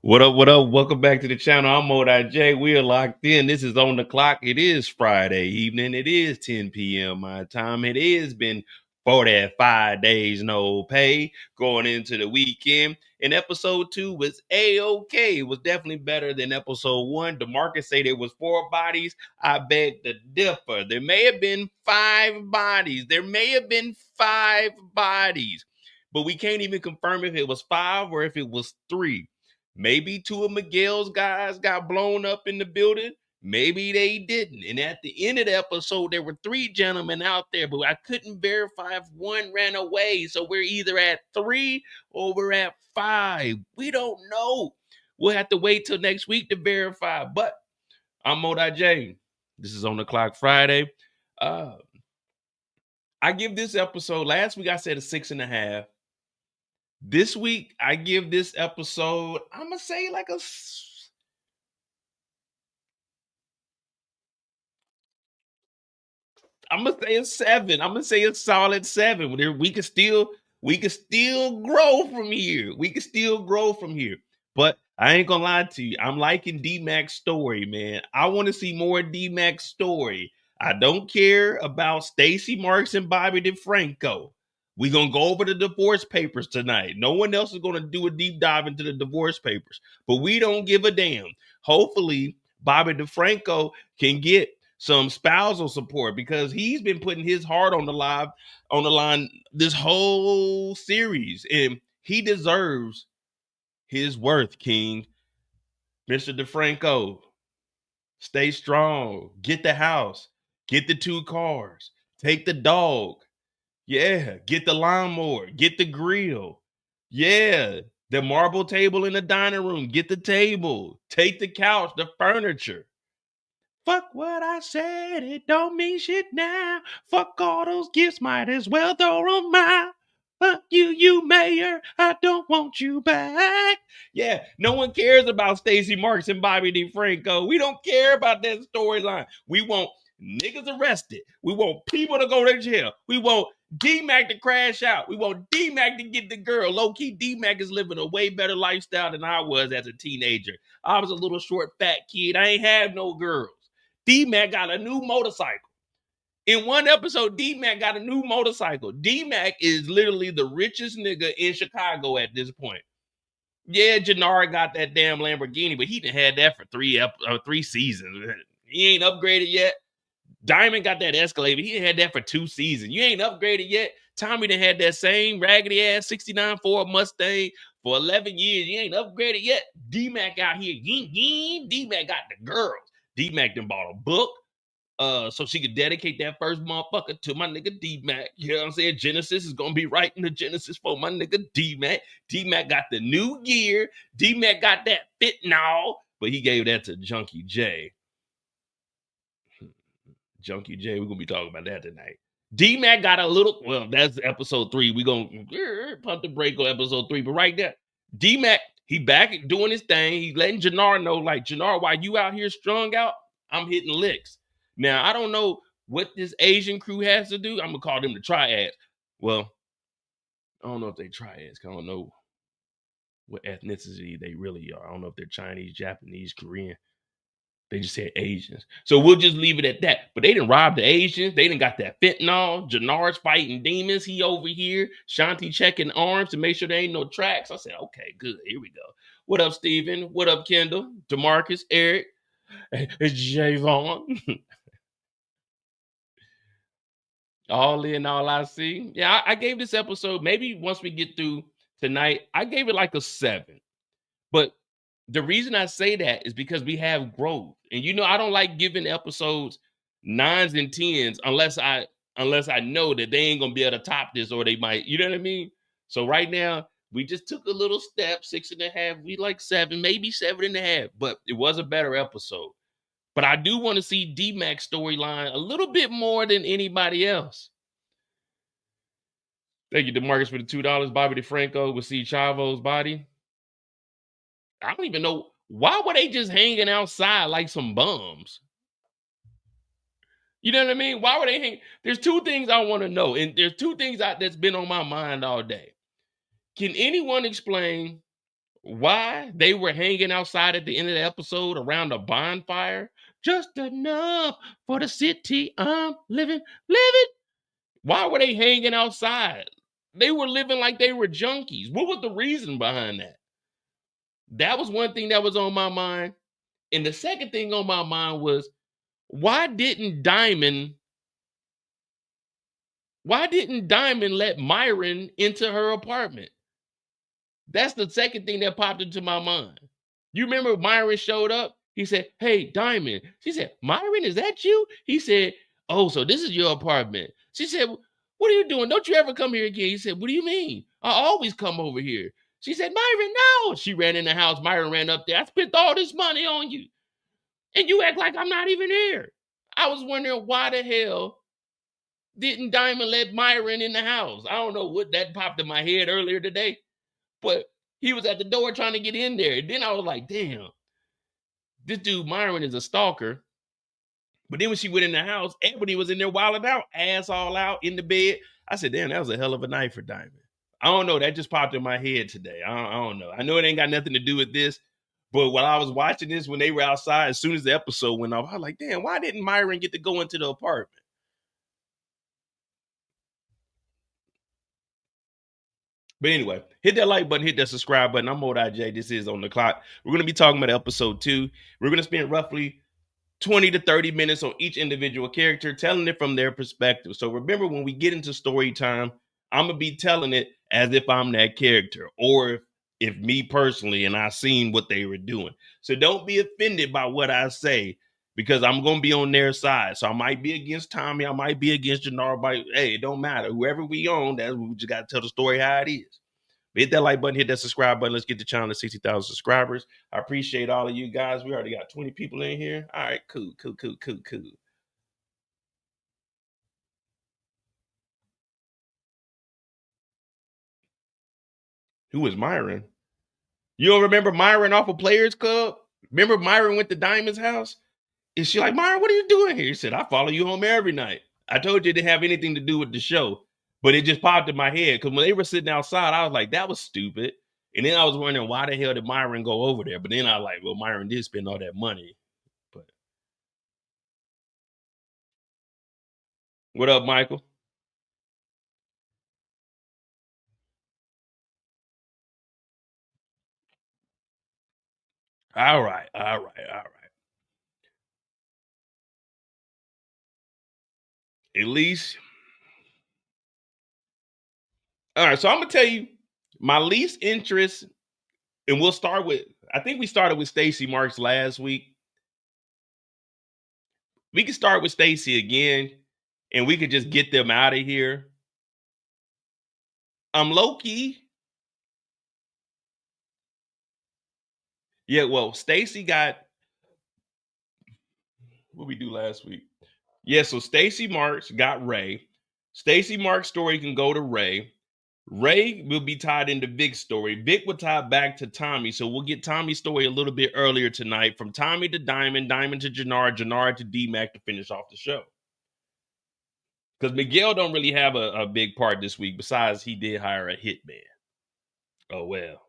What up? What up? Welcome back to the channel. I'm J. We are locked in. This is on the clock. It is Friday evening. It is 10 p.m. my time. It has been 45 days no pay going into the weekend. And episode 2 was A-OK. It was definitely better than episode 1. DeMarcus said there was 4 bodies. I beg to differ. There may have been 5 bodies. But we can't even confirm if it was 5 or if it was 3. Maybe 2 of Miguel's guys got blown up in the building. Maybe they didn't. And at the end of the episode, there were 3 gentlemen out there, but I couldn't verify if 1 ran away. So we're either at 3 or we're at 5. We don't know. We'll have to wait till next week to verify. But I'm J. This is On the Clock Friday. I give this episode, last week I said a 6.5. This week, I give this episode, I'm going to say like a... I'm going to say a 7. I'm going to say a solid 7. We can still grow from here. But I ain't going to lie to you. I'm liking D-Mac's story, man. I want to see more D-Mac's story. I don't care about Stacy Marks and Bobby DeFranco. We're going to go over the divorce papers tonight. No one else is going to do a deep dive into the divorce papers, but we don't give a damn. Hopefully, Bobby DeFranco can get some spousal support because he's been putting his heart on the line this whole series, and he deserves his worth, King. Mr. DeFranco, stay strong. Get the house. Get the 2 cars. Take the dog. Yeah, get the lawnmower, get the grill. Yeah, the marble table in the dining room, get the table. Take the couch, the furniture. Fuck what I said, it don't mean shit now. Fuck all those gifts, might as well throw them out. Fuck you mayor, I don't want you back. Yeah, no one cares about Stacy Marks and Bobby DeFranco. We don't care about that storyline. We want niggas arrested. We want people to go to jail. We want D-Mac to crash out. We want D-Mac to get the girl. Low-key, D-Mac is living a way better lifestyle than I was as a teenager. I was a little short, fat kid. I ain't had no girls. D-Mac got a new motorcycle. In one episode, D-Mac got a new motorcycle. D-Mac is literally the richest nigga in Chicago at this point. Yeah, Jenard got that damn Lamborghini, but he done had that for 3 seasons. He ain't upgraded yet. Diamond got that Escalade, but he had that for 2 seasons. You ain't upgraded yet. Tommy done had that same raggedy ass 69 Ford Mustang for 11 years. You ain't upgraded yet. D-Mac out here. D-Mac got the girls. D-Mac done bought a book so she could dedicate that first motherfucker to my nigga D-Mac. You know what I'm saying? Genesis is going to be writing the Genesis for my nigga D-Mac. D-Mac got the new gear. D-Mac got that fit now, but he gave that to Junkie J. Junkie J, we're going to be talking about that tonight. D-Mac got a little, well, that's episode 3. We're going to pump the brake on episode 3. But right there, D-Mac, he back doing his thing. He's letting Jenard know, like, Jenard, while you out here strung out, I'm hitting licks. Now, I don't know what this Asian crew has to do. I'm going to call them the triads. Well, I don't know if they triads. I don't know what ethnicity they really are. I don't know if they're Chinese, Japanese, Korean. They just said Asians. So we'll just leave it at that. But they didn't rob the Asians. They didn't got that fentanyl. Jenard's fighting demons. He over here. Shanti checking arms to make sure there ain't no tracks. I said, okay, good. Here we go. What up, Steven? What up, Kendall? DeMarcus, Eric? It's Javon. All in, all I see. Yeah, I gave this episode, maybe once we get through tonight, I gave it like a 7. But the reason I say that is because we have growth. And I don't like giving episodes 9s and 10s unless I know that they ain't gonna be able to top this, or they might, you know what I mean? So right now, we just took a little step, 6.5. We like 7, maybe 7.5, but it was a better episode. But I do want to see D-Mac's storyline a little bit more than anybody else. Thank you, DeMarcus, for the $2. Bobby DeFranco will see Chavo's body. I don't even know. Why were they just hanging outside like some bums? You know what I mean? Why were they hanging? There's 2 things I want to know. And there's 2 things that's been on my mind all day. Can anyone explain why they were hanging outside at the end of the episode around a bonfire. Just enough for the city I'm living. Why were they hanging outside? They were living like they were junkies. What was the reason behind that? That was one thing that was on my mind. And the second thing on my mind was, why didn't Diamond let Myron into her apartment? That's the second thing that popped into my mind. You remember Myron showed up? He said, "Hey, Diamond." She said, "Myron, is that you?" He said, "Oh, so this is your apartment." She said, "What are you doing? Don't you ever come here again?" He said, "What do you mean? I always come over here." She said, "Myron, no." She ran in the house. Myron ran up there. "I spent all this money on you, and you act like I'm not even here." I was wondering why the hell didn't Diamond let Myron in the house? I don't know what that popped in my head earlier today, but he was at the door trying to get in there. And then I was like, damn, this dude Myron is a stalker. But then when she went in the house, Ebony was in there wilding out, ass all out in the bed. I said, damn, that was a hell of a night for Diamond. I don't know. That just popped in my head today. I don't know. I know it ain't got nothing to do with this. But while I was watching this, when they were outside, as soon as the episode went off, I was like, damn, why didn't Myron get to go into the apartment? But anyway, hit that like button, hit that subscribe button. I'm Mo J. This is On the Clock. We're going to be talking about episode 2. We're going to spend roughly 20 to 30 minutes on each individual character, telling it from their perspective. So remember, when we get into story time, I'm going to be telling it as if I'm that character, or if me personally and I seen what they were doing. So don't be offended by what I say, because I'm going to be on their side. So I might be against Tommy. I might be against Jenard. Hey, it don't matter. Whoever we on, that's we just got to tell the story how it is. Hit that like button, hit that subscribe button. Let's get the channel to 60,000 subscribers. I appreciate all of you guys. We already got 20 people in here. All right, cool. Who is Myron? You don't remember Myron off of Players Club? Remember Myron went to Diamond's house? And she like, Myron, what are you doing here? He said, I follow you home every night. I told you it didn't have anything to do with the show, but it just popped in my head because when they were sitting outside, I was like, that was stupid. And then I was wondering, why the hell did Myron go over there? But then I was like, well, Myron did spend all that money. But what up, Michael? All right. At least, all right. So I'm gonna tell you my least interest, and we'll start with. I think we started with Stacy Marks last week. We can start with Stacy again, and we could just get them out of here. I'm low key. Yeah, well, Stacy got what we do last week. Yeah, so Stacy Marks got Ray. Stacy Marks' story can go to Ray. Ray will be tied into Vic's story. Vic will tie back to Tommy. So we'll get Tommy's story a little bit earlier tonight. From Tommy to Diamond, Diamond to Jenard, Jenard to D-Mac to finish off the show. Because Miguel don't really have a big part this week. Besides, he did hire a hitman. Oh, well.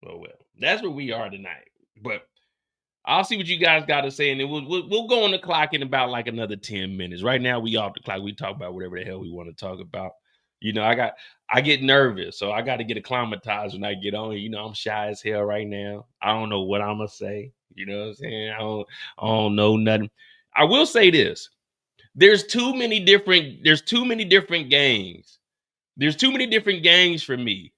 Oh, well. That's where we are tonight. But I'll see what you guys got to say, and then we'll go on the clock in about like another 10 minutes. Right now, we off the clock. We talk about whatever the hell we want to talk about. You know, I get nervous, so I got to get acclimatized when I get on. You know, I'm shy as hell right now. I don't know what I'm gonna say. You know what I'm saying? I don't know nothing. I will say this: there's too many different gangs. There's too many different gangs for me.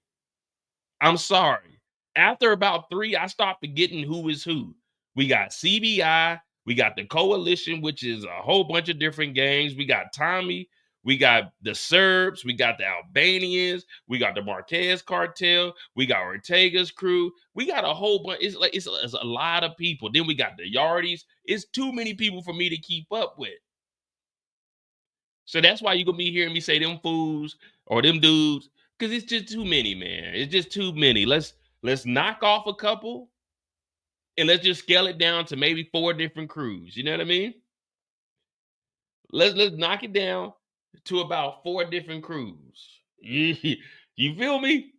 I'm sorry. After about 3, I stopped forgetting who is who. We got CBI, we got the Coalition, which is a whole bunch of different gangs. We got Tommy, we got the Serbs, we got the Albanians, we got the Marquez cartel, we got Ortega's crew. We got a whole bunch. It's a lot of people. Then we got the Yardies. It's too many people for me to keep up with. So that's why you're gonna be hearing me say them fools or them dudes, because it's just too many, man. It's just too many. Let's knock off a couple and let's just scale it down to maybe 4 different crews. You know what I mean? Let's knock it down to about 4 different crews. You feel me?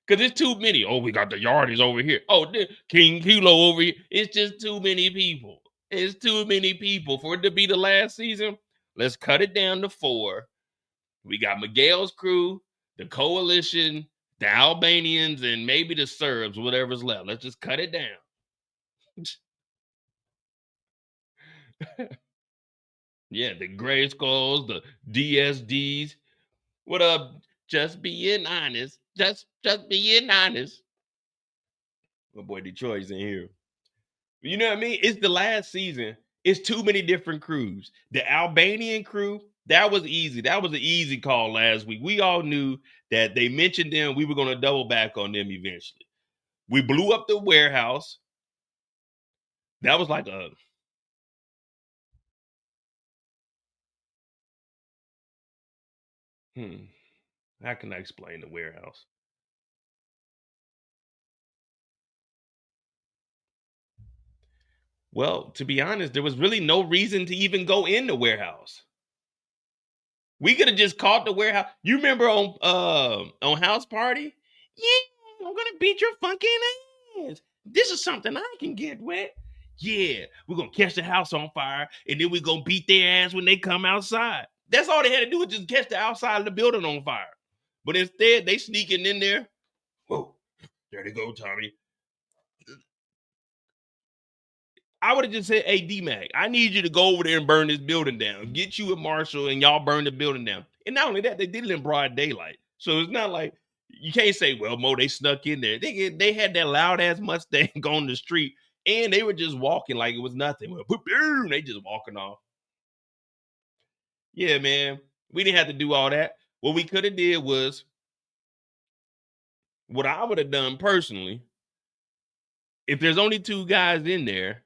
Because it's too many. Oh, we got the Yardies over here. Oh, King Kilo over here. It's just too many people. It's too many people for it to be the last season. Let's cut it down to 4. We got Miguel's crew, the coalition, the Albanians, and maybe the Serbs, whatever's left. Let's just cut it down. Yeah, the Gray Skulls, the DSDs. What up? Just being honest. Just being honest. My boy Detroit's in here. You know what I mean? It's the last season. It's too many different crews. The Albanian crew, that was easy. That was an easy call last week. We all knew that they mentioned them. We were going to double back on them eventually. We blew up the warehouse. That was like a how can I explain the warehouse? Well, to be honest, there was really no reason to even go in the warehouse. We could have just caught the warehouse. You remember on House Party? Yeah, I'm gonna beat your fucking ass. This is something I can get with. Yeah, we're gonna catch the house on fire, and then we're gonna beat their ass when they come outside. That's all they had to do was just catch the outside of the building on fire. But instead, they sneaking in there. Whoa, there they go, Tommy. I would have just said, hey, D-Mac, I need you to go over there and burn this building down. Get you a marshal and y'all burn the building down. And not only that, they did it in broad daylight. So it's not like, you can't say, well, Mo, they snuck in there. They had that loud-ass Mustang on the street, and they were just walking like it was nothing. They just walking off. Yeah, man. We didn't have to do all that. What we could have did was, what I would have done personally, if there's only 2 guys in there,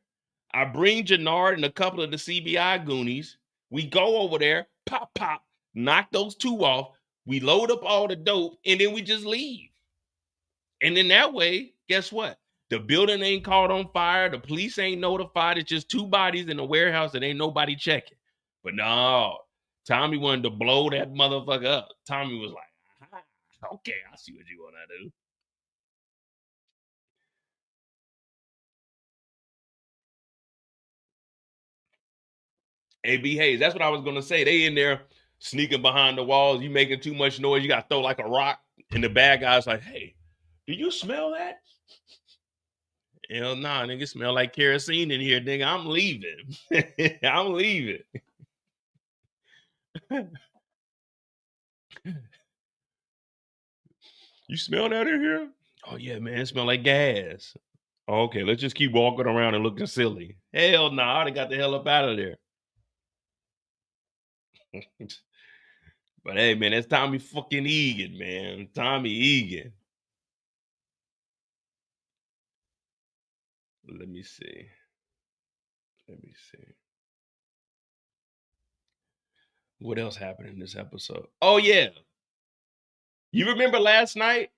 I bring Jenard and a couple of the CBI Goonies. We go over there, pop, pop, knock those 2 off. We load up all the dope, and then we just leave. And then that way, guess what? The building ain't caught on fire. The police ain't notified. It's just 2 bodies in a warehouse that ain't nobody checking. But no, Tommy wanted to blow that motherfucker up. Tommy was like, okay, I see what you want to do. AB Hayes. That's what I was gonna say. They in there sneaking behind the walls. You making too much noise. You got to throw like a rock. And the bad guy's like, "Hey, do you smell that?" Hell nah, nigga. Smell like kerosene in here, nigga. I'm leaving. I'm leaving. You smell that in here? Oh yeah, man. It smell like gas. Okay, let's just keep walking around and looking silly. Hell nah, I'd have got the hell up out of there. But hey, man, that's Tommy fucking Egan, man. Tommy Egan. Let me see. Let me see. What else happened in this episode? Oh yeah. You remember last night?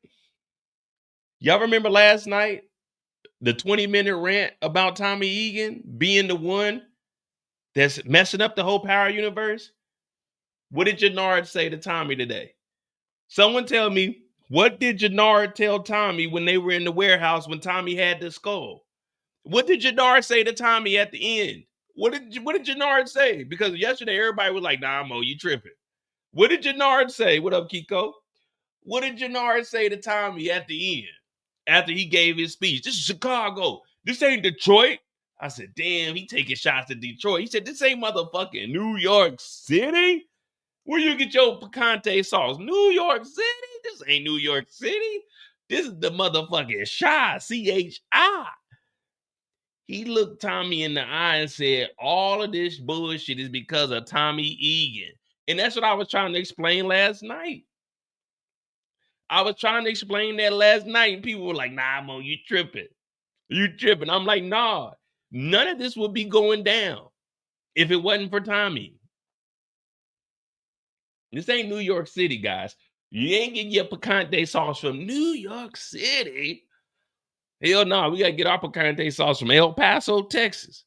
Y'all remember last night? The 20-minute rant about Tommy Egan being the one that's messing up the whole Power universe? What did Jenard say to Tommy today? Someone tell me, what did Jenard tell Tommy when they were in the warehouse when Tommy had the skull? What did Jenard say to Tommy at the end? What did Jenard say? Because yesterday everybody was like, nah, Mo, you tripping. What did Jenard say? What up, Kiko? What did Jenard say to Tommy at the end after he gave his speech? This is Chicago. This ain't Detroit. I said, damn, he taking shots at Detroit. He said, this ain't motherfucking New York City. Where you get your picante sauce? New York City? This ain't New York City. This is the motherfucking Chi, C-H-I. He looked Tommy in the eye and said, all of this bullshit is because of Tommy Egan. And that's what I was trying to explain last night. I was trying to explain that last night, and people were like, nah, Mo, you tripping. You tripping. I'm like, nah, none of this would be going down if it wasn't for Tommy. This ain't New York City, guys. You ain't getting your picante sauce from New York City. Hell no, we got to get our picante sauce from El Paso, Texas.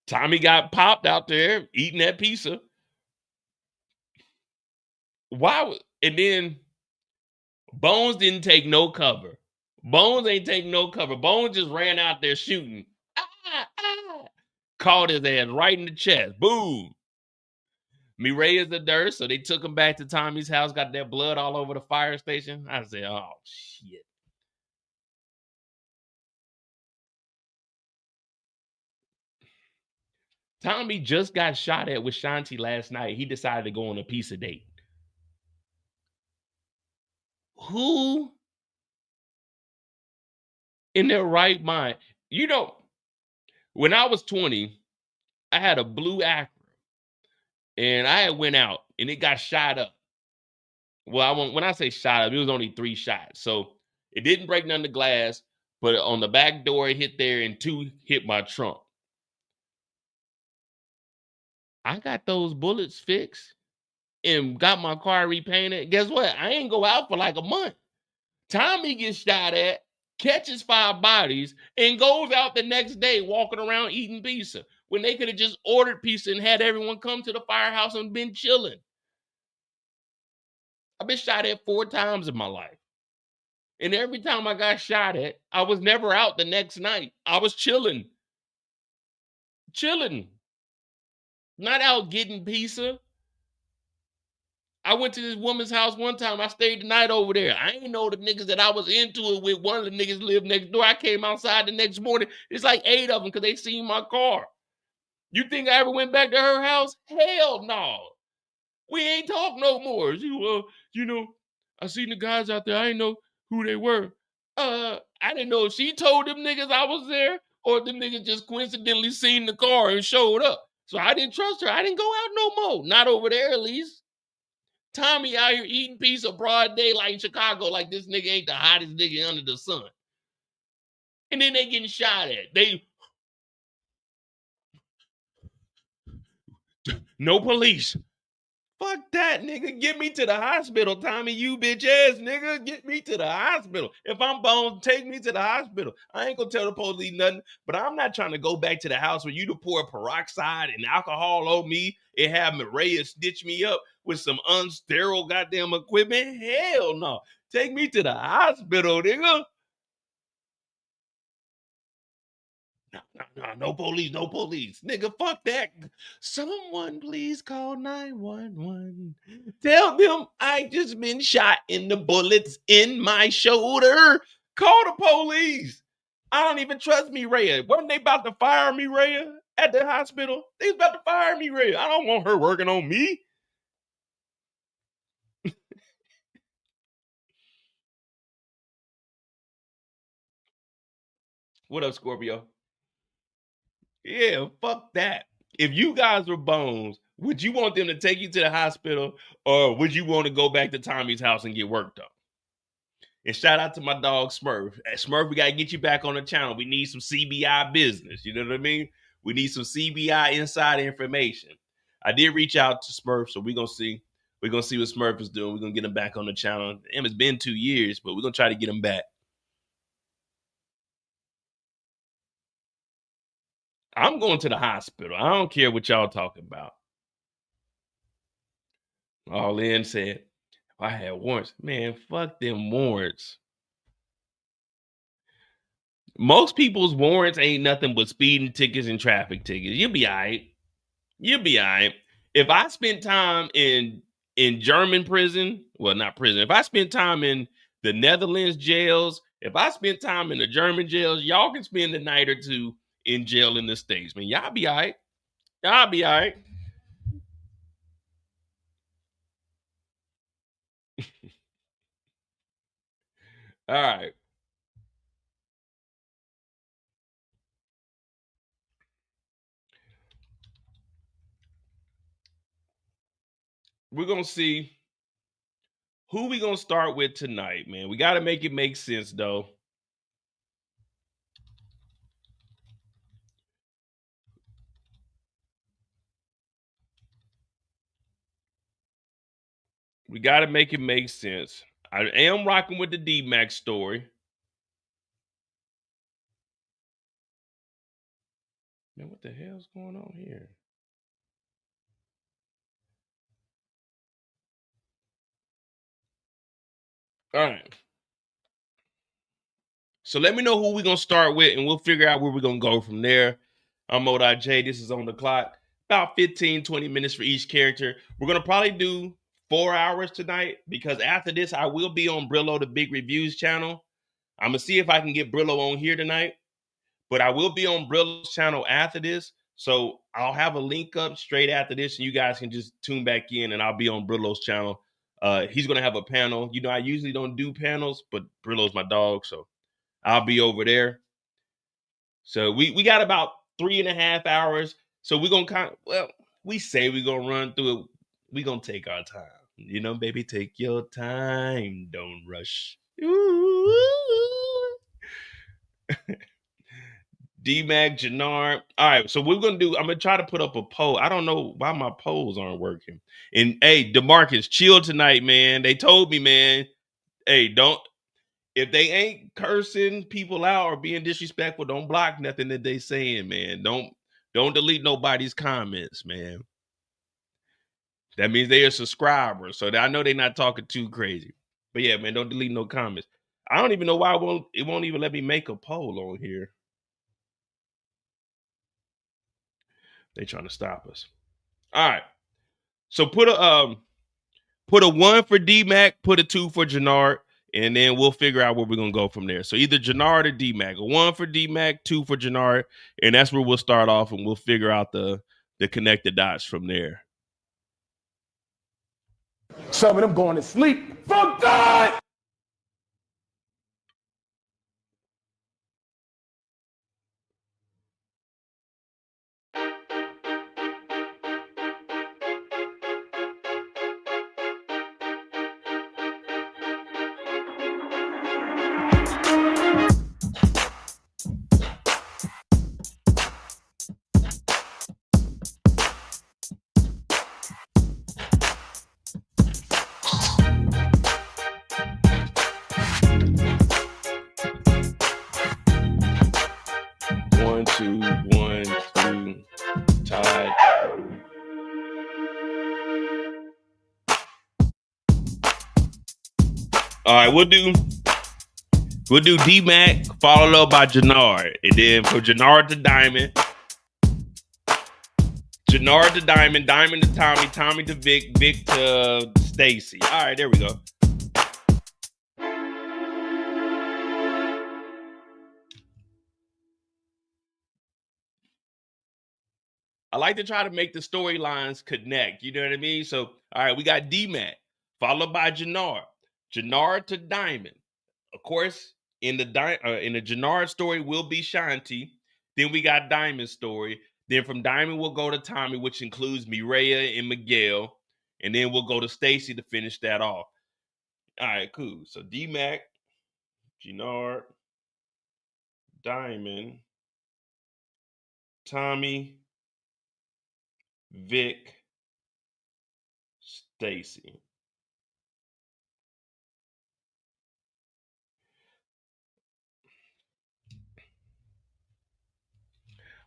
Tommy got popped out there eating that pizza. And then Bones didn't take no cover. Bones ain't take no cover. Bones just ran out there shooting. Ah. Caught his ass right in the chest. Boom. Mireya's the nurse, so they took him back to Tommy's house, got that blood all over the fire station. I said, oh, shit. Tommy just got shot at with Shanti last night. He decided to go on a pizza date. Who in their right mind? You know, when I was 20, I had a blue Acura, and I had went out, and it got shot up. Well, when I say shot up, it was only 3 shots. So it didn't break none of the glass, but on the back door, it hit there, and 2 hit my trunk. I got those bullets fixed and got my car repainted. Guess what? I ain't go out for like a month. Tommy gets shot at, catches 5 bodies, and goes out the next day walking around eating pizza when they could have just ordered pizza and had everyone come to the firehouse and been chilling. I've been shot at 4 times in my life. And every time I got shot at, I was never out the next night. I was chilling. Chilling. Not out getting pizza. I went to this woman's house one time. I stayed the night over there. I ain't know the niggas that I was into it with. One of the niggas lived next door. I came outside the next morning. It's like 8 of them because they seen my car. You think I ever went back to her house? Hell no. We ain't talk no more. I seen the guys out there. I didn't know who they were. I didn't know if she told them niggas I was there or them niggas just coincidentally seen the car and showed up. So I didn't trust her. I didn't go out no more. Not over there, at least. Tommy out here eating pizza broad daylight in Chicago like this nigga ain't the hottest nigga under the sun. And then they getting shot at. No police. Fuck that, nigga. Get me to the hospital, Tommy, you bitch ass nigga. Get me to the hospital. If I'm Bones, take me to the hospital. I ain't gonna tell the police nothing, but I'm not trying to go back to the house where you to pour peroxide and alcohol on me and have Mireya stitch me up with some unsterile goddamn equipment. Hell no. Take me to the hospital, nigga. No police, no police. Nigga, fuck that. Someone please call 911. Tell them I just been shot in the bullets in my shoulder. Call the police. I don't even trust Mireya. Wasn't they about to fire Mireya at the hospital? They was about to fire Mireya. I don't want her working on me. What up, Scorpio? Yeah, fuck that. If you guys were Bones, would you want them to take you to the hospital or would you want to go back to Tommy's house and get worked on? And shout out to my dog Smurf. Smurf, we got to get you back on the channel. We need some CBI business. You know what I mean? We need some CBI inside information. I did reach out to Smurf, so we're going to see. We're going to see what Smurf is doing. We're going to get him back on the channel. Damn, it's been 2 years, but we're going to try to get him back. I'm going to the hospital. I don't care what y'all talking about. All in said, if I had warrants, man, fuck them warrants. Most people's warrants ain't nothing but speeding tickets and traffic tickets. You'll be all right. You'll be all right. If I spent time in German prison, well, not prison. If I spent time in the Netherlands jails, if I spent time in the German jails, y'all can spend a night or two in jail in the States. Man, y'all be all right. Y'all be all right. All right. We're gonna see who we gonna start with tonight, man. We gotta make it make sense though. We gotta make it make sense. I am rocking with the D-Max story. Man, what the hell's going on here? All right. So let me know who we're gonna start with, and we'll figure out where we're gonna go from there. I'm J. This is on the clock. About 15, 20 minutes for each character. We're gonna probably do 4 hours tonight because after this, I will be on Brillo, the Big Reviews channel. I'm gonna see if I can get Brillo on here tonight, but I will be on Brillo's channel after this. So I'll have a link up straight after this, and you guys can just tune back in, and I'll be on Brillo's channel. He's gonna have a panel. You know, I usually don't do panels, but Brillo's my dog, so I'll be over there. So we got about 3.5 hours. So we're gonna we say we're gonna run through it. We're gonna take our time. You know, baby, take your time. Don't rush. D-Mac, Jenard. All right, so we're gonna do. I'm gonna try to put up a poll. I don't know why my polls aren't working. And hey, DeMarcus, chill tonight, man. They told me, man. Hey, don't. If they ain't cursing people out or being disrespectful, don't block nothing that they saying, man. Don't delete nobody's comments, man. That means they are subscribers, so I know they're not talking too crazy. But yeah, man, don't delete no comments. I don't even know why it won't even let me make a poll on here. They trying to stop us. All right. So put a 1 for D-Mac, put a 2 for Jenard, and then we'll figure out where we're gonna go from there. So either Jenard or D-Mac. A 1 for D-Mac, 2 for Jenard, and that's where we'll start off, and we'll figure out the connected dots from there. Some of them going to sleep. Fuck that! One, two, tied. All right, we'll do D-Mac, followed up by Jenard. And then for Jenard to Diamond, Jenard to Diamond, Diamond to Tommy, Tommy to Vic, Vic to Stacy. All right, there we go. I like to try to make the storylines connect. You know what I mean? So, all right, we got D-Mac, followed by Jenard. Jenard to Diamond. Of course, in the Jenard story will be Shanti. Then we got Diamond's story. Then from Diamond, we'll go to Tommy, which includes Mireya and Miguel. And then we'll go to Stacy to finish that off. All right, cool. So D-Mac, Jenard, Diamond, Tommy, Vic, Stacy.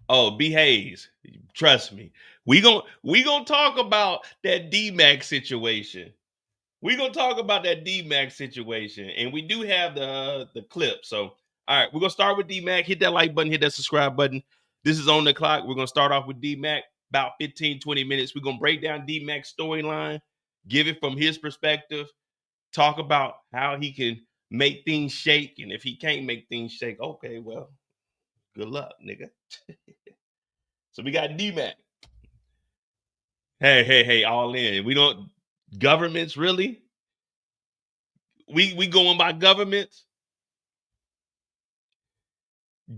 Oh, B Hayes, trust me. We gonna talk about that D-Mac situation. We're gonna talk about that D-Mac situation, and we do have the clip. So, all right, we're gonna start with D-Mac. Hit that like button, hit that subscribe button. This is on the clock. We're gonna start off with D-Mac, about 15, 20 minutes. We're gonna break down D-Mac's storyline, give it from his perspective, talk about how he can make things shake, and if he can't make things shake, okay, well, good luck, nigga. So we got D-Mac. Hey, all in. We don't governments really? We going by governments?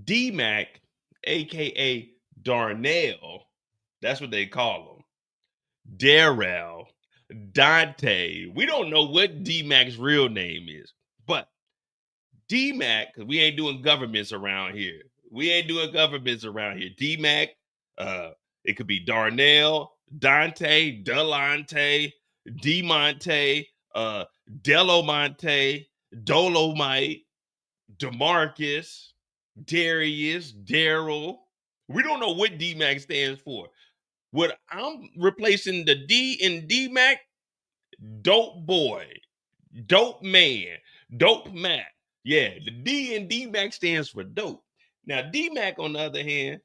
D-Mac, aka Darnell, that's what they call him. Darrell, Dante. We don't know what D-Mac's real name is, but D-Mac, because we ain't doing governments around here. D-Mac, it could be Darnell, Dante, Delonte, Demonte, Delomonte, Dolomite, DeMarcus, Darius, Daryl. We don't know what D-Mac stands for. What I'm replacing the D in D-Mac, dope boy, dope man. Dope Mac. Yeah, the D in D-Mac stands for dope. Now, D-Mac, on the other hand,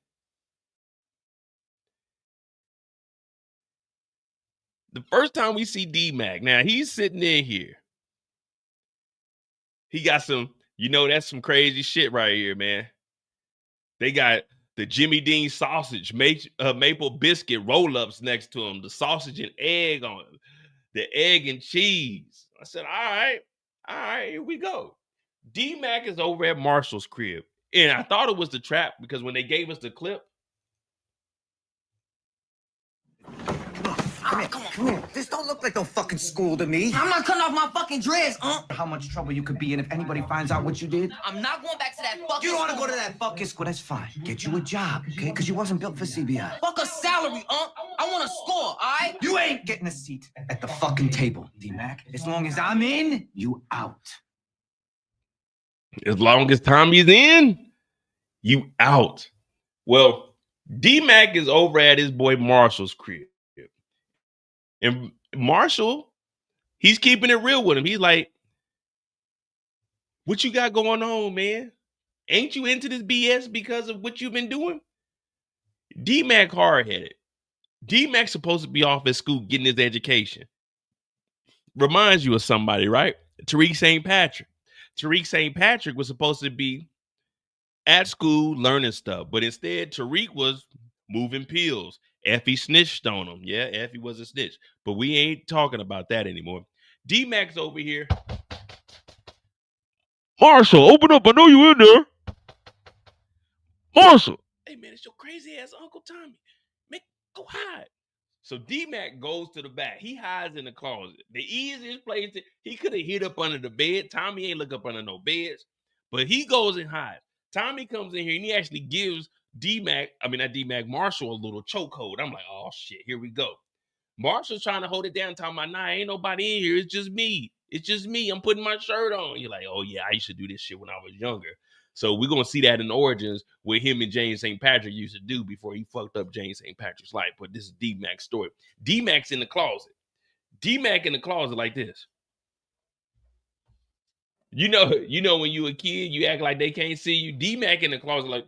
the first time we see D-Mac, now he's sitting in here. He got some, that's some crazy shit right here, man. They got the Jimmy Dean sausage, maple biscuit roll-ups next to him, the sausage and egg on it, the egg and cheese. I said, all right, here we go. D-Mac is over at Marshall's crib. And I thought it was the trap because when they gave us the clip. Come here. This don't look like no fucking school to me. I'm not cutting off my fucking dreads, How much trouble you could be in if anybody finds out what you did? I'm not going back to that fucking You don't want to go to that fucking school, that's fine. Get you a job, okay? Because you wasn't built for CBI. Fuck a salary, I want to score, all right? You ain't getting a seat at the fucking table, D-Mac. As long as I'm in, you out. As long as Tommy's in, you out. Well, D-Mac is over at his boy Marshall's crib. And Marshall, he's keeping it real with him. He's like, what you got going on, man? Ain't you into this BS because of what you've been doing? D-Mac hard-headed. D-Mac's supposed to be off at school getting his education. Reminds you of somebody, right? Tariq St. Patrick. Tariq St. Patrick was supposed to be at school learning stuff, but instead Tariq was moving pills. Effie snitched on him. Yeah, Effie was a snitch, but we ain't talking about that anymore. D-Mac's over here. Marshall, open up. I know you in there. Marshall. Hey, man, it's your crazy ass Uncle Tommy. Make go hide. So D-Mac goes to the back. He hides in the closet. The easiest place he could have hid up under the bed. Tommy ain't look up under no beds, but he goes and hides. Tommy comes in here and he actually gives Marshall a little chokehold. I'm like, oh shit, here we go. Marshall's trying to hold it down, talking about, nah, ain't nobody in here. It's just me. It's just me. I'm putting my shirt on. You're like, oh yeah, I used to do this shit when I was younger. So we're going to see that in Origins where him and James St. Patrick used to do before he fucked up James St. Patrick's life. But this is D-Mac's story. D-Mac's in the closet. D-Mac in the closet like this. You know when you a kid, you act like they can't see you. D-Mac in the closet like,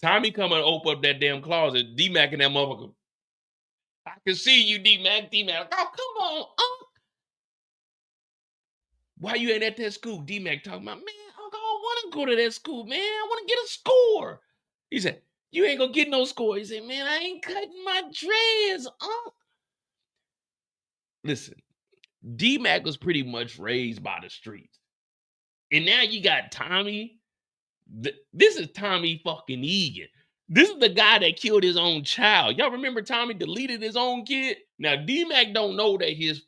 Tommy come and open up that damn closet. D-Mac in that motherfucker. I can see you, D-Mac. D-Mac. Oh, come on, Unc. Why you ain't at that school? D-Mac talking about, man, Unc, I don't want to go to that school, man. I want to get a score. He said, you ain't going to get no score. He said, man, I ain't cutting my dreads, Unc. Listen, D-Mac was pretty much raised by the streets. And now you got Tommy. This is Tommy fucking Egan. This is the guy that killed his own child. Y'all remember Tommy deleted his own kid? Now, D-Mac don't know that his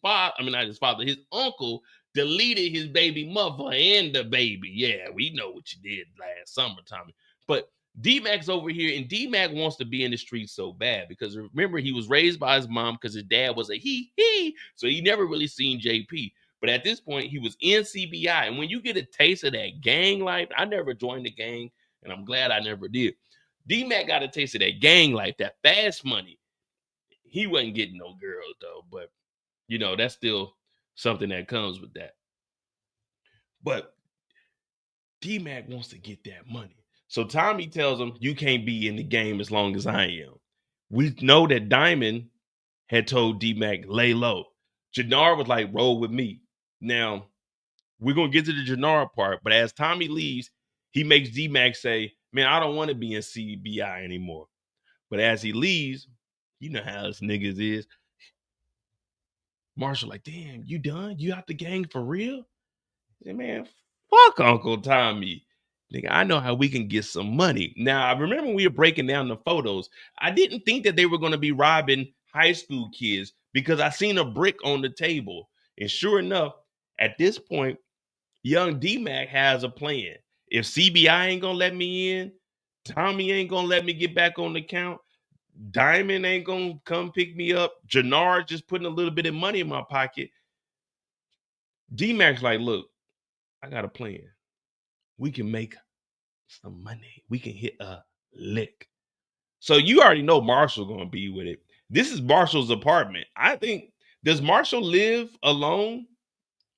uncle deleted his baby mother and the baby. Yeah, we know what you did last summer, Tommy. But D-Mac's over here, and D-Mac wants to be in the streets so bad because remember, he was raised by his mom because his dad was a he. So he never really seen JP. But at this point, he was in CBI. And when you get a taste of that gang life, I never joined the gang, and I'm glad I never did. D-Mac got a taste of that gang life, that fast money. He wasn't getting no girls, though. But, that's still something that comes with that. But D-Mac wants to get that money. So Tommy tells him, you can't be in the game as long as I am. We know that Diamond had told D-Mac, lay low. Jenard was like, roll with me. Now, we're going to get to the Jenard part, but as Tommy leaves, he makes D-Mac say, man, I don't want to be in CBI anymore. But as he leaves, you know how this niggas is. Marshall like, damn, you done? You out the gang for real? He said, man, fuck Uncle Tommy. Nigga, I know how we can get some money. Now, I remember when we were breaking down the photos, I didn't think that they were going to be robbing high school kids because I seen a brick on the table. And sure enough, at this point, young D-Mac has a plan. If CBI ain't going to let me in, Tommy ain't going to let me get back on the count, Diamond ain't going to come pick me up, Jenard just putting a little bit of money in my pocket. D-Mac's like, look, I got a plan. We can make some money. We can hit a lick. So you already know Marshall going to be with it. This is Marshall's apartment. I think, does Marshall live alone?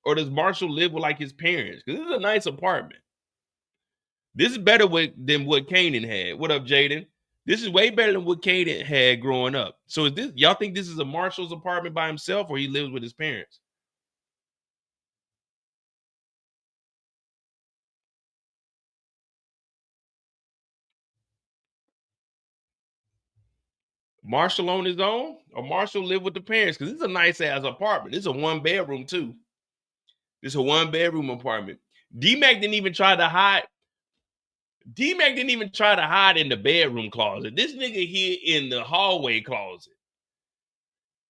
Or does Marshall live with like his parents? Because this is a nice apartment. This is better than what Kanan had. What up, Jaden? This is way better than what Kanan had growing up. So is this, y'all think this is a Marshall's apartment by himself, or he lives with his parents? Marshall on his own, or Marshall live with the parents? Because this is a nice ass apartment. This is a 1-bedroom too. This is a 1-bedroom apartment. D-Mac didn't even try to hide. D-Mac didn't even try to hide in the bedroom closet. This nigga hid in the hallway closet.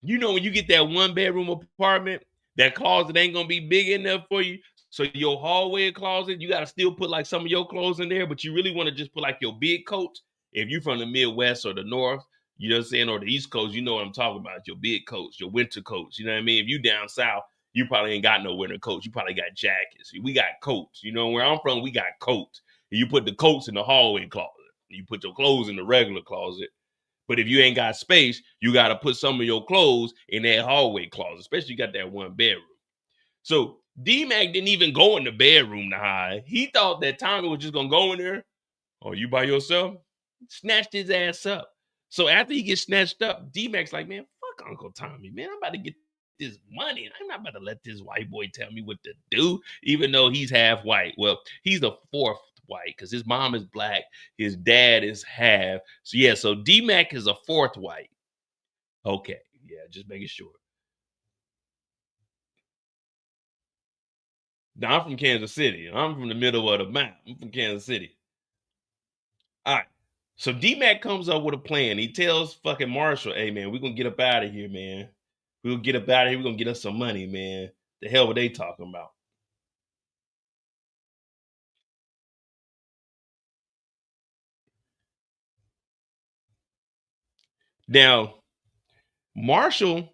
You know, when you get that 1-bedroom apartment, that closet ain't gonna be big enough for you. So your hallway closet, you gotta still put like some of your clothes in there, but you really want to just put like your big coats. If you're from the Midwest or the North, you know what I'm saying, or the East Coast, you know what I'm talking about. Your big coats, your winter coats. You know what I mean? If you down south, you probably ain't got no winter coats. You probably got jackets. We got coats. You know, where I'm from, we got coats. You put the coats in the hallway closet. You put your clothes in the regular closet. But if you ain't got space, you got to put some of your clothes in that hallway closet, especially you got that 1 bedroom. So D-Mac didn't even go in the bedroom to hide. He thought that Tommy was just going to go in there. Oh, you by yourself? Snatched his ass up. So after he gets snatched up, D-Mac's like, man, fuck Uncle Tommy, man. I'm about to get this money. I'm not about to let this white boy tell me what to do, even though he's half white. Well, he's the 4th white because his mom is black, his dad is half. So yeah, so D-Mac is a 4th white. Okay, yeah, just making sure. Now I'm from Kansas City. I'm from the middle of the map. I'm from Kansas City. All right. So D-Mac comes up with a plan. He tells fucking Marshall, hey man, we're gonna get up out of here, man. We'll get up out of here. We're gonna get us some money, man. The hell were they talking about? Now, Marshall,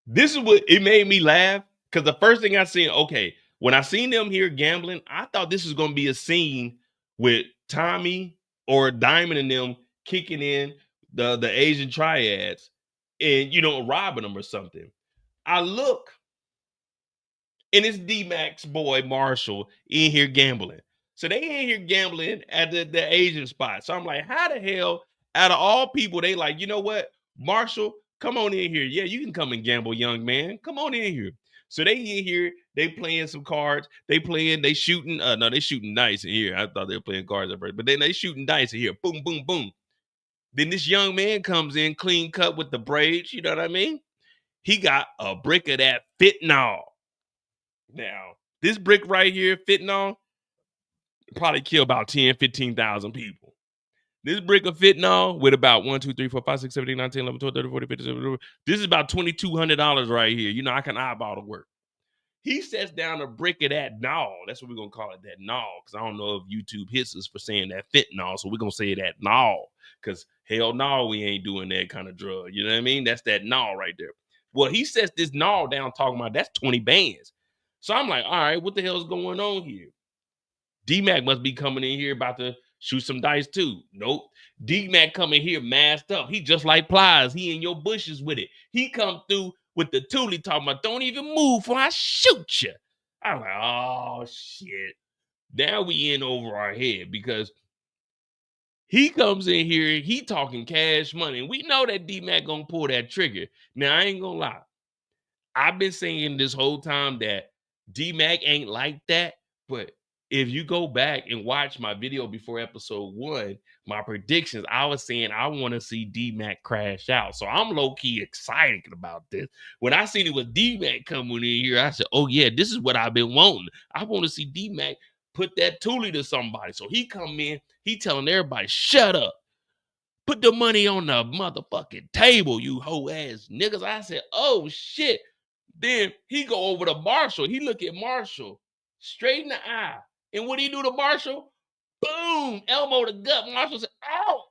this is what it made me laugh because the first thing I seen, okay, when I seen them here gambling, I thought this was gonna be a scene with Tommy or Diamond and them kicking in the Asian triads and robbing them or something. I look, and it's D-Mac's boy Marshall in here gambling. So they in here gambling at the Asian spot. So I'm like, how the hell, out of all people, they like, you know what, Marshall, come on in here. Yeah, you can come and gamble, young man. Come on in here. So they in here, they playing some cards. They shooting. No, they shooting dice in here. I thought they were playing cards at first, but then they shooting dice in here. Boom, boom, boom. Then this young man comes in, clean cut with the braids. You know what I mean? He got a brick of that fentanyl. Now, this brick right here, fentanyl, probably kill about 10, 15,000 people. This brick of fentanyl with about 1, 2, 3, 4, 5, 6, 7, 8, 9, 10, 11, 12, 13, 14, 15, 16, this is about $2,200 right here. You know, I can eyeball the work. He sets down a brick of that gnaw. That's what we're going to call it, that gnaw, because I don't know if YouTube hits us for saying that fentanyl, so we're going to say that gnaw, because hell no, we ain't doing that kind of drug. You know what I mean? That's that gnaw right there. Well, he sets this gnaw down talking about that's 20 bands. So I'm like, all right, what the hell's going on here? D-Mac must be coming in here about to shoot some dice too. Nope. D-Mac coming here masked up. He just like Plies. He in your bushes with it. He come through with the toolie talking about, don't even move before I shoot you. I'm like, oh, shit. Now we in over our head because he comes in here, he talking cash money. And we know that D-Mac gonna pull that trigger. Now, I ain't gonna lie. I've been saying this whole time that D-Mac ain't like that, but if you go back and watch my video before episode 1, my predictions, I was saying I want to see D-Mac crash out. So I'm low-key excited about this. When I seen it with D-Mac coming in here, I said, oh yeah, this is what I've been wanting. I want to see D-Mac put that toolie to somebody. So he come in, he telling everybody, shut up. Put the money on the motherfucking table, you hoe-ass niggas. I said, oh shit. Then he go over to Marshall. He look at Marshall straight in the eye. And what he do to Marshall? Boom! Elbow to gut. Marshall said, ow!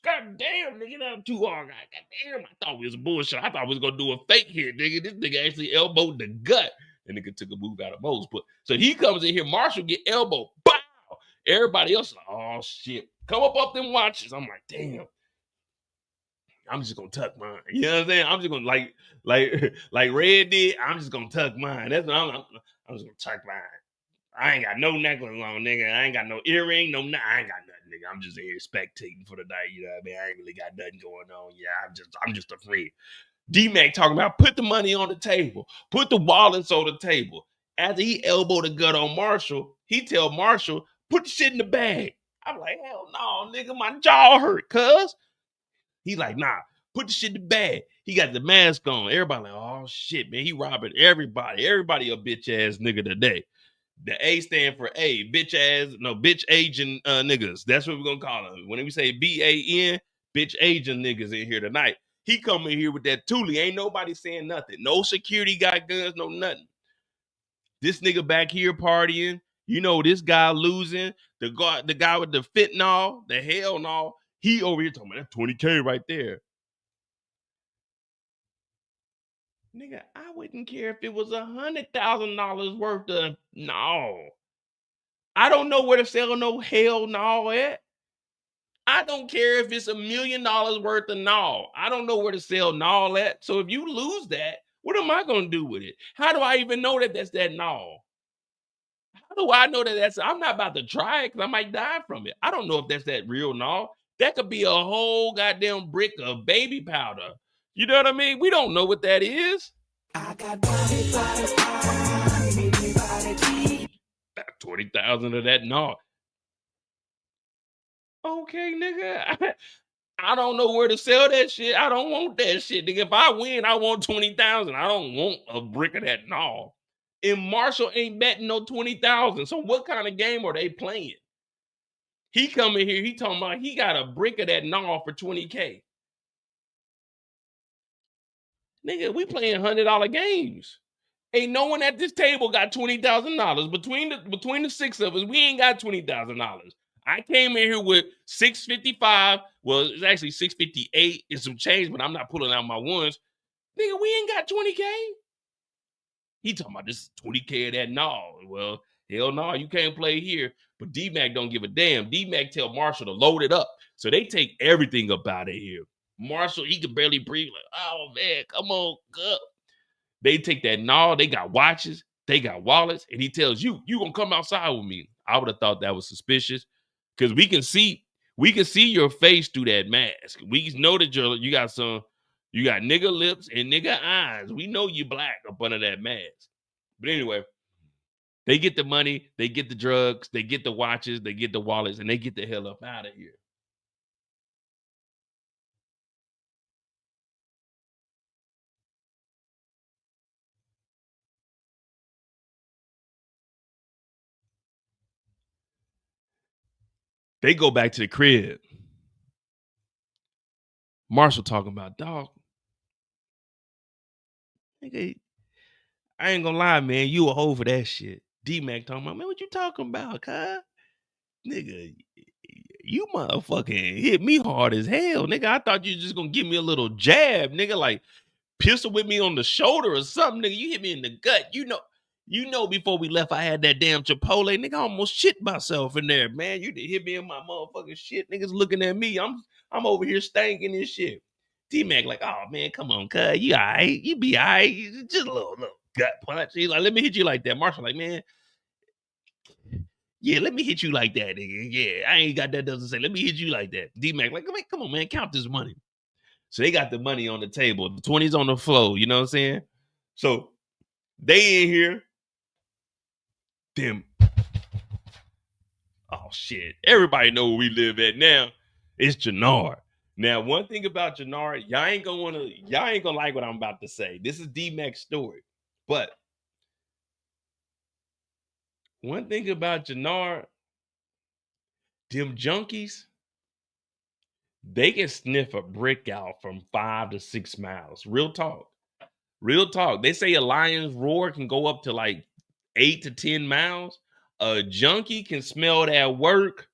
God damn, nigga, that was too hard. God damn, I thought we was bullshit. I thought we was going to do a fake here, nigga. This nigga actually elbowed the gut. And nigga took a move out of Mose. But so he comes in here. Marshall get elbowed. Bow! Everybody else like, oh, shit. Come up them watches. I'm like, damn. I'm just gonna tuck mine. You know what I'm saying? I'm just gonna like Red did. I'm just gonna tuck mine. That's what I'm just gonna tuck mine. I ain't got no necklace on, nigga. I ain't got no earring, I ain't got nothing, nigga. I'm just here spectating for the night. You know what I mean? I ain't really got nothing going on. Yeah, I'm just a friend. D-Mac talking about put the money on the table, put the wallets on the table. After he elbowed the gut on Marshall, he tell Marshall, put the shit in the bag. I'm like, hell no, nigga, my jaw hurt, cuz. He like, nah, put the shit in the bag. He got the mask on. Everybody like, oh shit, man, he robbing everybody. Everybody a bitch ass nigga today. The A stand for bitch agent niggas. That's what we're gonna call them. When we say BAN, bitch agent niggas in here tonight. He come in here with that Thule. Ain't nobody saying nothing. No security got guns, no nothing. This nigga back here partying. You know, this guy losing. The guy with the fentanyl, the hell no. He over here talking about that 20K right there. Nigga, I wouldn't care if it was $100,000 worth of no. I don't know where to sell no hell no at. I don't care if it's $1 million worth of no. I don't know where to sell no at. So if you lose that, what am I gonna do with it? How do I even know that that's that no? How do I know that that's? I'm not about to try it because I might die from it. I don't know if that's that real no. That could be a whole goddamn brick of baby powder. You know what I mean? We don't know what that is. I got 20,000 of that no. Okay, nigga. I don't know where to sell that shit. I don't want that shit, nigga. If I win, I want 20,000. I don't want a brick of that no. And Marshall ain't betting no 20,000. So what kind of game are they playing? He coming here, he talking about he got a brick of that no for 20K. Nigga, we playing $100 games. Ain't no one at this table got $20,000. Between the six of us, we ain't got $20,000. I came in here with $655. Well, it's actually $658 and some change, but I'm not pulling out my ones. Nigga, we ain't got 20K. He talking about this 20K of that no. Well, hell no, you can't play here. But D-Mac don't give a damn. D-Mac tell Marshall to load it up. So they take everything up out of here. Marshall, he can barely breathe. Like, oh man, come on, go. They take that no, they got watches, they got wallets, and he tells you gonna come outside with me. I would have thought that was suspicious because we can see your face through that mask. We know that you got nigga lips and nigga eyes. We know you black up under that mask. But anyway, they get the money, they get the drugs, they get the watches, they get the wallets, and they get the hell up out of here. They go back to the crib. Marshall talking about, dog, nigga, I ain't gonna lie, man, you a hoe for that shit. D-Mac talking about, man, what you talking about, cuz? Nigga, you motherfucking hit me hard as hell, nigga. I thought you just gonna give me a little jab, nigga, like pistol with me on the shoulder or something, nigga. You hit me in the gut. You know before we left, I had that damn Chipotle, nigga. I almost shit myself in there, man. You hit me in my motherfucking shit. Niggas looking at me. I'm over here stanking this shit. D-Mac like, oh man, come on, cuz. You all right. You be all right. Just a little gut punch. He's like, let me hit you like that. Marshall like, man, yeah, let me hit you like that, nigga. Yeah, I ain't got that doesn't say. Let me hit you like that. D-Mac like, come on, man, count this money. So they got the money on the table. The 20's on the floor. You know what I'm saying? So they in here. Them. Oh shit! Everybody know where we live at now. It's Jenard. Now, one thing about Jenard, y'all ain't gonna like what I'm about to say. This is D-Mac's story, but one thing about Jenard, them junkies, they can sniff a brick out from 5 to 6 miles. Real talk. Real talk. They say a lion's roar can go up to like 8 to 10 miles. A junkie can smell that work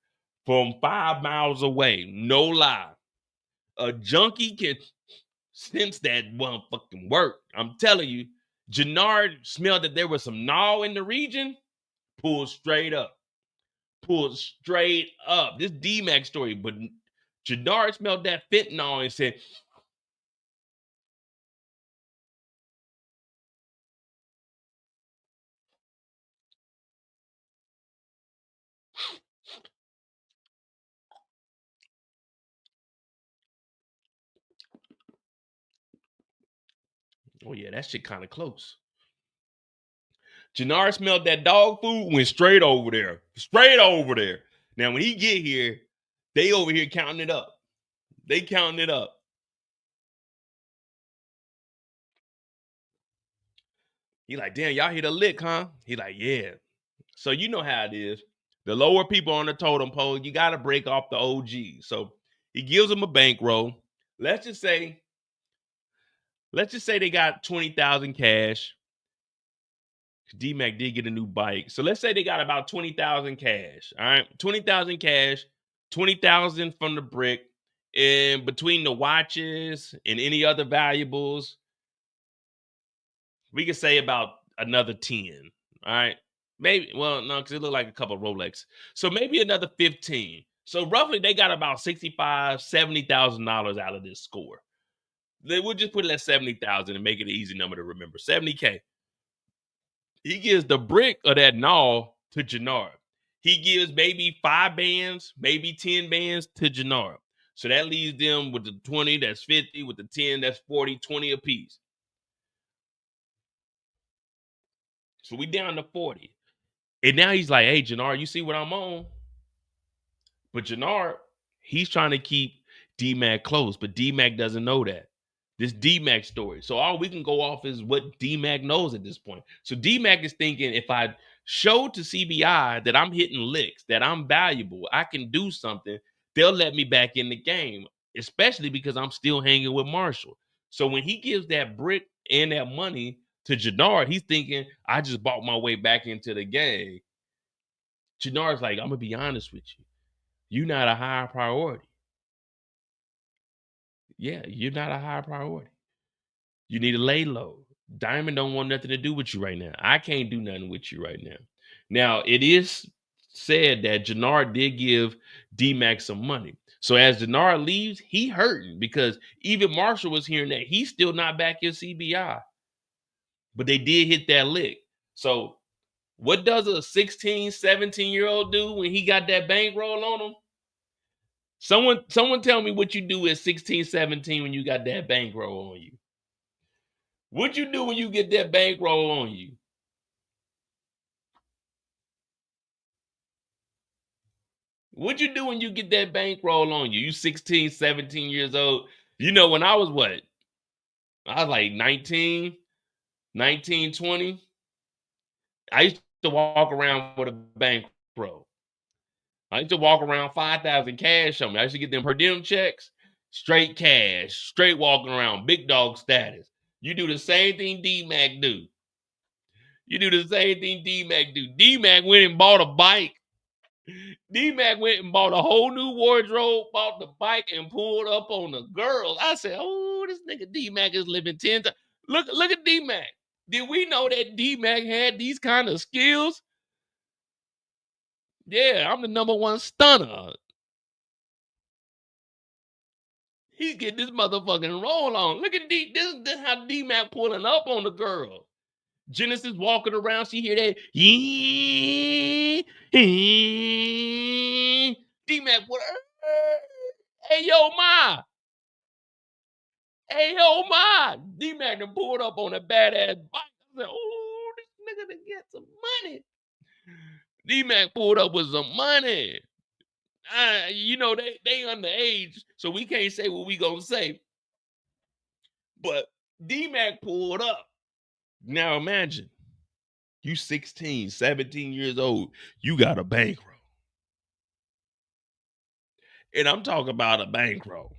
from 5 miles away. No lie. A junkie can sense that motherfucking work. I'm telling you, Jenard smelled that there was some gnaw in the region. Pull straight up. Pull straight up. This D-Mac story, but Jenard smelled that fentanyl and said, Oh, yeah, that shit kind of close. Jenard smelled that dog food, went straight over there. Straight over there. Now, when he get here, they over here counting it up. They counting it up. He like, damn, y'all hit a lick, huh? He like, yeah. So you know how it is. The lower people on the totem pole, you got to break off the OG. So he gives them a bankroll. Let's just say they got 20,000 cash. D-Mac did get a new bike. So let's say they got about 20,000 cash. All right. 20,000 cash, 20,000 from the brick. And between the watches and any other valuables, we could say about another 10. All right. Maybe, well, no, because it looked like a couple of Rolex. So maybe another 15. So roughly they got about $65,000, $70,000 out of this score. We'll just put it at 70,000 and make it an easy number to remember. 70K. He gives the brick of that gnaw to Jenard. He gives maybe 5 bands, maybe 10 bands to Jenard. So that leaves them with the 20, that's 50, with the 10, that's 40, 20 apiece. So we down to 40. And now he's like, hey, Jenard, you see what I'm on? But Jenard, he's trying to keep D-Mac close, but D-Mac doesn't know that. This D-Mac story. So all we can go off is what D-Mac knows at this point. So D-Mac is thinking, if I show to CBI that I'm hitting licks, that I'm valuable, I can do something, they'll let me back in the game, especially because I'm still hanging with Marshall. So when he gives that brick and that money to Jenard, he's thinking, I just bought my way back into the game. Jenard's like, I'm going to be honest with you. You're not a high priority. Yeah, you're not a high priority. You need to lay low. Diamond don't want nothing to do with you right now. I can't do nothing with you right now. Now, it is said that Jenard did give D-Mac some money. So as Jenard leaves, he hurting because even Marshall was hearing that he's still not back in CBI. But they did hit that lick. So what does a 16, 17-year-old do when he got that bankroll on him? Someone tell me what you do at 16, 17 when you got that bankroll on you. What you do when you get that bankroll on you? What you do when you get that bankroll on you? You 16, 17 years old. You know, when I was what? I was like 19, 20. I used to walk around with a bankroll. I used to walk around 5,000 cash on me. I used to get them per diem checks, straight cash, straight walking around, big dog status. You do the same thing D-Mac do. You do the same thing D-Mac do. D-Mac went and bought a bike. D-Mac went and bought a whole new wardrobe, bought the bike, and pulled up on the girls. I said, oh, this nigga D-Mac is living 10 times. Look at D-Mac. Did we know that D-Mac had these kind of skills? Yeah, I'm the #1 stunner. He's getting this motherfucking roll on. Look at this how D-Mac pulling up on the girl. Genesis walking around, she hear that. D-Mac, what? Hey, yo, ma. Hey, yo, ma. D-Mac done pulled up on a badass bike. I said, oh, this nigga done get some money. D-Mac pulled up with some money. You know, they underage, so we can't say what we gonna say. But D-Mac pulled up. Now imagine, you 16, 17 years old, you got a bankroll. And I'm talking about a bankroll.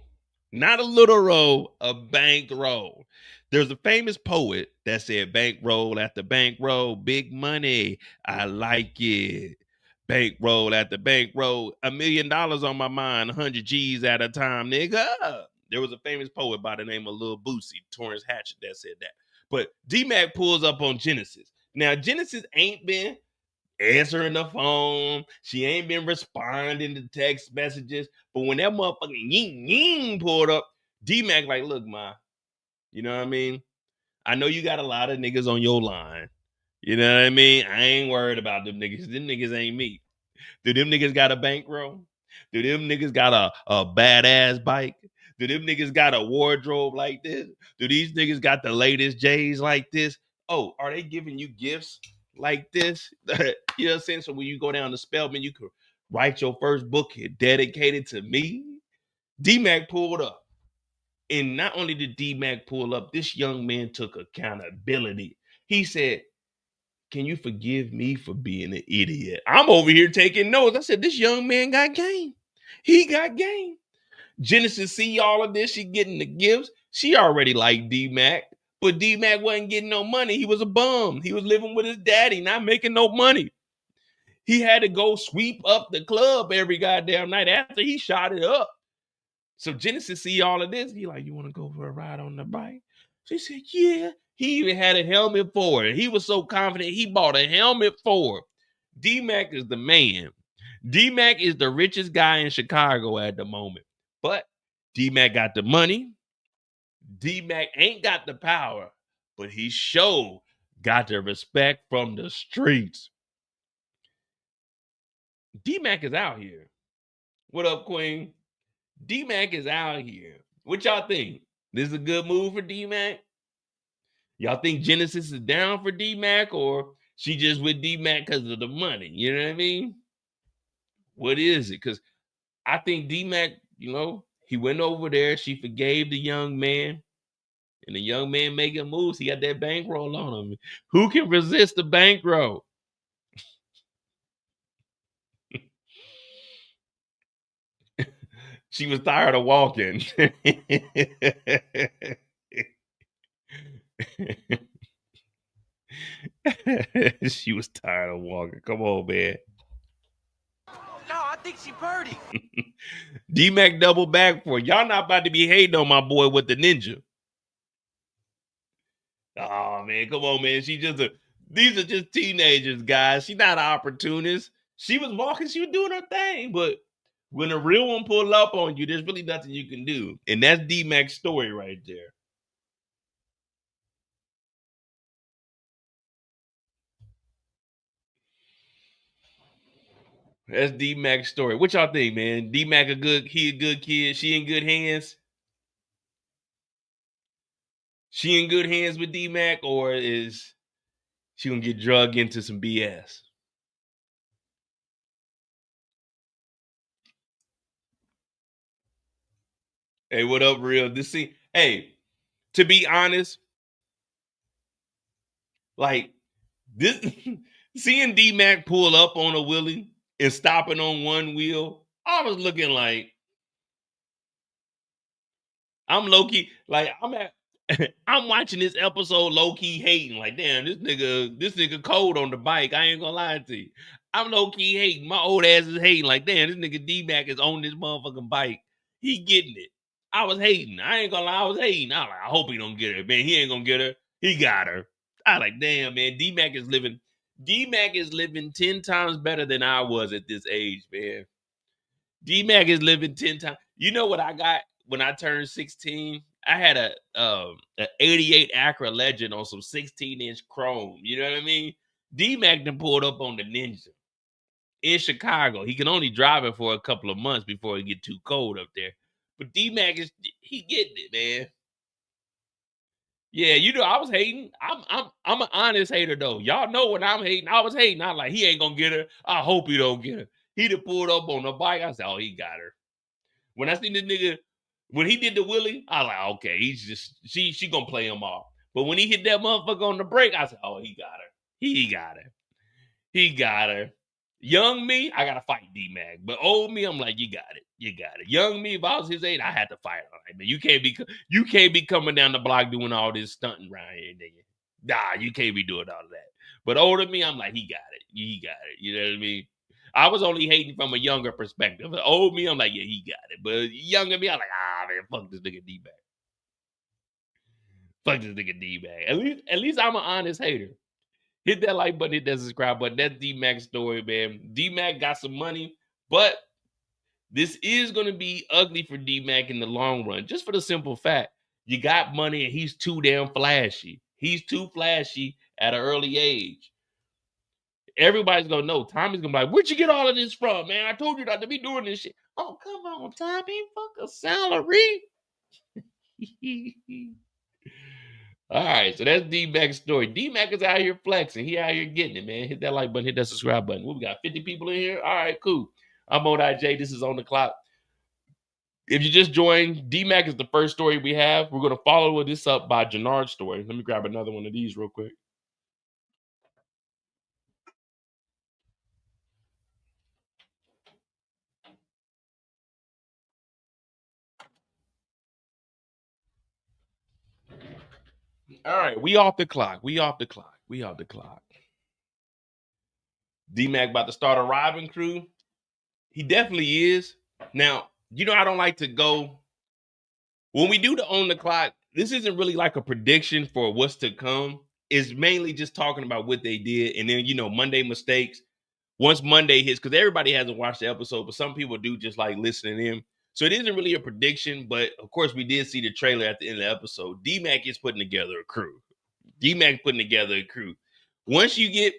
Not a little roll, a bankroll. There's a famous poet that said bankroll after bankroll, big money, I like it. Bankroll after bankroll, $1 million on my mind, 100 G's at a time, nigga. There was a famous poet by the name of Lil Boosie, Torrance Hatchet, that said that. But D-Mac pulls up on Genesis. Now, Genesis ain't been answering the phone. She ain't been responding to text messages. But when that motherfucking ying pulled up, D-Mac like, look, ma, you know what I mean? I know you got a lot of niggas on your line. You know what I mean? I ain't worried about them niggas. Them niggas ain't me. Do them niggas got a bankroll? Do them niggas got a badass bike? Do them niggas got a wardrobe like this? Do these niggas got the latest J's like this? Oh, are they giving you gifts like this? You know what I'm saying? So when you go down to Spelman, you could write your first book here dedicated to me. D-Mac pulled up. And not only did D-Mac pull up, this young man took accountability. He said, can you forgive me for being an idiot? I'm over here taking notes. I said, this young man got game. He got game. Genesis see all of this. She getting the gifts. She already liked D-Mac. But D-Mac wasn't getting no money. He was a bum. He was living with his daddy, not making no money. He had to go sweep up the club every goddamn night after he shot it up. So Genesis see all of this. He like, you want to go for a ride on the bike? She said, yeah. He even had a helmet for her. He was so confident he bought a helmet for her. D-Mac is the man. D-Mac is the richest guy in Chicago at the moment. But D-Mac got the money. D-Mac ain't got the power, but he sure got the respect from the streets. D-Mac is out here. What up, Queen? D-Mac is out here. What y'all think? This is a good move for D-Mac? Y'all think Genesis is down for D-Mac, or she just with D-Mac because of the money? You know what I mean? What is it? Because I think D-Mac, you know, he went over there. She forgave the young man. And the young man making moves. He got that bankroll on him. Who can resist the bankroll? She was tired of walking. She was tired of walking. Come on, man. No, I think she birdie. D-Mac double back for it. Y'all not about to be hating on my boy with the ninja. Oh, man, come on, man. These are just teenagers, guys. She's not an opportunist. She was walking. She was doing her thing. But when a real one pull up on you, there's really nothing you can do. And that's D-Mac's story right there. That's D-Mac's story. What y'all think, man? D-Mac a good kid. She in good hands? She in good hands with D-Mac, or is she gonna get drugged into some BS? Hey, what up, real? Hey, to be honest, like this, seeing D-Mac pull up on a Willie and stopping on one wheel, I was looking like I'm low key, like I'm watching this episode low key hating, like damn, this nigga cold on the bike. I ain't gonna lie to you. I'm low key hating. My old ass is hating, like damn, this nigga D-Mac is on this motherfucking bike. He getting it. I was hating. I ain't gonna lie, I was hating. I was like, I hope he don't get her. Man, he ain't gonna get her. He got her. I like, damn, man, D-Mac is living 10 times better than I was at this age, man. D-Mac is living 10 times. You know what I got when I turned 16? I had a 88 Acura Legend on some 16-inch chrome. You know what I mean? D-Mac done pulled up on the Ninja in Chicago. He can only drive it for a couple of months before it get too cold up there. But D-Mac he getting it, man. Yeah, you know, I was hating. I'm an honest hater though. Y'all know when I'm hating, I was hating. I like, he ain't gonna get her. I hope he don't get her. He done pulled up on the bike. I said, oh, he got her. When I seen this nigga, when he did the Willie, I like, okay, he's just she gonna play him off. But when he hit that motherfucker on the brake, I said, oh, he got her. He got her. He got her. Young me, I gotta fight D-Mac. But old me, I'm like, you got it. You got it. Young me, if I was his age, I had to fight him. Like, man, you can't be coming down the block doing all this stunting around here, nigga. Nah, you can't be doing all of that. But older me, I'm like, he got it. He got it. You know what I mean? I was only hating from a younger perspective. But old me, I'm like, yeah, he got it. But younger me, I'm like, man, fuck this nigga D-Mac. Fuck this nigga D-Mac. At least I'm an honest hater. Hit that like button, hit that subscribe button. That's D-Mac's story, man. D-Mac got some money, but this is going to be ugly for D-Mac in the long run. Just for the simple fact, you got money and he's too damn flashy. He's too flashy at an early age. Everybody's going to know. Tommy's going to be like, where'd you get all of this from, man? I told you not to be doing this shit. Oh, come on, Tommy. Fuck a salary. All right, so that's D-Mac's story. D-Mac is out here flexing. He out here getting it, man. Hit that like button, hit that subscribe button. We got 50 people in here. All right, cool. I'm on IJ. This is On the Clock. If you just joined, D-Mac is the first story we have. We're going to follow this up by Jenard's story. Let me grab another one of these real quick. All right, we off the clock. We off the clock. We off the clock. D-Mac about to start a robbing crew. He definitely is. Now, you know I don't like to go... When we do the On the Clock, this isn't really like a prediction for what's to come. It's mainly just talking about what they did. And then, you know, Monday mistakes. Once Monday hits, because everybody hasn't watched the episode, but some people do just like listening in. So it isn't really a prediction, but of course we did see the trailer at the end of the episode. D-Mac is putting together a crew. D-Mac putting together a crew. Once you get,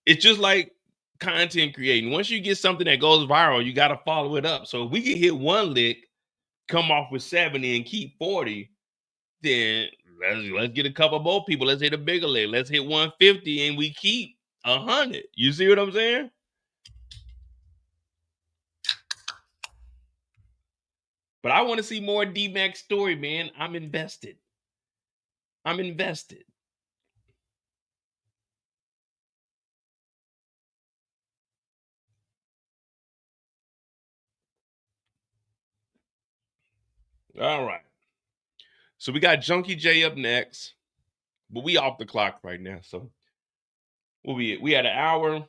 it's just like content creating. Once you get something that goes viral, you got to follow it up. So if we can hit one lick, come off with 70 and keep 40, then let's get a couple more people. Let's hit a bigger lick. Let's hit 150 and we keep 100. You see what I'm saying? But I want to see more D-Mac's story, man. I'm invested. I'm invested. All right. So we got Junkie J up next, but we off the clock right now. So we had an hour.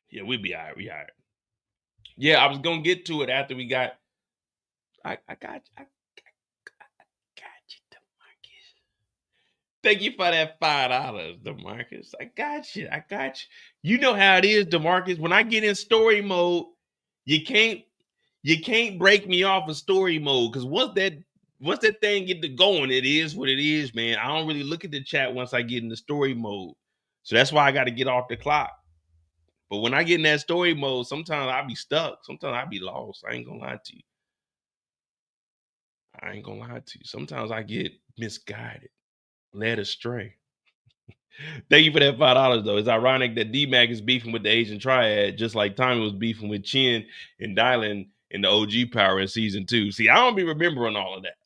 Yeah, we be all right. We all right. Yeah, I was gonna get to it after we got. I got you. I got you, DeMarcus. Thank you for that $5, DeMarcus. I got you. I got you. You know how it is, DeMarcus. When I get in story mode, you can't break me off of story mode, because once that thing get to going, it is what it is, man. I don't really look at the chat once I get in the story mode. So that's why I got to get off the clock. But when I get in that story mode, sometimes I be stuck. Sometimes I be lost. I ain't gonna lie to you. Sometimes I get misguided, led astray. Thank you for that $5, though. It's ironic that D-Mac is beefing with the Asian Triad, just like Tommy was beefing with Chin and Dylan in the OG Power in season 2. See, I don't be remembering all of that.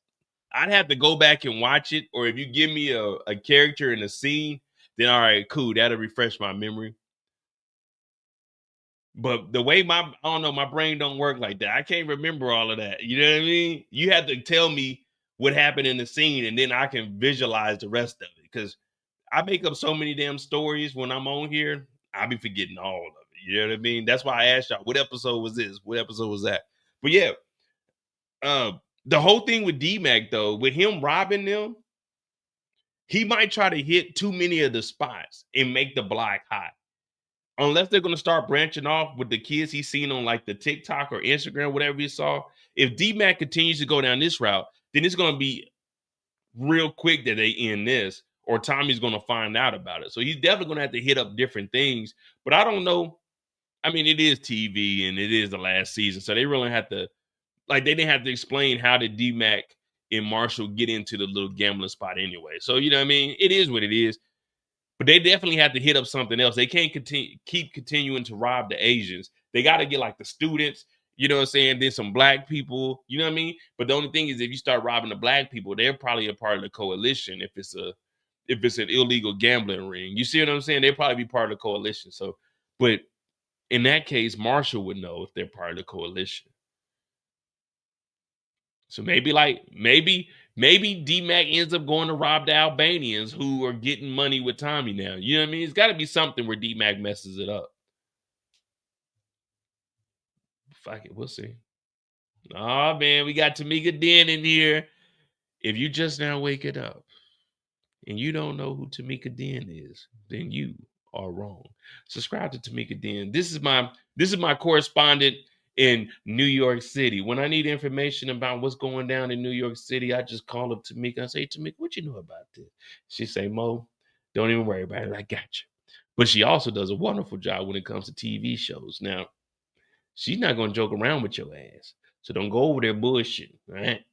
I'd have to go back and watch it, or if you give me a character in a scene, then all right, cool. That'll refresh my memory. But the way I don't know, my brain don't work like that. I can't remember all of that. You know what I mean? You have to tell me what happened in the scene, and then I can visualize the rest of it. Because I make up so many damn stories when I'm on here, I be forgetting all of it. You know what I mean? That's why I asked y'all, what episode was this? What episode was that? But yeah, the whole thing with D-Mac, though, with him robbing them, he might try to hit too many of the spots and make the block hot. Unless they're going to start branching off with the kids he's seen on like the TikTok or Instagram, whatever he saw. If D-Mac continues to go down this route, then it's going to be real quick that they end this, or Tommy's going to find out about it. So he's definitely going to have to hit up different things. But I don't know. I mean, it is TV and it is the last season. So they really have to, like, they didn't have to explain how did D-Mac and Marshall get into the little gambling spot anyway. So, you know what I mean? It is what it is. But they definitely have to hit up something else. They can't keep continuing to rob the Asians. They got to get like the students, you know what I'm saying? Then some black people, you know what I mean? But the only thing is, if you start robbing the black people, they're probably a part of the coalition. If it's an illegal gambling ring, you see what I'm saying? They'll probably be part of the coalition. So, but in that case, Marshall would know if they're part of the coalition. So maybe D-Mac ends up going to rob the Albanians who are getting money with Tommy now. You know what I mean? It's got to be something where D-Mac messes it up. Fuck it, we'll see. Oh, man, we got Tamika Den in here. If you just now waking up and you don't know who Tamika Den is, then you are wrong. Subscribe to Tamika Den. This is my correspondent in New York City. When I need information about what's going down in New York City, I just call up Tamika. I say, Tamika, what you know about this? She say, Mo, don't even worry about it. I got you. But she also does a wonderful job when it comes to TV shows. Now, she's not going to joke around with your ass. So don't go over there bullshitting, all right?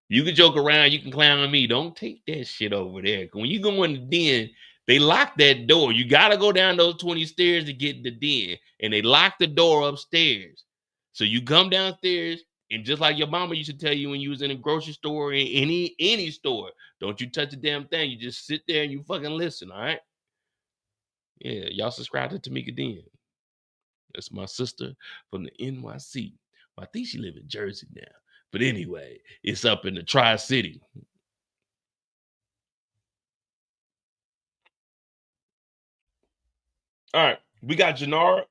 You can joke around, you can clown on me. Don't take that shit over there. When you go in the den, they lock that door. You got to go down those 20 stairs to get in the den. And they lock the door upstairs. So you come downstairs, and just like your mama used to tell you when you was in a grocery store or any store, don't you touch the damn thing. You just sit there and you fucking listen, all right? Yeah, y'all subscribe to Tamika Den. That's my sister from the NYC. Well, I think she live in Jersey now. But anyway, it's up in the Tri-City. All right, we got Jenard,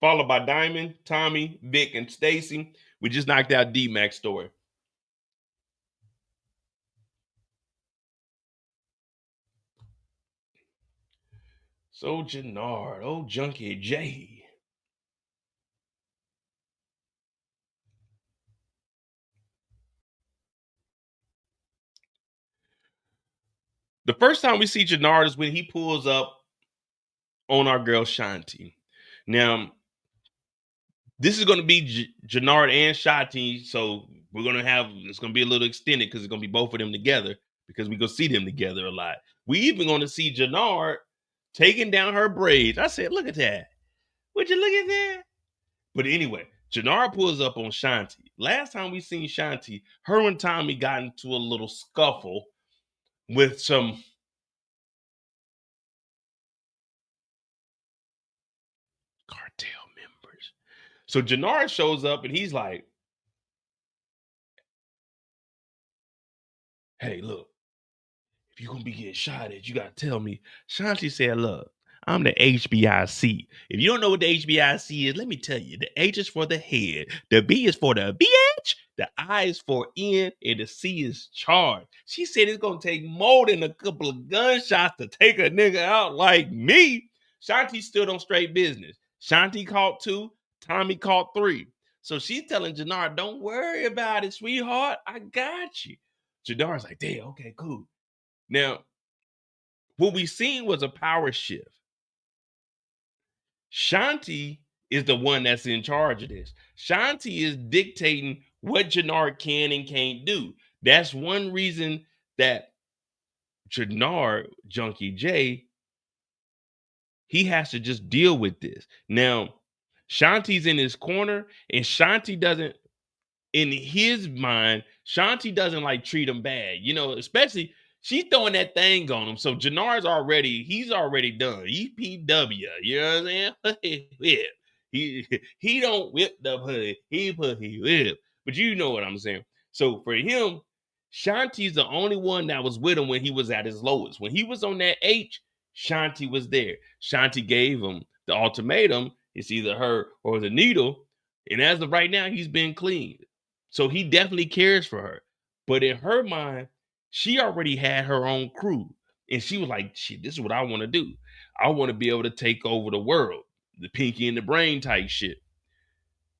followed by Diamond, Tommy, Vic, and Stacy. We just knocked out D-Mac's story. So Jenard, old Junkie J. The first time we see Jenard is when he pulls up on our girl Shanti. Now, this is going to be Jenard and Shanti, so we're going to have, it's going to be a little extended because it's going to be both of them together because we're going to see them together a lot. We even going to see Jenard taking down her braids. I said, look at that. Would you look at that? But anyway, Jenard pulls up on Shanti. Last time we seen Shanti, her and Tommy got into a little scuffle with some cartel members. So Jenard shows up and he's like, hey, look, if you're going to be getting shot at, you got to tell me. Shanti said, look, I'm the HBIC. If you don't know what the HBIC is, let me tell you. The H is for the head. The B is for the bitch. The I is for in. And the C is charge. She said it's going to take more than a couple of gunshots to take a nigga out like me. Shanti stood on straight business. Shanti caught 2. Tommy caught 3. So she's telling Jenard, don't worry about it, sweetheart. I got you. Jenard's like, damn, okay, cool. Now, what we seen was a power shift. Shanti is the one that's in charge of this. Shanti is dictating what Jenard can and can't do. That's one reason that Jenard, Junkie J, he has to just deal with this. Now, Shanti's in his corner, and Shanti doesn't, in his mind, Shanti doesn't like treat him bad. You know, especially she's throwing that thing on him. So Jenard's he's already done. EPW. You know what I'm saying? he don't whip the hood. He whip. But you know what I'm saying. So for him, Shanti's the only one that was with him when he was at his lowest. When he was on that H, Shanti was there. Shanti gave him the ultimatum. It's either her or the needle. And as of right now, he's been cleaned. So he definitely cares for her. But in her mind, she already had her own crew. And she was like, shit, this is what I want to do. I want to be able to take over the world. The pinky in the brain type shit.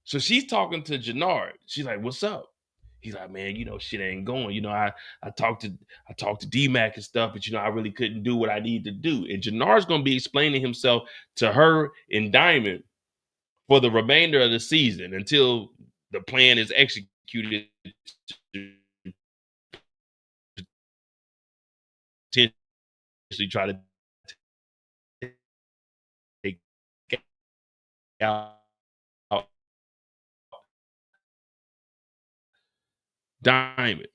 So she's talking to Jenard. She's like, what's up? He's like, man, you know, shit ain't going. You know, I talked to D-Mac and stuff, but you know, I really couldn't do what I need to do. And Jenard's gonna be explaining himself to her and Diamond for the remainder of the season until the plan is executed to potentially try to take out Diamond.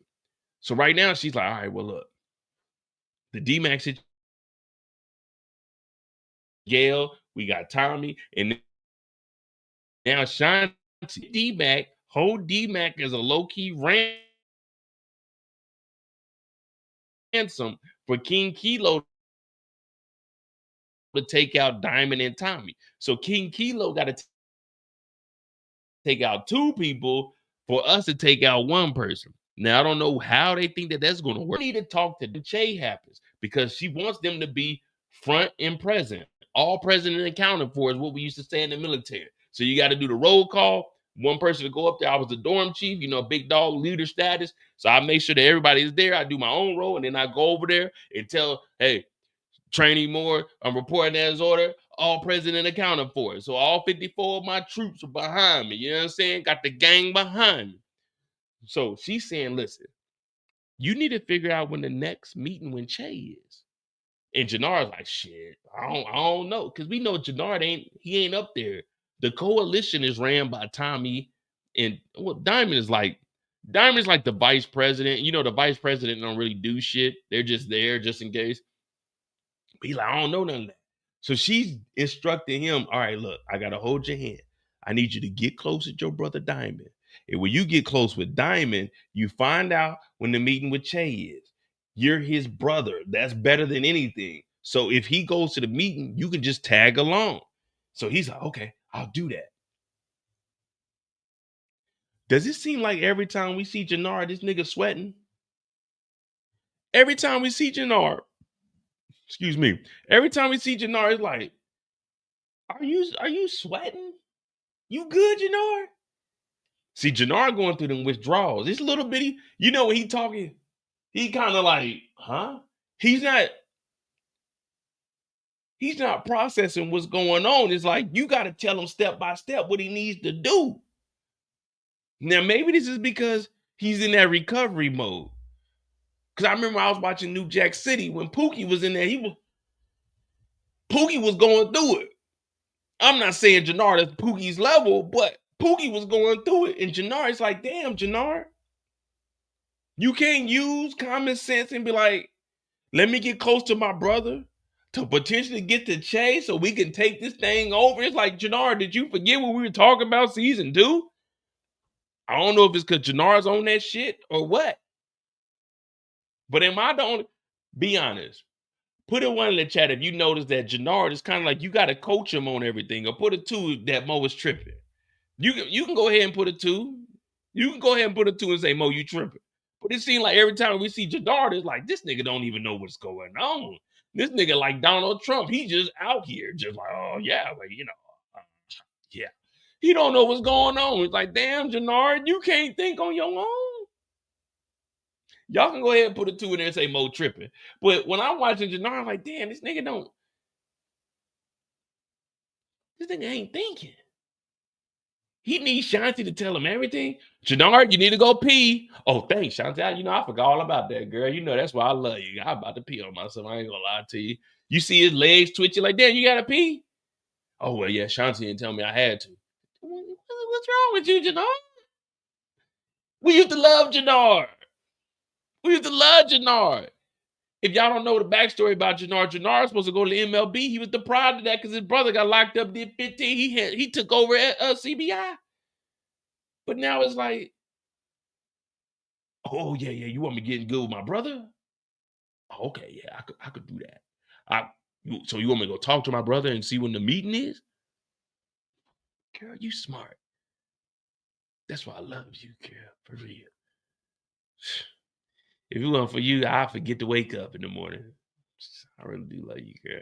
So right now she's like, all right, well, look, the D-Mac situation, Miguel, we got Tommy, and now Shanti, D-Mac, hold D-Mac as a low-key ransom for King Kilo to take out Diamond and Tommy. So King Kilo got to take out 2 people for us to take out 1 person. Now, I don't know how they think that that's going to work. We need to talk to Che happens because she wants them to be front and present. All present and accounted for is what we used to say in the military. So you got to do the roll call, one person to go up there. I was the dorm chief, big dog leader status. So I make sure that everybody is there. I do my own role, and then I go over there and tell, hey, Training Moore, I'm reporting as order, all present and accounted for. So all 54 of my troops are behind me. You know what I'm saying? Got the gang behind me. So she's saying, listen, you need to figure out when the next meeting when Che is. And Jenard's like, shit, I don't know. Because we know Jenard ain't up there. The coalition is ran by Tommy. And Diamond is like the vice president. The vice president don't really do shit. They're just there just in case. But he's like, I don't know none of that. So she's instructing him, all right, look, I got to hold your hand. I need you to get close with your brother Diamond. And when you get close with Diamond, you find out when the meeting with Che is. You're his brother. That's better than anything. So if he goes to the meeting, you can just tag along. So he's like, okay, I'll do that. Does it seem like every time we see Jenard, this nigga sweating? Every time we see Jenard, every time we see Jenard, it's like, are you sweating? You good, Jenard? See, Jenard going through them withdrawals. This little bitty, when he talking, he kind of like, huh? He's not processing what's going on. It's like, you got to tell him step by step what he needs to do. Now, maybe this is because he's in that recovery mode. Because I remember I was watching New Jack City when Pookie was in there. Pookie was going through it. I'm not saying Jenard is Pookie's level, but Pookie was going through it. And Jenard's like, damn, Jenard. You can't use common sense and be like, let me get close to my brother to potentially get to Che so we can take this thing over. It's like, Jenard, did you forget what we were talking about season 2? I don't know if it's because Jenard's on that shit or what. But am I the only? Be honest. Put it one in the chat if you notice that Jenard is kind of like you got to coach him on everything, or put a 2 that Mo is tripping. You can go ahead and put a 2. You can go ahead and put a 2 and say, Mo, you tripping. But it seems like every time we see Jenard, it's like, this nigga don't even know what's going on. This nigga like Donald Trump. He just out here just like, oh, yeah, well, yeah. He don't know what's going on. It's like, damn, Jenard, you can't think on your own. Y'all can go ahead and put a 2 in there and say Mo tripping. But when I'm watching Jenard, I'm like, damn, this nigga ain't thinking. He needs Shanti to tell him everything. Jenard, you need to go pee. Oh, thanks, Shanti. I forgot all about that, girl. That's why I love you. I'm about to pee on myself. I ain't gonna lie to you. You see his legs twitching like, damn, you gotta pee? Oh, well, yeah, Shanti didn't tell me I had to. What's wrong with you, Jenard? We used to love Jenard. If y'all don't know the backstory about Jenard was supposed to go to the MLB. He was deprived of that because his brother got locked up, did 15. He took over at CBI. But now it's like, oh, yeah, you want me getting good with my brother? Oh, okay, yeah, I could do that. So you want me to go talk to my brother and see when the meeting is? Girl, you smart. That's why I love you, girl, for real. If it wasn't for you, I'd forget to wake up in the morning. I really do love you, girl.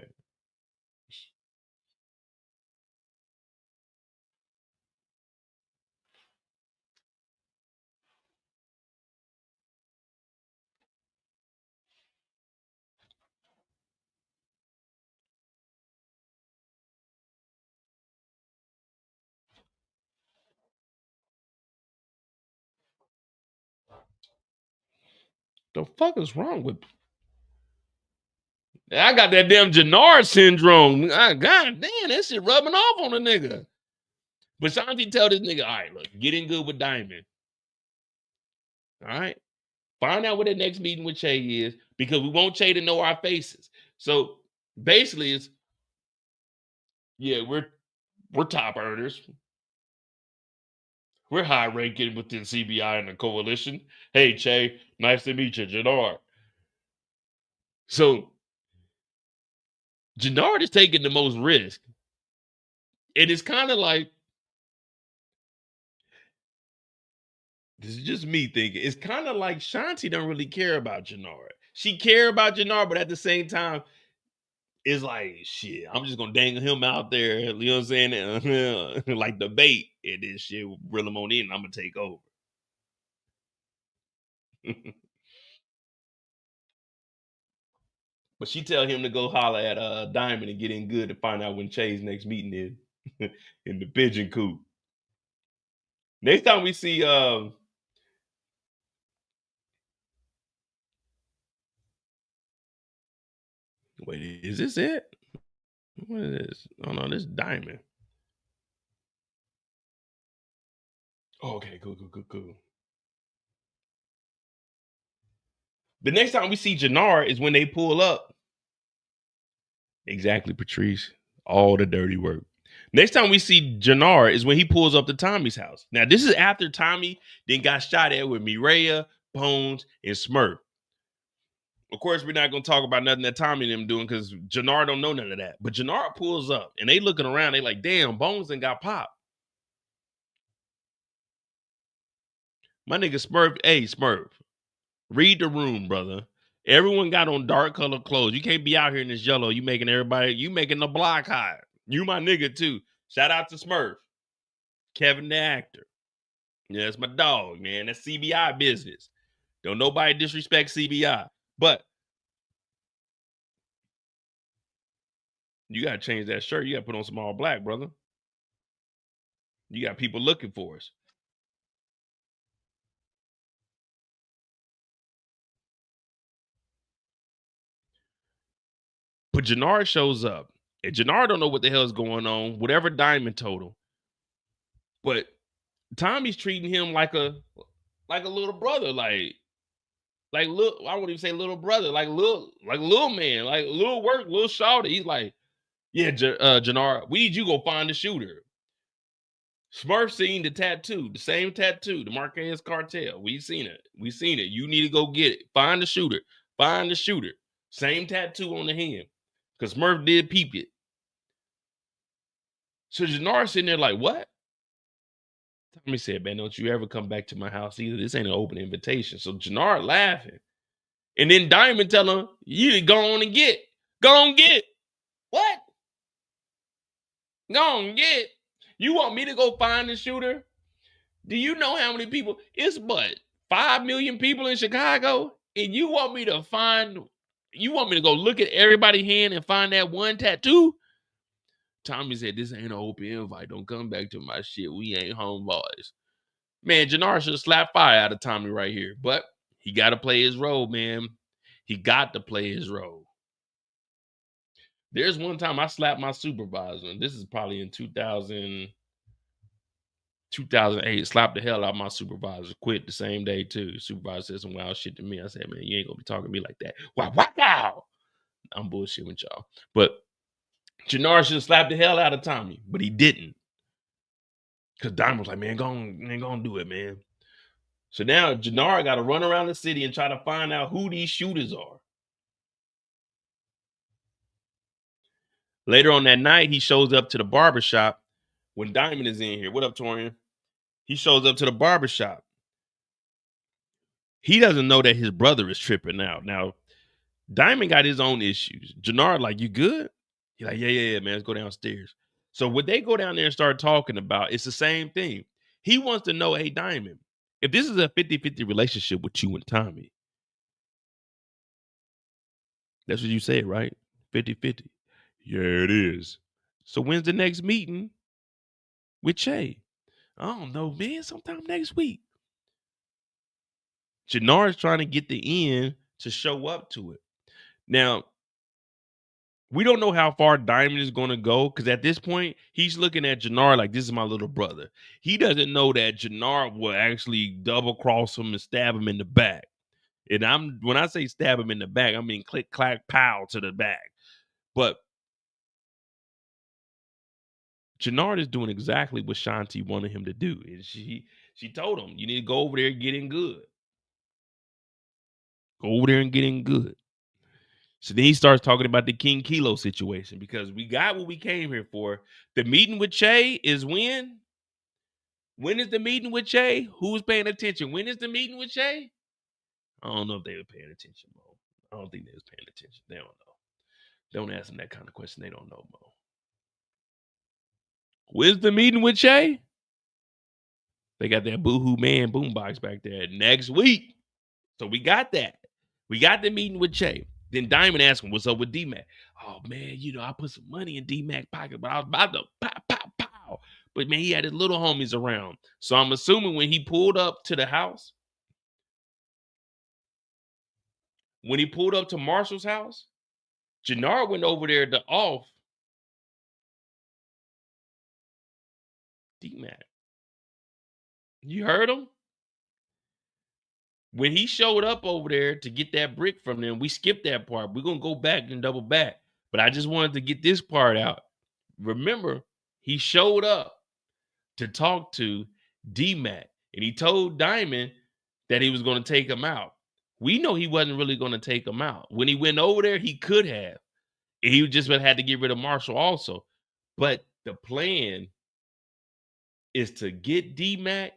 The fuck is wrong with me? I got that damn Jenard syndrome. God damn, that shit rubbing off on a nigga. But Shanti tell this nigga, all right, look, get in good with Diamond. All right? Find out what the next meeting with Che is, because we want Che to know our faces. So basically it's, yeah, we're top earners. We're high ranking within CBI and the coalition. Hey, Che, nice to meet you, Jenard. So Jenard is taking the most risk. And it's kind of like, this is just me thinking, it's kind of like Shanti don't really care about Jenard. She care about Jenard, but at the same time, it's like, shit, I'm just gonna dangle him out there, you know what I'm saying? Like the bait, and this shit will reel him on in, and I'm gonna take over. But she tell him to go holler at Diamond and get in good to find out when Che's next meeting is in the pigeon coop. Next time we see wait, is this it? What is this? Oh no, this is Diamond. Oh, okay, cool. The next time we see Jenard is when they pull up. Exactly, Patrice. All the dirty work. Next time we see Jenard is when he pulls up to Tommy's house. Now, this is after Tommy then got shot at with Mireya, Bones, and Smurf. Of course, we're not going to talk about nothing that Tommy and them doing because Jenard don't know none of that. But Jenard pulls up, and they looking around. They like, damn, Bones done got popped. My nigga Smurf, hey, Smurf, read the room, brother. Everyone got on dark colored clothes. You can't be out here in this yellow. You making the block hot. You my nigga too. Shout out to Smurf. Kevin the actor. Yeah, that's my dog, man. That's CBI business. Don't nobody disrespect CBI. But you gotta change that shirt. You gotta put on some all black, brother. You got people looking for us. But Jenard shows up. And Jenard don't know what the hell is going on. Whatever Diamond told him. But Tommy's treating him like a little brother, like little, I wouldn't even say little brother, like little man, like little work, little shawty. He's like, yeah, Jenard, we need you to go find the shooter. Smurf seen the tattoo, the same tattoo, the Marquez cartel. We seen it. You need to go get it. Find the shooter. Same tattoo on the hand. Because Smurf did peep it. So Jenard sitting there like, what? Tommy said, man, don't you ever come back to my house either. This ain't an open invitation. So Jenard laughing. And then Diamond tell him, you go on and get. What? Go on and get. You want me to go find the shooter? Do you know how many people? It's but 5 million people in Chicago. And you want me to go look at everybody's hand and find that one tattoo? Tommy said, this ain't an open invite. Don't come back to my shit. We ain't homeboys. Man, Jenard should have slapped fire out of Tommy right here. But he got to play his role, man. He got to play his role. There's one time I slapped my supervisor, and this is probably in 2008. Slapped the hell out of my supervisor. Quit the same day, too. The supervisor said some wild shit to me. I said, man, you ain't going to be talking to me like that. Wow. I'm bullshitting with y'all. But Jenard should have slapped the hell out of Tommy, but he didn't. Because Diamond was like, man, go on do it, man. So now Jenard got to run around the city and try to find out who these shooters are. Later on that night, he shows up to the barbershop when Diamond is in here. What up, Torian? He shows up to the barbershop. He doesn't know that his brother is tripping out. Now, Diamond got his own issues. Jenard like, you good? He's like, yeah, man, let's go downstairs. So what they go down there and start talking about, it's the same thing. He wants to know, hey, Diamond, if this is a 50-50 relationship with you and Tommy, that's what you said, right? 50-50. Yeah, it is. So when's the next meeting with Che? I don't know, man. Sometime next week. Jenard's trying to get the end to show up to it. Now, we don't know how far Diamond is going to go because at this point, he's looking at Jenard like, this is my little brother. He doesn't know that Jenard will actually double cross him and stab him in the back. And when I say stab him in the back, I mean click, clack, pow to the back. But Jenard is doing exactly what Shanti wanted him to do. And she told him, you need to go over there and get in good. Go over there and get in good. So then he starts talking about the King Kilo situation because we got what we came here for. The meeting with Che is when? When is the meeting with Che? Who's paying attention? When is the meeting with Che? I don't know if they were paying attention, bro. I don't think they was paying attention. They don't know. Don't ask them that kind of question. They don't know, Mo. Where's the meeting with Che? They got that boohoo man boombox back there next week. So we got that. We got the meeting with Che. Then Diamond asked him, what's up with D-Mac? Oh, man, I put some money in D-Mac's pocket, but I was about to pow. But, man, he had his little homies around. So I'm assuming when he pulled up to the house, when he pulled up to Marshall's house, Jenard went over there to off D-Mac. You heard him? When he showed up over there to get that brick from them, we skipped that part. We're going to go back and double back. But I just wanted to get this part out. Remember, he showed up to talk to D-Mac, and he told Diamond that he was going to take him out. We know he wasn't really going to take him out. When he went over there, he could have. He just had to get rid of Marshall also. But the plan is to get D-Mac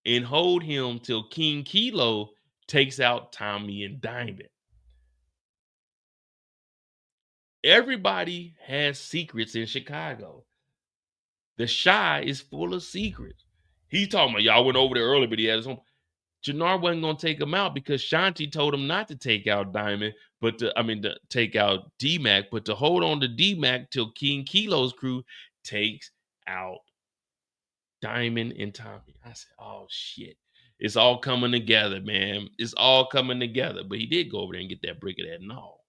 and hold him till King Kilo takes out Tommy and Diamond. Everybody has secrets in Chicago. The Chi is full of secrets. He's talking about, y'all went over there early, but he had his own. Jenard wasn't going to take him out because Shanti told him not to take out Diamond, to take out D-Mac, but to hold on to D-Mac till King Kilo's crew takes out Diamond and Tommy. I said, oh, shit. It's all coming together, man. It's all coming together. But he did go over there and get that brick of that and all.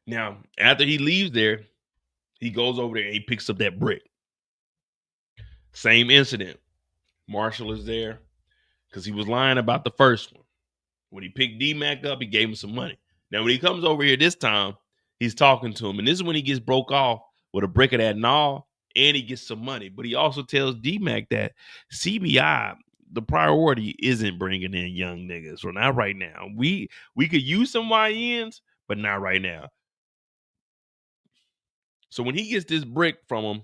Now, after he leaves there, he goes over there and he picks up that brick. Same incident. Marshall is there because he was lying about the first one. When he picked D-Mac up, he gave him some money. Now, when he comes over here this time, he's talking to him. And this is when he gets broke off with a brick of that gnaw and he gets some money. But he also tells D-Mac that CBI, the priority isn't bringing in young niggas. So not right now. We could use some YNs, but not right now. So when he gets this brick from him,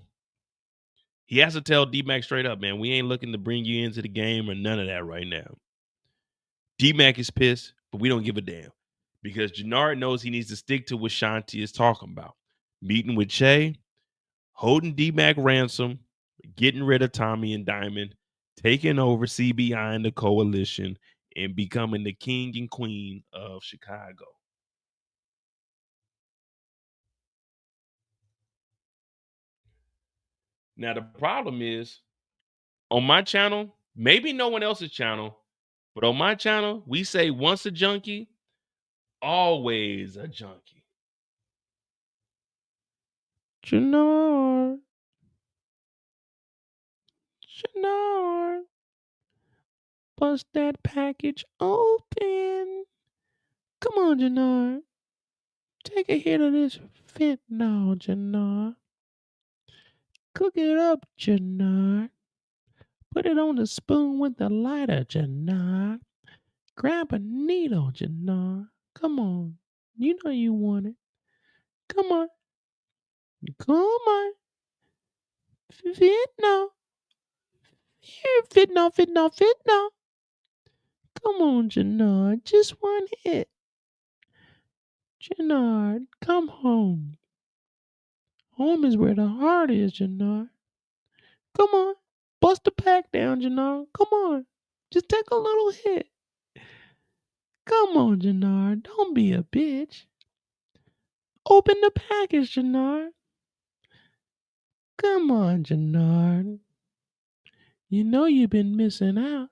he has to tell D-Mac straight up, man, we ain't looking to bring you into the game or none of that right now. D-Mac is pissed, but we don't give a damn because Jenard knows he needs to stick to what Shanti is talking about. Meeting with Che, holding D-Mac ransom, getting rid of Tommy and Diamond, taking over CBI and the coalition, and becoming the king and queen of Chicago. Now, the problem is, on my channel, maybe no one else's channel, but on my channel, we say once a junkie, always a junkie. Jenard. Bust that package open. Come on, Jenard. Take a hit of this fentanyl, Jenard. Cook it up, Jenard. Put it on the spoon with the lighter, Jenard. Grab a needle, Jenard. Come on. You know you want it. Come on. Come on. Fentanyl. Fentanyl. Come on, Jenard. Just one hit. Jenard, come home. Home is where the heart is, Jenard. Come on. Bust the pack down, Jenard. Come on. Just take a little hit. Come on, Jenard. Don't be a bitch. Open the package, Jenard. Come on, Jenard. You know you've been missing out.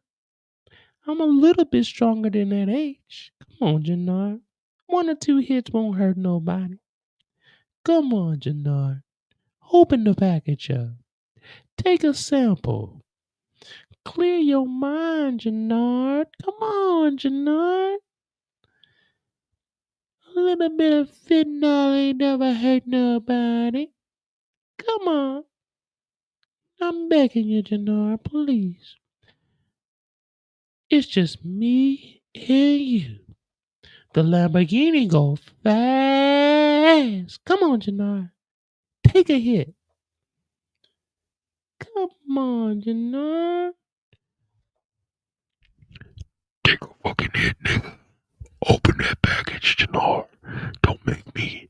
I'm a little bit stronger than that H. Come on, Jenard. 1 or 2 hits won't hurt nobody. Come on, Jenard. Open the package up. Take a sample. Clear your mind, Jenard. Come on, Jenard. A little bit of fentanyl ain't never hurt nobody. Come on. I'm begging you, Jenard, please. It's just me and you. The Lamborghini go fast. Come on, Jenard. Take a hit. Come on, Jenard. Take a fucking hit, nigga. Open that package, Jenard. Don't make me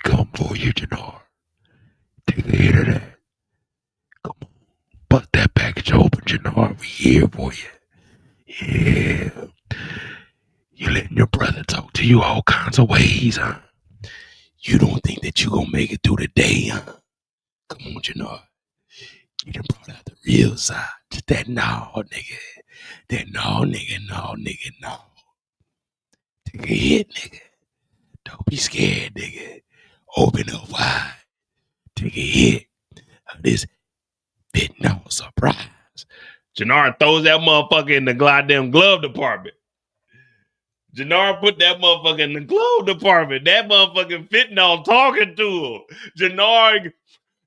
come for you, Jenard. Take a hit of that. Come on. Bust that package open, Jenard. We here for you. Yeah. You letting your brother talk to you all kinds of ways, huh? You don't think that you gonna make it through the day, huh? Come on, Jenard. You done brought out the real side. Just that no, nigga. That no, nigga. Take a hit, nigga. Don't be scared, nigga. Open up wide. Take a hit of this fentanyl surprise. Jenard throws that motherfucker in the goddamn glove department. Jenard put that motherfucker in the glove department. That motherfucking fentanyl talking to him. Jenard,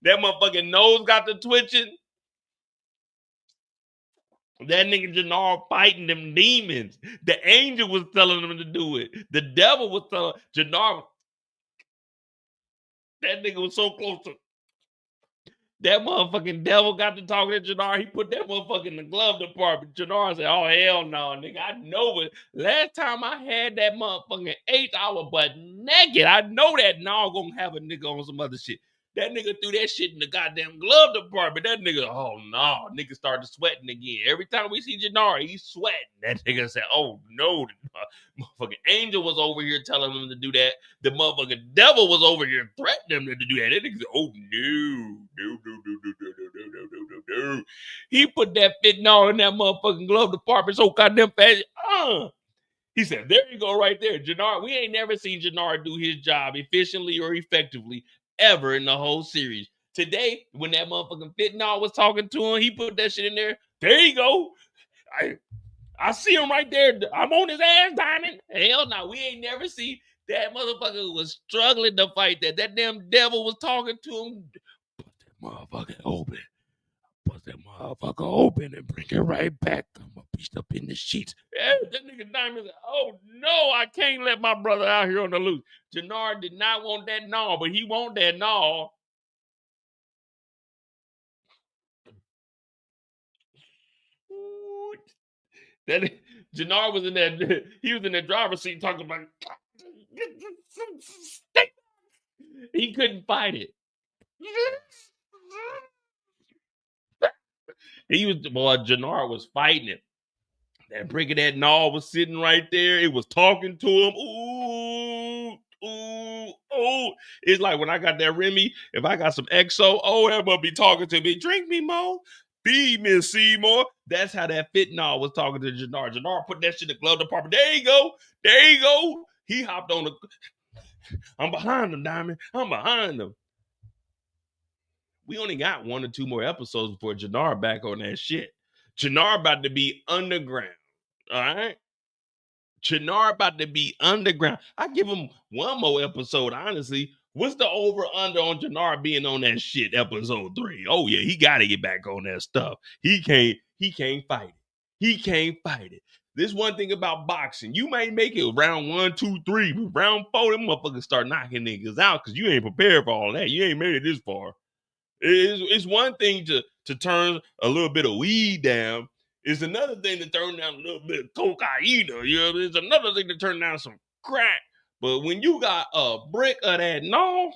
that motherfucking nose got the twitching. That nigga Jenard fighting them demons. The angel was telling him to do it. The devil was telling Jenard. That nigga was so close to. That motherfucking devil got to talking to Jenard. He put that motherfucker in the glove department. Jenard said, oh, hell no, nigga. I know it. Last time I had that motherfucking $8 butt naked, I know that now gonna have a nigga on some other shit. That nigga threw that shit in the goddamn glove department. That nigga, oh no, nigga started sweating again. Every time we see Jenard, he's sweating. That nigga said, oh no, the motherfucking angel was over here telling him to do that. The motherfucking devil was over here threatening him to do that. That nigga said, oh no. He put that fentanyl in that motherfucking glove department so goddamn fast. He said, there you go right there. Jenard, we ain't never seen Jenard do his job efficiently or effectively ever in the whole series. Today, when that motherfucking fentanyl was talking to him, he put that shit in there. There you go. I see him right there. I'm on his ass, Diamond. Hell no, we ain't never seen that motherfucker was struggling to fight that. That damn devil was talking to him. Put that motherfucker open. Put that motherfucker open and bring it right back. I'm a piece up in the sheets. Yeah, that nigga Diamond said, oh no, I can't let my brother out here on the loose. Jenard did not want that gnaw, but he want that gnaw. That Jenard was in that. He was in the driver's seat talking about. He couldn't fight it. He was Jenard was fighting it. That brick of that gnaw was sitting right there. It was talking to him. Ooh, ooh, ooh. It's like when I got that Remy, if I got some XO, oh, that must be talking to me. Drink me more. Feed me, Seymour. That's how that fentanyl was talking to Jenard. Jenard put that shit in the glove department. There you go. There you go. He hopped on the. I'm behind him, Diamond. I'm behind him. We only got 1 or 2 more episodes before Jenard back on that shit. Jenard about to be underground. All right. Jenard about to be underground. I give him 1 more episode, honestly. What's the over-under on Jenard being on that shit, episode 3? Oh, yeah, he got to get back on that stuff. He can't fight it. He can't fight it. This one thing about boxing. You may make it round 1, 2, 3, but round 4, them motherfuckers start knocking niggas out because you ain't prepared for all that. You ain't made it this far. It's one thing to turn a little bit of weed down. It's another thing to turn down a little bit of cocaine. You know, it's another thing to turn down some crack. But when you got a brick of that, no.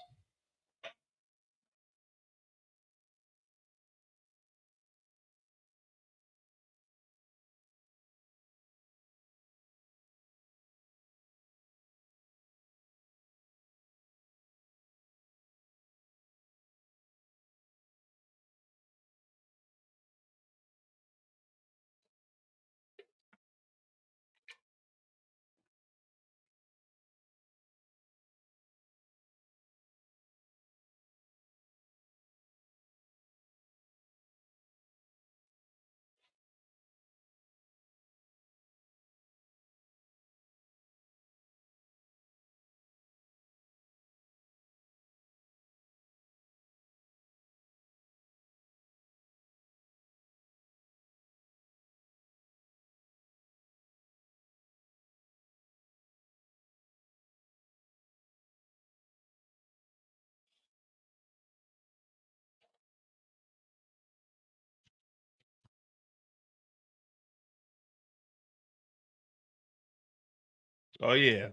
Oh yeah,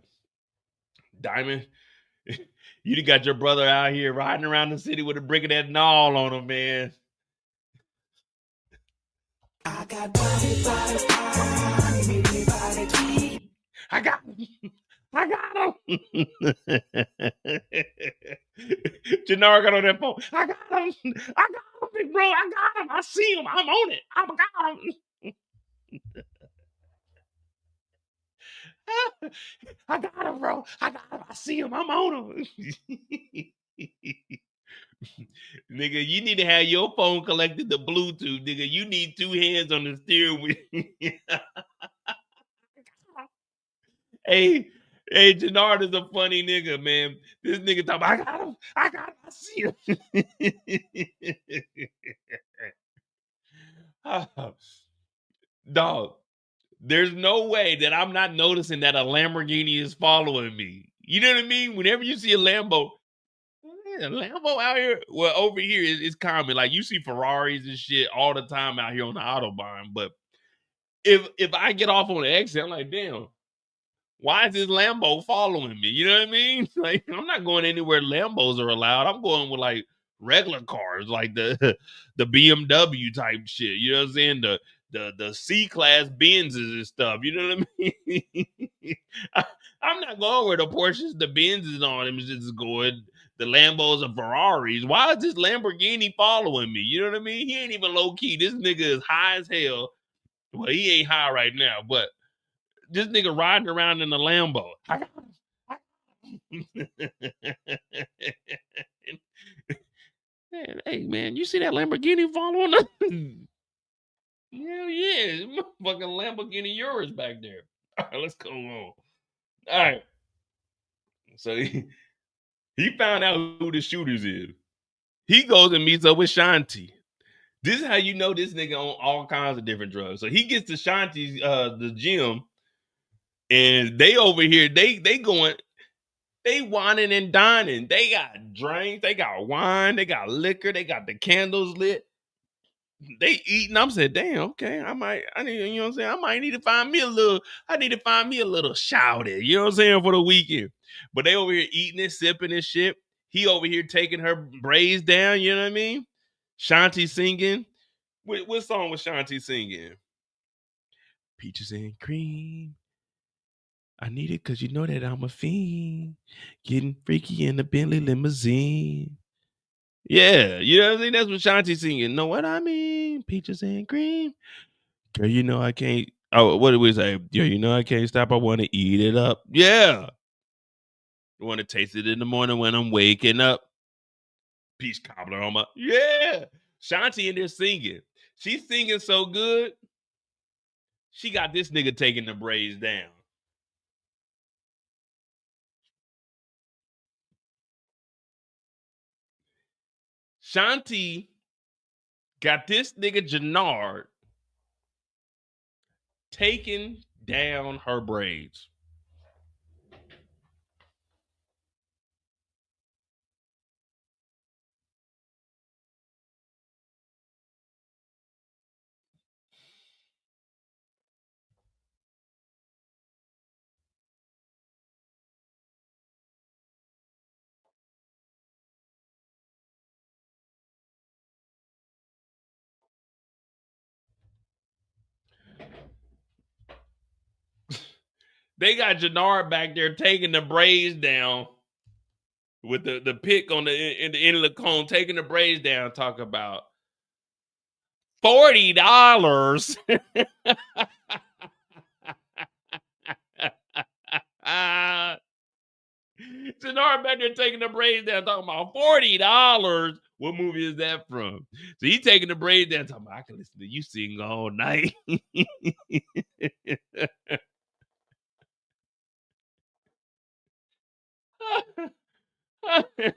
Diamond. You done got your brother out here riding around the city with a brick of that gnawl on him, man. I got him. I got him. Jenard got on that phone. I got him. I got him, big bro. I got him. I see him. I'm on it. I got him. I got him, bro. I got him. I see him. I'm on him. Nigga, you need to have your phone connected to Bluetooth, nigga. You need 2 hands on the steering wheel. Hey, Jenard is a funny nigga, man. This nigga talking, I got him. I see him. Dog, there's no way that I'm not noticing that a Lamborghini is following me. You know what I mean? Whenever you see a Lambo out here, well, over here it's common. Like you see Ferraris and shit all the time out here on the Autobahn. But if I get off on the exit, I'm like, damn, why is this Lambo following me? You know what I mean? Like, I'm not going anywhere Lambos are allowed. I'm going with like regular cars, like the BMW type shit. You know what I'm saying? The C-class Benzes and stuff. You know what I mean? I'm not going where the Porsches, the Benzes on them is just going. The Lambos and Ferraris. Why is this Lamborghini following me? You know what I mean? He ain't even low key. This nigga is high as hell. Well, he ain't high right now, but this nigga riding around in the Lambo. Hey, man, you see that Lamborghini following us? Hell yeah, fucking Lamborghini yours back there. All right, let's go on. All right. So he found out who the shooters is. He goes and meets up with Shanti. This is how you know this nigga on all kinds of different drugs. So he gets to Shanti's the gym, and they over here, they going, they whining and dining. They got drinks, they got wine, they got liquor, they got the candles lit. They eating. I'm saying, damn, okay. You know what I'm saying? I need to find me a little shouty, you know what I'm saying, for the weekend. But they over here eating and sipping and shit. He over here taking her braids down, you know what I mean? Shanti singing. What song was Shanti singing? Peaches and cream. I need it because you know that I'm a fiend. Getting freaky in the Bentley limousine. Yeah, you know what I'm saying? That's what Shanti's singing. Know what I mean? Peaches and cream. Girl, you know I can't. Oh, what did we say? Girl, you know I can't stop. I want to eat it up. Yeah. I want to taste it in the morning when I'm waking up. Peach cobbler on my. Yeah. Shanti in there singing. She's singing so good. She got this nigga taking the braids down. Shanti got this nigga Jenard taking down her braids. They got Jenard back there taking the braids down with the pick on the end of the cone, taking the braids down, talk about $40. Jenard back there taking the braids down, talking about $40. What movie is that from? So he taking the braids down, talking about, I can listen to you sing all night. $40.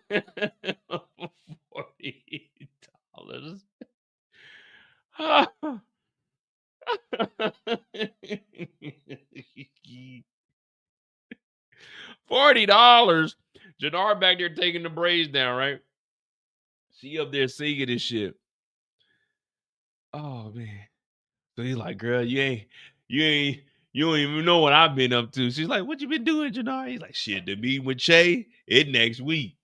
$40. Jenard back there taking the braids down, right? She up there singing this shit. Oh man. So he's like, girl, you ain't You don't even know what I've been up to. She's like, what you been doing, Jenard? He's like, shit, the meeting with Che, it next week.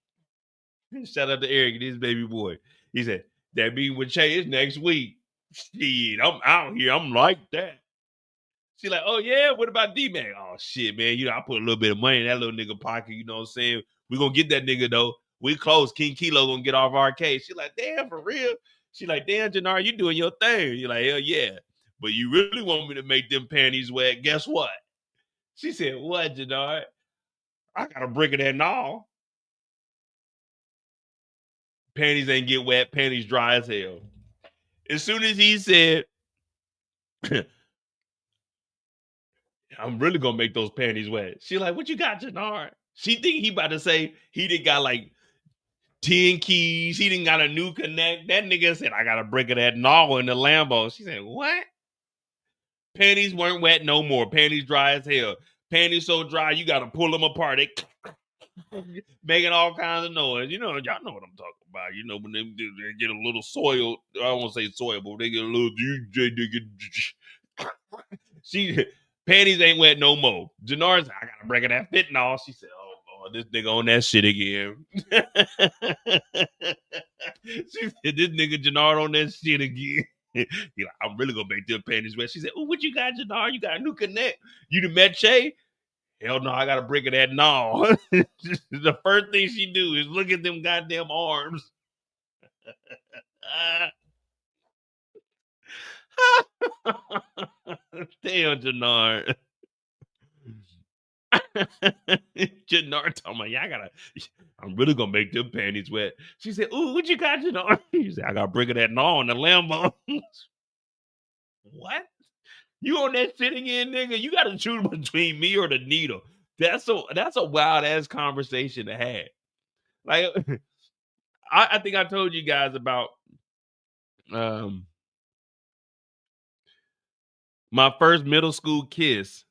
Shout out to Eric, this baby boy. He said, that meeting with Che is next week. Shit, I'm out here. I'm like that. She's like, oh, yeah, what about D-Mac? Oh, shit, man. You know, I put a little bit of money in that little nigga pocket. You know what I'm saying? We're going to get that nigga, though. We close. King Kilo going to get off our case. She's like, damn, for real? She's like, damn, Jenard, you doing your thing. You're like, hell yeah. But you really want me to make them panties wet. Guess what? She said, what, Jenard? I got a brick of that now. Panties ain't get wet. Panties dry as hell. As soon as he said, I'm really going to make those panties wet. She like, what you got, Jenard? She think he about to say he done got like 10 keys. He done got a new connect. That nigga said, I got a brick of that gnaw in the Lambo. She said, what? Panties weren't wet no more. Panties dry as hell. Panties so dry, you got to pull them apart. They making all kinds of noise. You know, y'all know what I'm talking about. You know, when they get a little soiled, I won't say soiled, but they get a little DJ. She panties ain't wet no more. Jenard's like, I got to break of that fentanyl. She said, oh, Lord, this nigga on that shit again. She said, this nigga Jenard on that shit again. He like, I'm really gonna make them panties wet. She said, oh, what you got, Jenard? You got a new connect. You done met Che? Hell no, I got a brick of that no. The first thing she do is look at them goddamn arms. Damn, Jenard. Jenard told me, yeah, I'm really gonna make them panties wet. She said, ooh, what you got, Jenard? He said, I got a brick of that no in the Lambo. What? You on that shit again, nigga? You gotta choose between me or the needle. That's a wild ass conversation to have. Like, I think I told you guys about my first middle school kiss.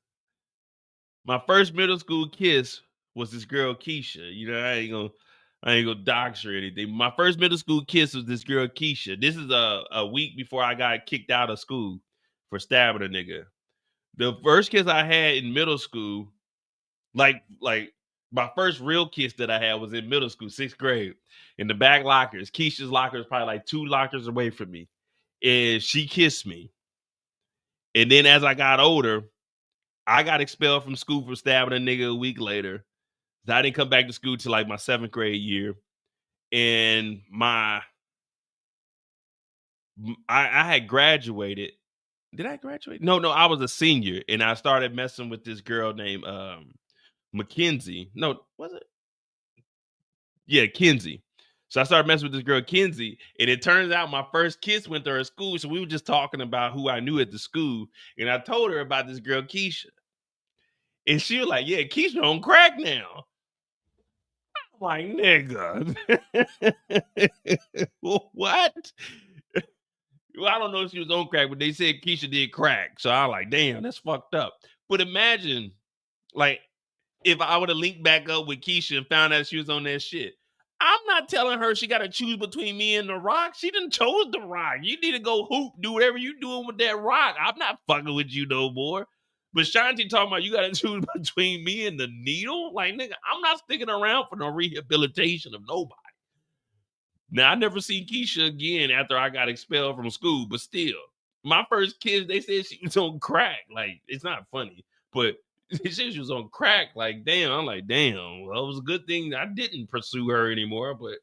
My first middle school kiss was this girl Keisha. You know, I ain't gonna dox her or anything. My first middle school kiss was this girl Keisha. This is a week before I got kicked out of school for stabbing a nigga. The first kiss I had in middle school, like my first real kiss that I had was in middle school, 6th grade, in the back lockers. Keisha's locker is probably like 2 lockers away from me. And she kissed me. And then as I got older, I got expelled from school for stabbing a nigga a week later. I didn't come back to school till like my 7th grade year. And I had graduated. Did I graduate? No, I was a senior. And I started messing with this girl named Mackenzie. No, was it? Yeah, Kenzie. So I started messing with this girl, Kenzie, and it turns out my first kiss went to her school. So we were just talking about who I knew at the school, and I told her about this girl, Keisha. And she was like, yeah, Keisha on crack now. I'm like, nigga. What? Well, I don't know if she was on crack, but they said Keisha did crack. So I was like, damn, that's fucked up. But imagine, like, if I would have linked back up with Keisha and found out she was on that shit. I'm not telling her she got to choose between me and the rock. She done chose the rock. You need to go hoop, do whatever you doing with that rock. I'm not fucking with you no more. But Shanti talking about you got to choose between me and the needle? Like, nigga, I'm not sticking around for no rehabilitation of nobody. Now, I never seen Keisha again after I got expelled from school, but still, my first kiss, they said she was on crack. Like, it's not funny, but they said she was on crack. Like, damn. I'm like, damn. Well, it was a good thing I didn't pursue her anymore. But,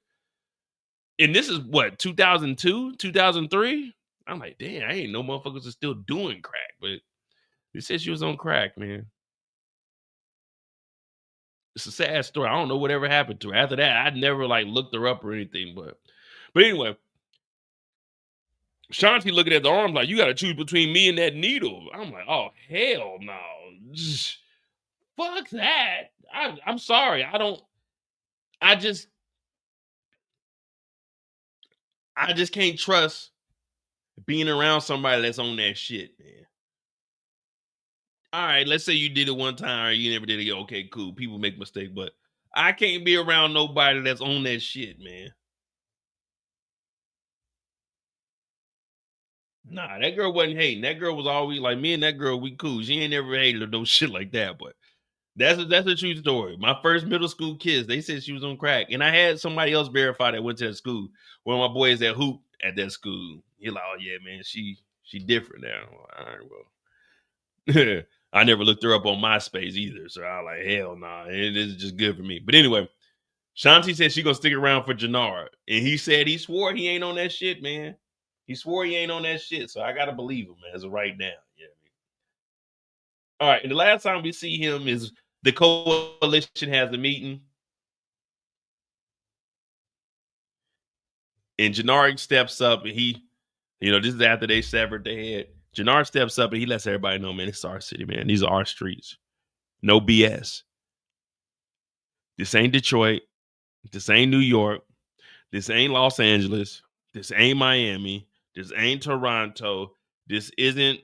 and this is what, 2002, 2003? I'm like, damn, I ain't no motherfuckers are still doing crack. But they said she was on crack, man. It's a sad story. I don't know whatever happened to her. After that, I never like looked her up or anything. But anyway, Shanti looking at the arm like, you got to choose between me and that needle. I'm like, oh, hell no. Fuck that. I'm sorry. I just can't trust being around somebody that's on that shit, man. All right, let's say you did it one time or you never did it. Okay, cool. People make mistakes, but I can't be around nobody that's on that shit, man. Nah, that girl wasn't hating. That girl was always like, me and that girl, we cool. She ain't never hated or no shit like that. But that's a true story. My first middle school kiss, they said she was on crack. And I had somebody else verify that went to that school. One of my boys that hoop at that school. He like, oh yeah, man, she different now. All right, well. I never looked her up on MySpace either. So I was like, hell nah. It is just good for me. But anyway, Shanti said she gonna stick around for Jenard. And he said he swore he ain't on that shit, man. He swore he ain't on that shit. So I gotta believe him, man, as of right now. Yeah. All right. And the last time we see him is the coalition has a meeting. And Jenard steps up and he, this is after they severed their head. Jenard steps up and he lets everybody know, man, it's our city, man. These are our streets. No BS. This ain't Detroit. This ain't New York. This ain't Los Angeles. This ain't Miami. This ain't Toronto. This isn't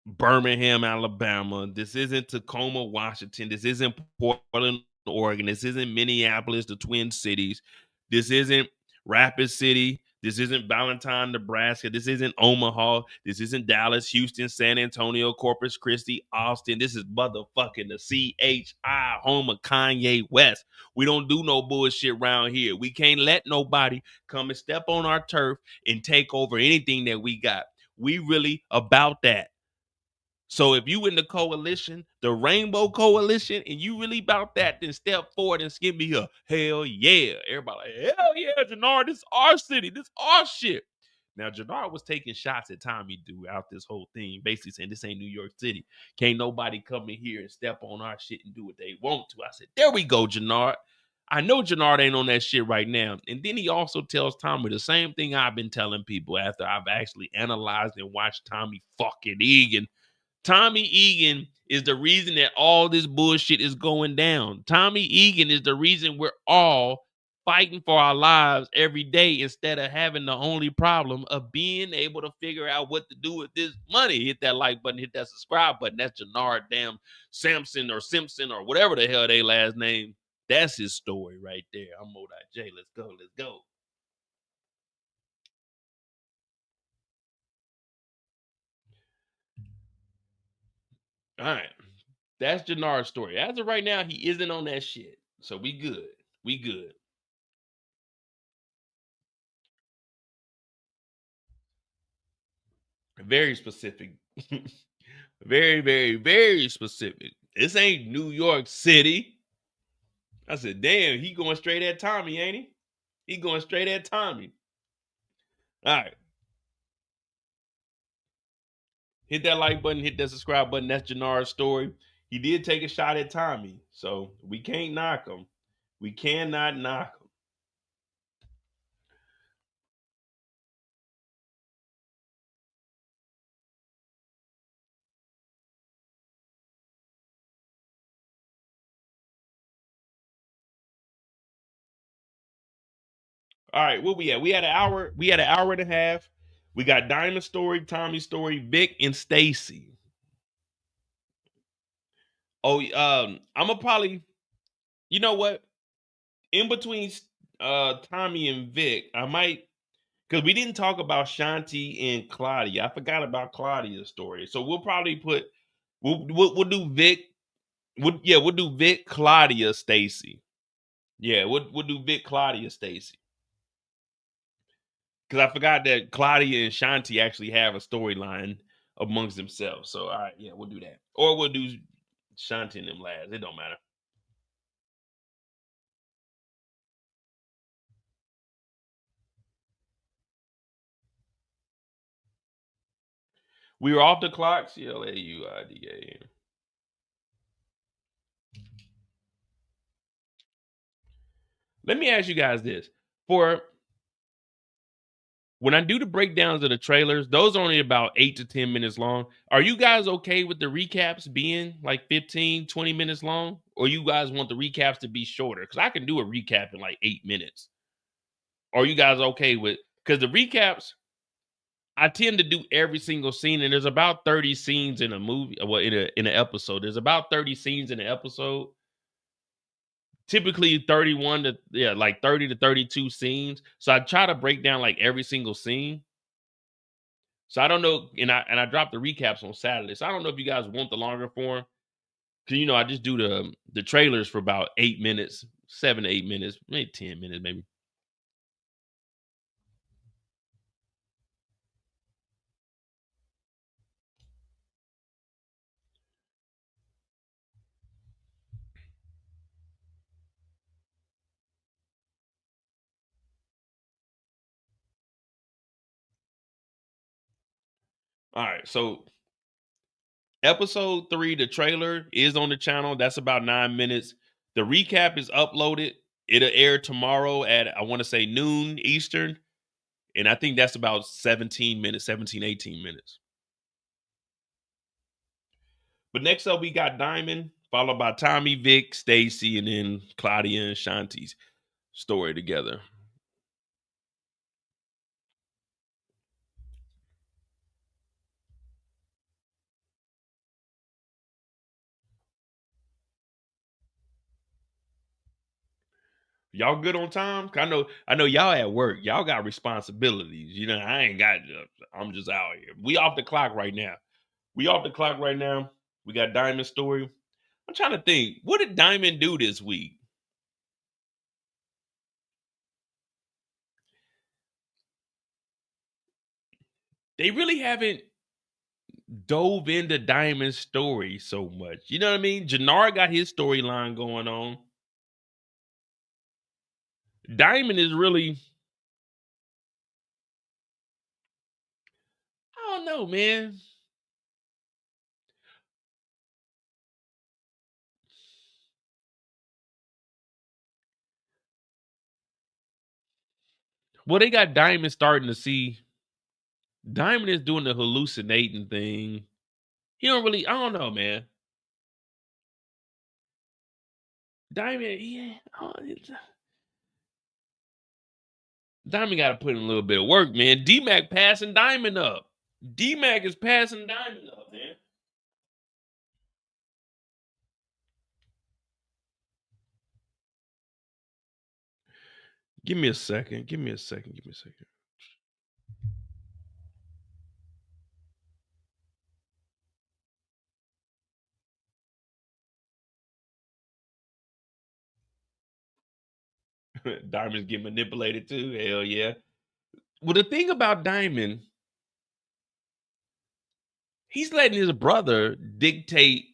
Birmingham, Alabama. This isn't Tacoma, Washington. This isn't Portland, Oregon. This isn't Minneapolis, the Twin Cities. This isn't Rapid City. This isn't Valentine, Nebraska. This isn't Omaha. This isn't Dallas, Houston, San Antonio, Corpus Christi, Austin. This is motherfucking the CHI, home of Kanye West. We don't do no bullshit around here. We can't let nobody come and step on our turf and take over anything that we got. We really about that. So if you in the coalition, the Rainbow Coalition, and you really about that, then step forward and give me a hell yeah. Everybody like, hell yeah, Jenard, this our city. This our shit. Now, Jenard was taking shots at Tommy throughout this whole thing, basically saying this ain't New York City. Can't nobody come in here and step on our shit and do what they want to. I said, there we go, Jenard. I know Jenard ain't on that shit right now. And then he also tells Tommy the same thing I've been telling people after I've actually analyzed and watched Tommy fucking Egan. Tommy Egan is the reason that all this bullshit is going down. Tommy Egan is the reason we're all fighting for our lives every day instead of having the only problem of being able to figure out what to do with this money. Hit that like button, hit that subscribe button. That's Jenard damn Sampson or Simpson or whatever the hell they last name. That's his story right there. I'm Mo.J. Let's go. Let's go. All right. That's Jenard's story. As of right now, he isn't on that shit. So we good. We good. Very specific. Very, very, very specific. This ain't New York City. I said, damn, he going straight at Tommy, ain't he? He going straight at Tommy. All right. Hit that like button, hit that subscribe button. That's Jenard's story. He did take a shot at Tommy. So we can't knock him. We cannot knock him. All right, what we at? We had an hour. We had an hour and a half. We got Diamond story, Tommy story, Vic, and Stacy. Oh, I'm gonna probably, you know what? In between Tommy and Vic, I might, because we didn't talk about Shanti and Claudia. I forgot about Claudia's story, so we'll probably put we'll do Vic. We'll do Vic, Claudia, Stacy. Yeah, we'll do Vic, Claudia, Stacy. Because I forgot that Claudia and Shanti actually have a storyline amongst themselves. So all right, yeah, we'll do that, or we'll do Shanti and them last. It don't matter. We were off the clock. CLAUIDA. Let me ask you guys this: for when I do the breakdowns of the trailers, those are only about 8 to 10 minutes long. Are you guys okay with the recaps being like 15, 20 minutes long? Or you guys want the recaps to be shorter? Because I can do a recap in like 8 minutes. Are you guys okay with, because the recaps, I tend to do every single scene, and there's about 30 scenes in a movie, well, in an episode. There's about 30 scenes in an episode. Typically 31 to like 30 to 32 scenes. So I try to break down like every single scene. So I don't know, and I dropped the recaps on Saturday. So I don't know if you guys want the longer form. Cause I just do the trailers for about 8 minutes, 7 to 8 minutes, maybe 10 minutes, maybe. All right, so episode 3, the trailer is on the channel. That's about 9 minutes. The recap is uploaded. It'll air tomorrow at, I want to say, noon Eastern. And I think that's about 17 minutes, 17, 18 minutes. But next up, we got Diamond, followed by Tommy, Vic, Stacy, and then Claudia and Shanti's story together. Y'all good on time? I know y'all at work. Y'all got responsibilities. I ain't got. I'm just out here. We off the clock right now. We got Diamond's story. I'm trying to think. What did Diamond do this week? They really haven't dove into Diamond's story so much. You know what I mean? Jenard got his storyline going on. Diamond is really, I don't know, man. Well, they got Diamond starting to see. Diamond is doing the hallucinating thing. He don't really, I don't know, man. Diamond, yeah. Diamond got to put in a little bit of work, man. D-Mac passing Diamond up. D-Mac is passing Diamond up, man. Give me a second. Diamond's getting manipulated too. Hell yeah. Well, the thing about Diamond, he's letting his brother dictate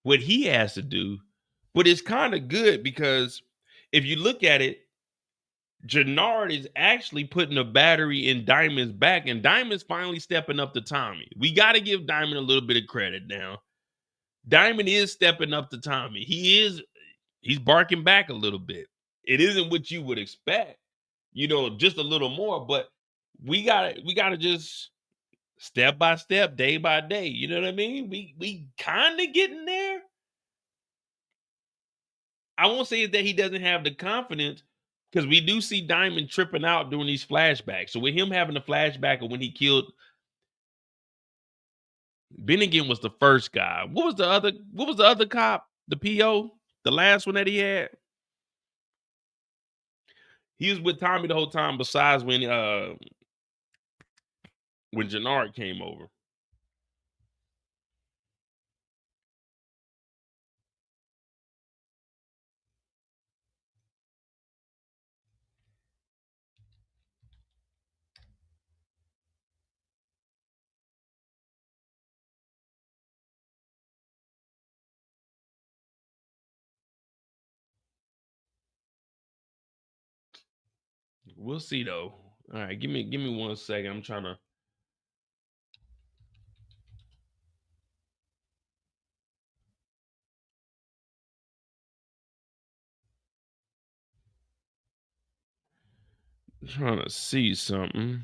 what he has to do. But it's kind of good because if you look at it, Jenard is actually putting a battery in Diamond's back, and Diamond's finally stepping up to Tommy. We got to give Diamond a little bit of credit now. Diamond is stepping up to Tommy. He's barking back a little bit. It isn't what you would expect, just a little more, but we gotta just step by step, day by day. You know what I mean? We kind of getting there. I won't say that he doesn't have the confidence because we do see Diamond tripping out during these flashbacks. So with him having a flashback of when he killed Bennigan was the first guy. What was the other cop? The PO? The last one that he had? He was with Tommy the whole time besides when Jenard came over. We'll see though. All right, give me 1 second. I'm trying to. Trying to see something.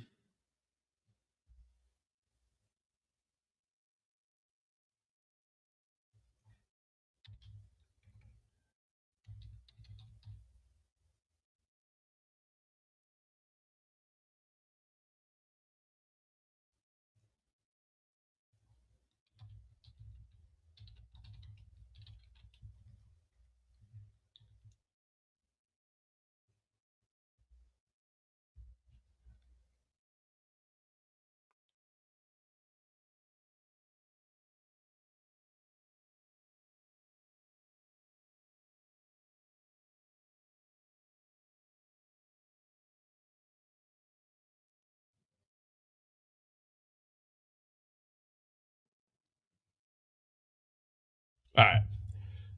All right.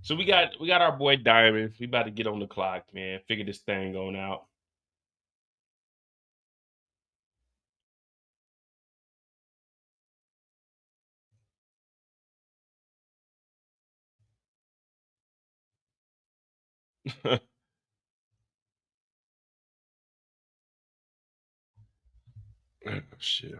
So we got our boy Diamond. We about to get on the clock, man. Figure this thing going out. Oh, shit.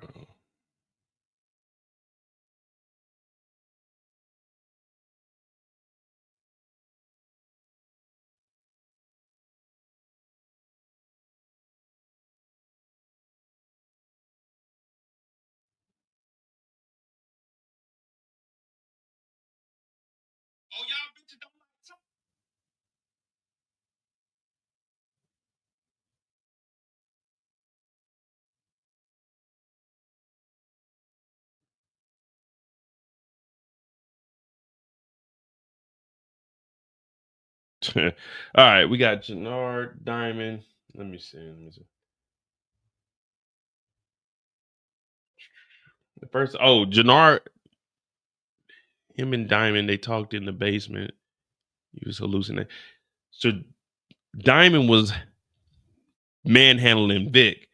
Oh, y'all bitches don't like something. All right, we got Jenard, Diamond. Let me see. The first, Jenard, him and Diamond, they talked in the basement. He was hallucinating. So Diamond was manhandling Vic.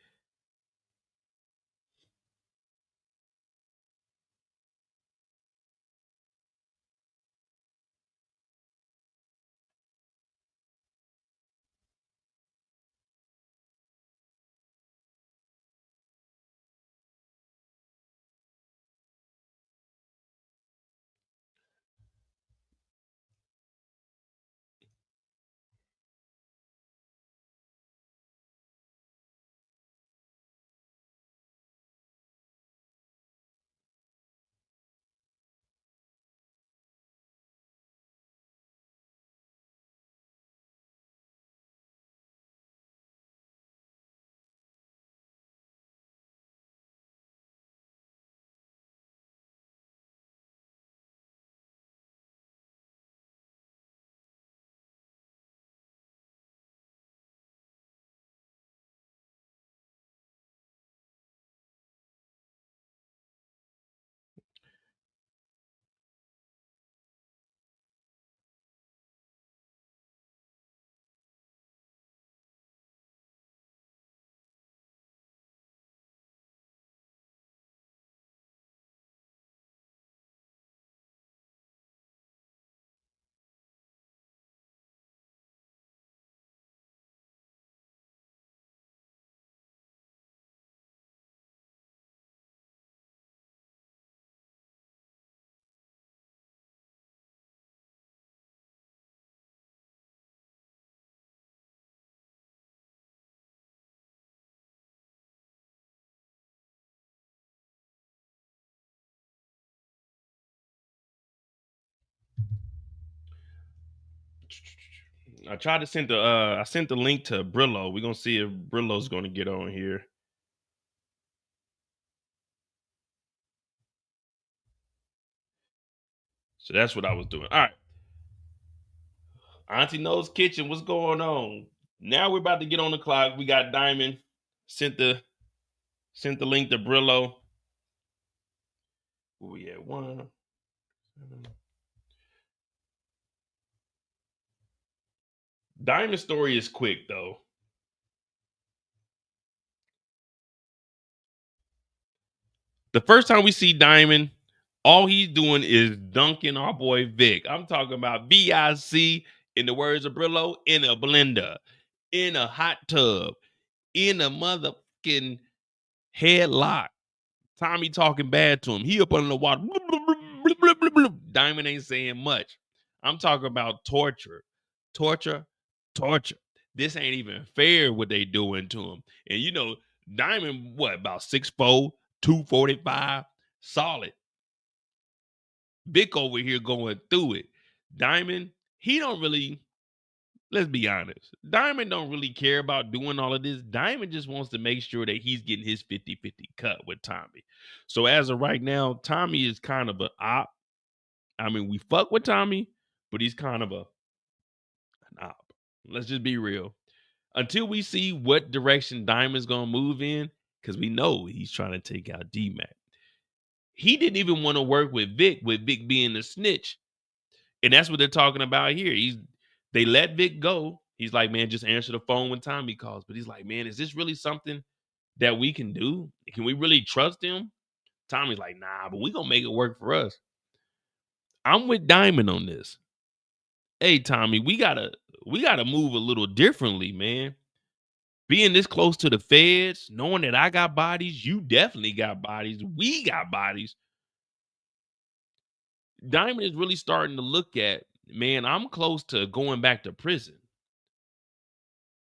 I tried to send I sent the link to Brillo. We're gonna see if Brillo's gonna get on here. So that's what I was doing. All right. Auntie Knows Kitchen, what's going on? Now we're about to get on the clock. We got Diamond. Sent the link to Brillo. Where we at? 1. Diamond's story is quick though. The first time we see Diamond, all he's doing is dunking our boy Vic. I'm talking about VIC, in the words of Brillo, in a blender, in a hot tub, in a motherfucking headlock. Tommy talking bad to him. He up under the water. Diamond ain't saying much. I'm talking about torture. Torture. This ain't even fair what they doing to him. And you know, Diamond, what, about 6'4", 245, solid. Vic over here going through it. Diamond, he don't really, let's be honest. Diamond don't really care about doing all of this. Diamond just wants to make sure that he's getting his 50-50 cut with Tommy. So as of right now, Tommy is kind of an op. I mean, we fuck with Tommy, but he's kind of an op. Let's just be real. Until we see what direction Diamond's going to move in, because we know he's trying to take out D-Mac. He didn't even want to work with Vic being the snitch. And that's what they're talking about here. They let Vic go. He's like, man, just answer the phone when Tommy calls. But he's like, man, is this really something that we can do? Can we really trust him? Tommy's like, nah, but we gonna make it work for us. I'm with Diamond on this. Hey, Tommy, we gotta move a little differently, man. Being this close to the feds, knowing that I got bodies, you definitely got bodies, we got bodies. Diamond is really starting to look at, man, I'm close to going back to prison.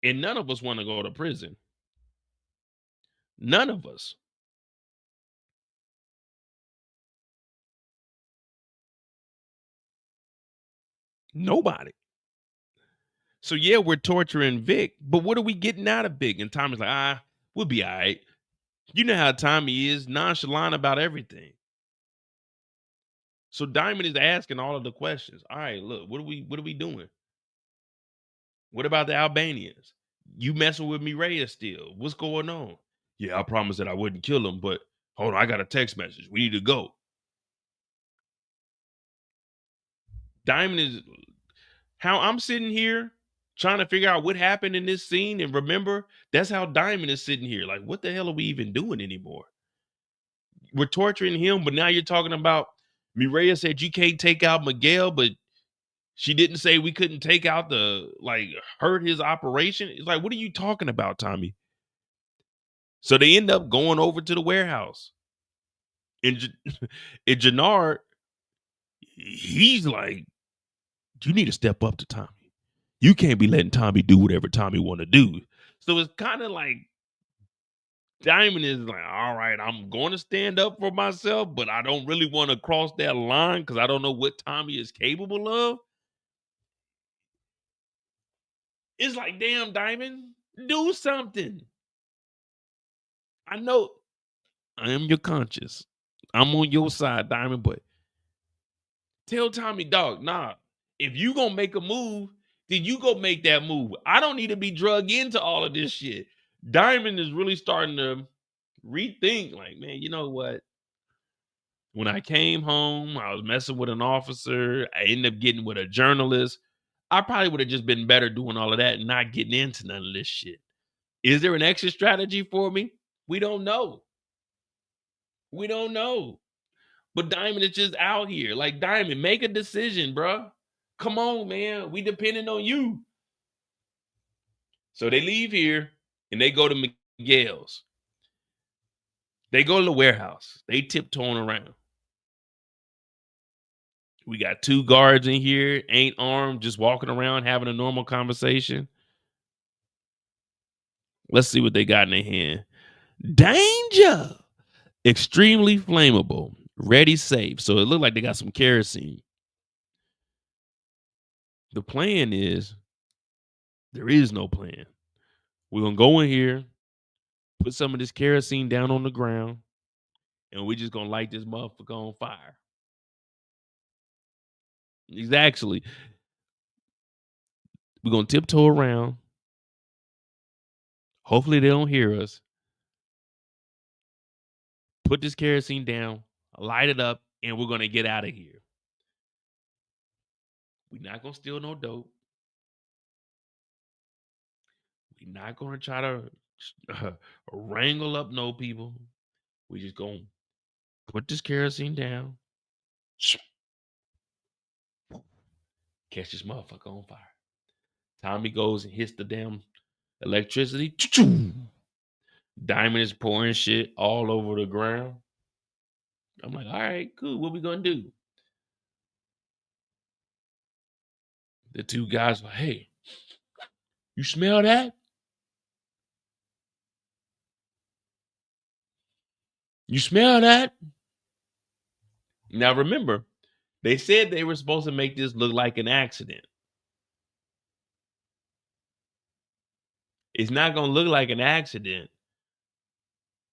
And none of us want to go to prison. None of us. Nobody. So yeah, we're torturing Vic, but what are we getting out of Vic? And Tommy's like, we'll be all right. You know how Tommy is, nonchalant about everything. So Diamond is asking all of the questions. All right, look, what are we doing? What about the Albanians? You messing with Mireya still? What's going on? Yeah, I promised that I wouldn't kill him, but hold on, I got a text message. We need to go. Diamond is how I'm sitting here trying to figure out what happened in this scene. And remember, that's how Diamond is sitting here. Like, what the hell are we even doing anymore? We're torturing him, but now you're talking about Mireya said you can't take out Miguel, but she didn't say we couldn't take out hurt his operation. It's like, what are you talking about, Tommy? So they end up going over to the warehouse. And Jenard, he's like, you need to step up to Tommy. You can't be letting Tommy do whatever Tommy want to do. So it's kind of like Diamond is like, all right, I'm going to stand up for myself, but I don't really want to cross that line because I don't know what Tommy is capable of. It's like, damn, Diamond, do something. I know I am your conscience. I'm on your side, Diamond, but tell Tommy, dog, nah, if you gonna make a move, then you go make that move. I don't need to be drug into all of this shit. Diamond is really starting to rethink, like, man, you know what? When I came home, I was messing with an officer. I ended up getting with a journalist. I probably would have just been better doing all of that and not getting into none of this shit. Is there an exit strategy for me? We don't know. We don't know. But Diamond is just out here. Like, Diamond, make a decision, bro. Come on, man. We depending on you. So they leave here and they go to Miguel's. They go to the warehouse. They tiptoeing around. We got 2 guards in here, ain't armed, just walking around having a normal conversation. Let's see what they got in their hand. Danger! Extremely flammable. Ready, safe. So it looked like they got some kerosene. The plan is, there is no plan. We're going to go in here, put some of this kerosene down on the ground, and we're just going to light this motherfucker on fire. Exactly. We're going to tiptoe around. Hopefully they don't hear us. Put this kerosene down, light it up, and we're going to get out of here. We're not going to steal no dope. We're not going to try to wrangle up no people. We're just going to put this kerosene down. Catch this motherfucker on fire. Tommy goes and hits the damn electricity. Diamond is pouring shit all over the ground. I'm like, all right, cool. What we gonna do? The 2 guys were, hey, you smell that? You smell that? Now remember, they said they were supposed to make this look like an accident. It's not gonna look like an accident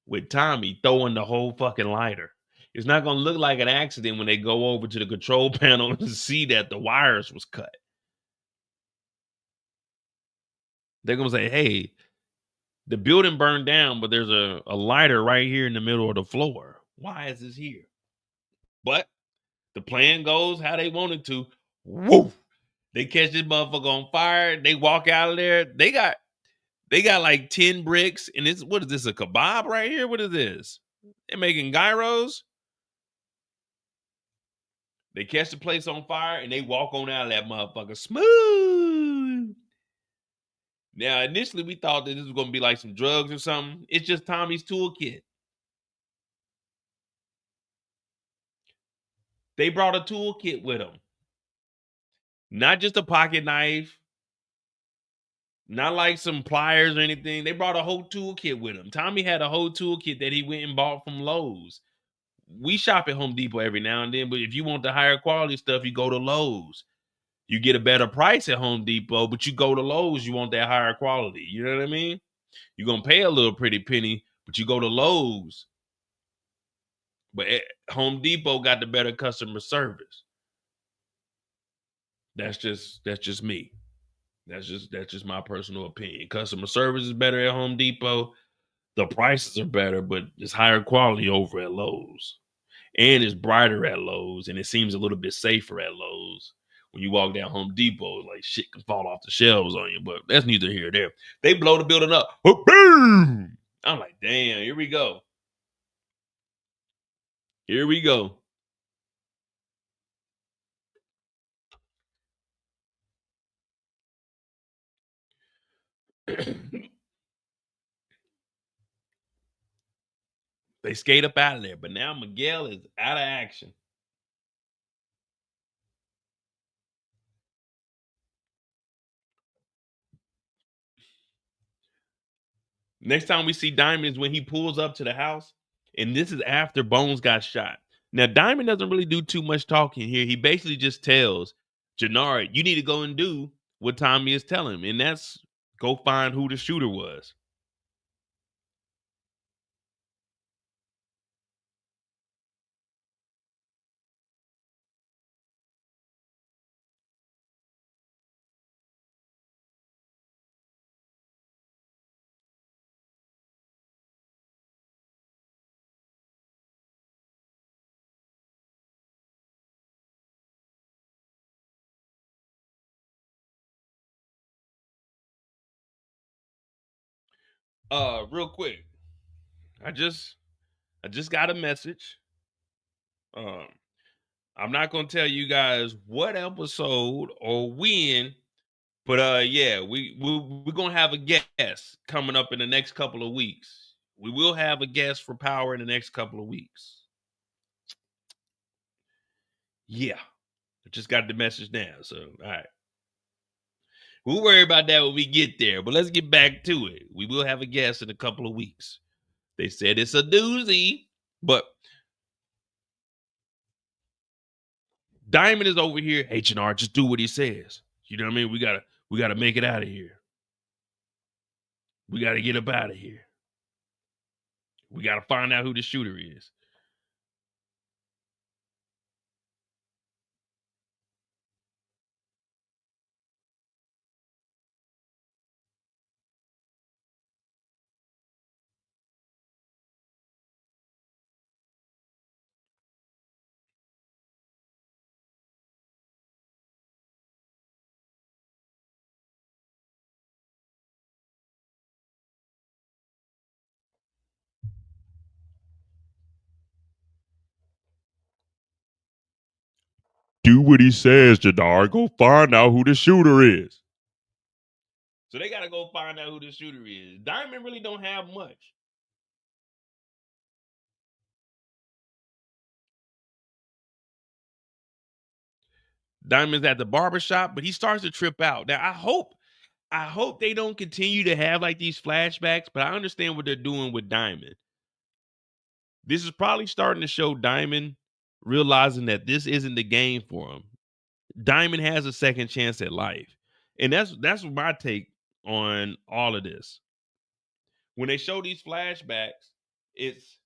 with Tommy throwing the whole fucking lighter. It's not gonna look like an accident when they go over to the control panel and see that the wires was cut. They're gonna say, hey, the building burned down, but there's a lighter right here in the middle of the floor. Why is this here? But the plan goes how they wanted to. Woo! They catch this motherfucker on fire. They walk out of there. They got like 10 bricks. And it's, what is this, a kebab right here? What is this? They're making gyros. They catch the place on fire and they walk on out of that motherfucker smooth. Now, initially we thought that this was going to be like some drugs or something. It's just Tommy's toolkit. They brought a toolkit with them. Not just a pocket knife. Not like some pliers or anything. They brought a whole toolkit with them. Tommy had a whole toolkit that he went and bought from Lowe's. We shop at Home Depot every now and then, but if you want the higher quality stuff, you go to Lowe's. You get a better price at Home Depot, but you go to Lowe's, you want that higher quality. You know what I mean? You're going to pay a little pretty penny, but you go to Lowe's. But Home Depot got the better customer service. That's just me. That's just my personal opinion. Customer service is better at Home Depot. The prices are better, but it's higher quality over at Lowe's. And it's brighter at Lowe's, and it seems a little bit safer at Lowe's. When you walk down Home Depot, like shit can fall off the shelves on you, but that's neither here nor there. They blow the building up. Boom! I'm like, damn, here we go. Here we go. They skate up out of there, but now Miguel is out of action. Next time we see Diamond is when he pulls up to the house, and this is after Bones got shot. Now, Diamond doesn't really do too much talking here. He basically just tells Jenard, you need to go and do what Tommy is telling him, and that's go find who the shooter was. Real quick, I just got a message. I'm not gonna tell you guys what episode or when, but yeah, we're gonna have a guest coming up in the next couple of weeks. We will have a guest for Power in the next couple of weeks. Yeah, I just got the message now. So all right, we'll worry about that when we get there. But let's get back to it. We will have a guest in a couple of weeks. They said it's a doozy, but Diamond is over here. Hey, Jenard, just do what he says. You know what I mean? We gotta make it out of here. We gotta get up out of here. We gotta find out who the shooter is. Do what he says, Jenard. Go find out who the shooter is. So they gotta go find out who the shooter is. Diamond really don't have much. Diamond's at the barbershop, but he starts to trip out. Now I hope they don't continue to have like these flashbacks, but I understand what they're doing with Diamond. This is probably starting to show Diamond realizing that this isn't the game for him. Diamond has a second chance at life. And that's my take on all of this. When they show these flashbacks, it's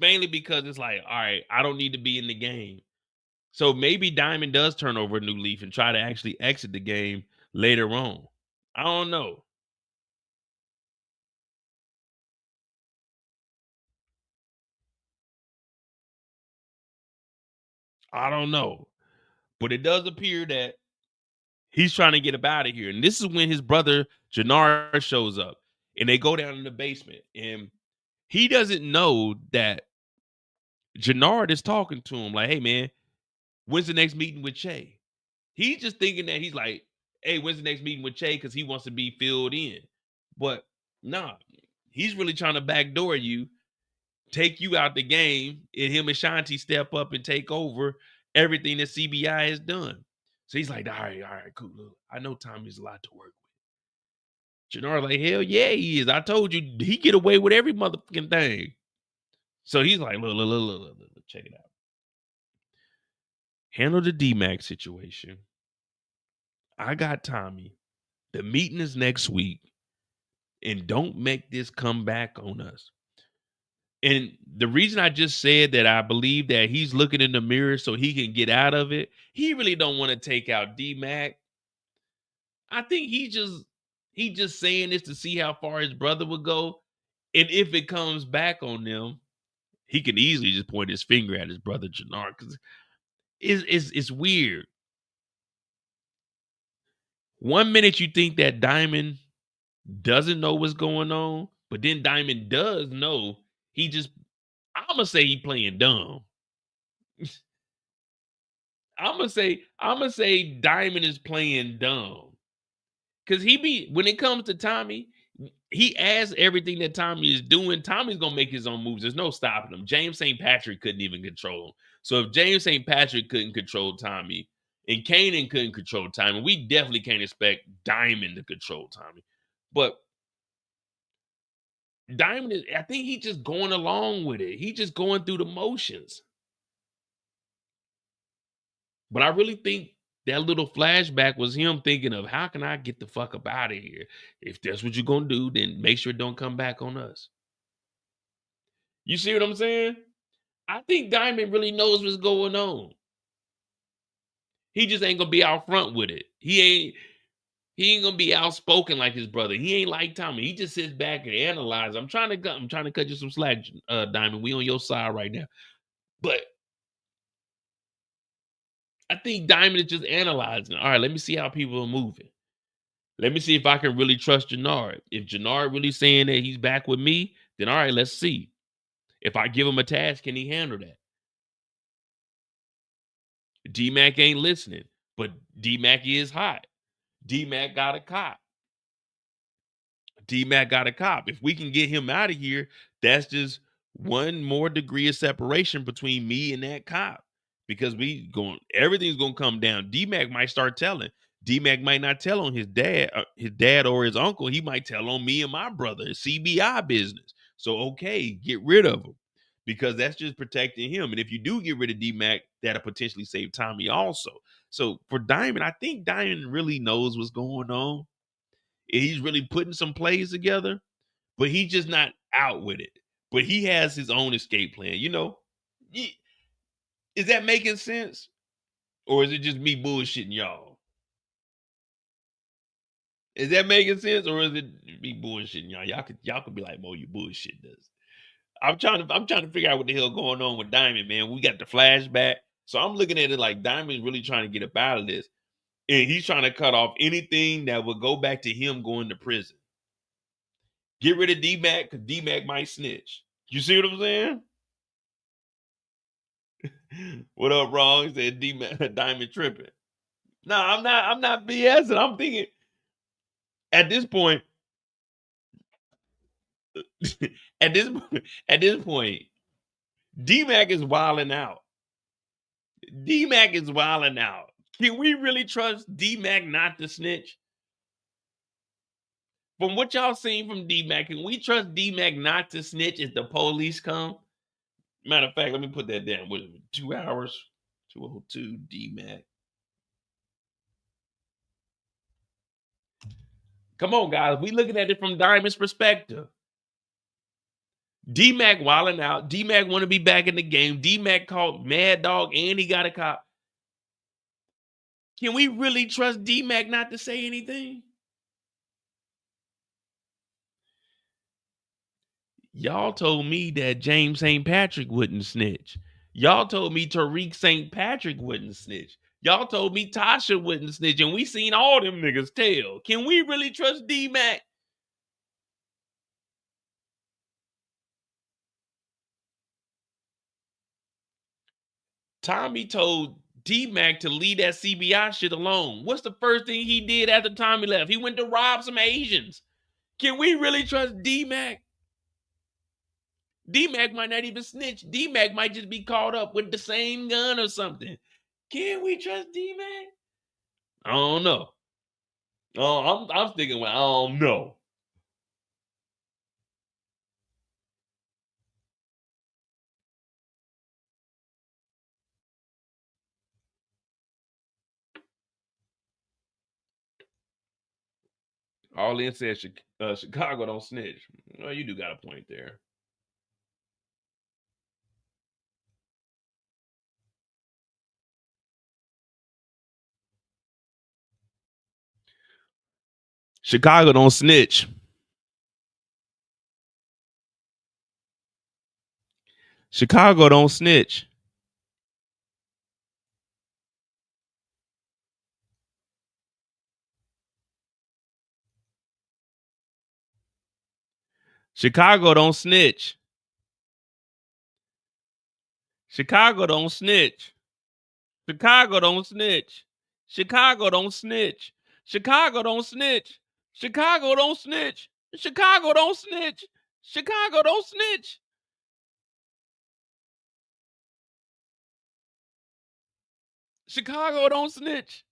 mainly because it's like, all right, I don't need to be in the game. So maybe Diamond does turn over a new leaf and try to actually exit the game later on. I don't know. I don't know. But it does appear that he's trying to get up out of here. And this is when his brother Jenard shows up. And they go down in the basement. And he doesn't know that Jenard is talking to him like, hey, man, when's the next meeting with Che? He's just thinking that he's like, hey, when's the next meeting with Che? Because he wants to be filled in. But nah, he's really trying to backdoor you, take you out the game, and him and Shanti step up and take over everything that CBI has done. So he's like, all right, cool. Look, I know Tommy's a lot to work with. Jenard like, hell yeah, he is. I told you, he get away with every motherfucking thing. So he's like, look, check it out. Handle the D-Mac situation. I got Tommy. The meeting is next week. And don't make this come back on us. And the reason I just said that I believe that he's looking in the mirror so he can get out of it, he really don't want to take out D-Mac. I think he just saying this to see how far his brother would go. And if it comes back on them, he can easily just point his finger at his brother Jenard, because it's weird. One minute you think that Diamond doesn't know what's going on, but then Diamond does know. I'm gonna say he playing dumb. I'm gonna say Diamond is playing dumb. Cause when it comes to Tommy, he asks everything that Tommy is doing. Tommy's gonna make his own moves. There's no stopping him. James St. Patrick couldn't even control him. So if James St. Patrick couldn't control Tommy and Kanan couldn't control Tommy, we definitely can't expect Diamond to control Tommy. But Diamond I think he's just going along with it. He's just going through the motions. But I really think that little flashback was him thinking of, how can I get the fuck up out of here? If that's what you're going to do, then make sure it don't come back on us. You see what I'm saying? I think Diamond really knows what's going on. He just ain't going to be out front with it. He ain't going to be outspoken like his brother. He ain't like Tommy. He just sits back and analyzes. I'm trying to cut you some slack, Diamond. We on your side right now. But I think Diamond is just analyzing. All right, let me see how people are moving. Let me see if I can really trust Jenard. If Jenard really saying that he's back with me, then all right, let's see. If I give him a task, can he handle that? D-Mac ain't listening, but D-Mac is hot. D-Mac got a cop. If we can get him out of here, that's just one more degree of separation between me and that cop. Because everything's gonna come down. D-Mac might start telling. D-Mac might not tell on his dad or his uncle. He might tell on me and my brother. It's CBI business. So okay, get rid of him, because that's just protecting him. And if you do get rid of D-Mac, that'll potentially save Tommy also. So for Diamond, I think Diamond really knows what's going on. He's really putting some plays together, but he's just not out with it. But he has his own escape plan. Is that making sense? Or is it just me bullshitting y'all? Is that making sense? Or is it me bullshitting y'all? Y'all could be like, Mo, you bullshit this. I'm trying to figure out what the hell going on with Diamond, man. We got the flashback. So I'm looking at it like Diamond's really trying to get up out of this. And he's trying to cut off anything that would go back to him going to prison. Get rid of D-Mac, because D-Mac might snitch. You see what I'm saying? What up, Ron? He said D-Mac, Diamond tripping. No, I'm not BSing. I'm thinking at this point, D-Mac is wilding out. Can we really trust D-Mac not to snitch? From what y'all seen from D-Mac, can we trust D-Mac not to snitch if the police come? Matter of fact, let me put that down. What is it, 2 hours? 202 D-Mac. Come on, guys. We looking at it from Diamond's perspective. D-Mac wilding out. D-Mac want to be back in the game. D-Mac called Mad Dog and he got a cop. Can we really trust D-Mac not to say anything? Y'all told me that James St. Patrick wouldn't snitch. Y'all told me Tariq St. Patrick wouldn't snitch. Y'all told me Tasha wouldn't snitch, and we seen all them niggas tell. Can we really trust D-Mac? Tommy told D-Mac to leave that CBI shit alone. What's the first thing he did after Tommy left? He went to rob some Asians. Can we really trust D-Mac? D-Mac might not even snitch. D-Mac might just be caught up with the same gun or something. Can we trust D-Mac? I don't know. Oh, I'm thinking, well, I don't know. All in said Chicago don't snitch. Well, you do got a point there. Chicago don't snitch. Chicago don't snitch. Chicago don't snitch. Chicago don't snitch. Chicago don't snitch. Chicago don't snitch. Chicago don't snitch. Chicago don't snitch. Chicago don't snitch. Chicago don't snitch. Chicago don't snitch.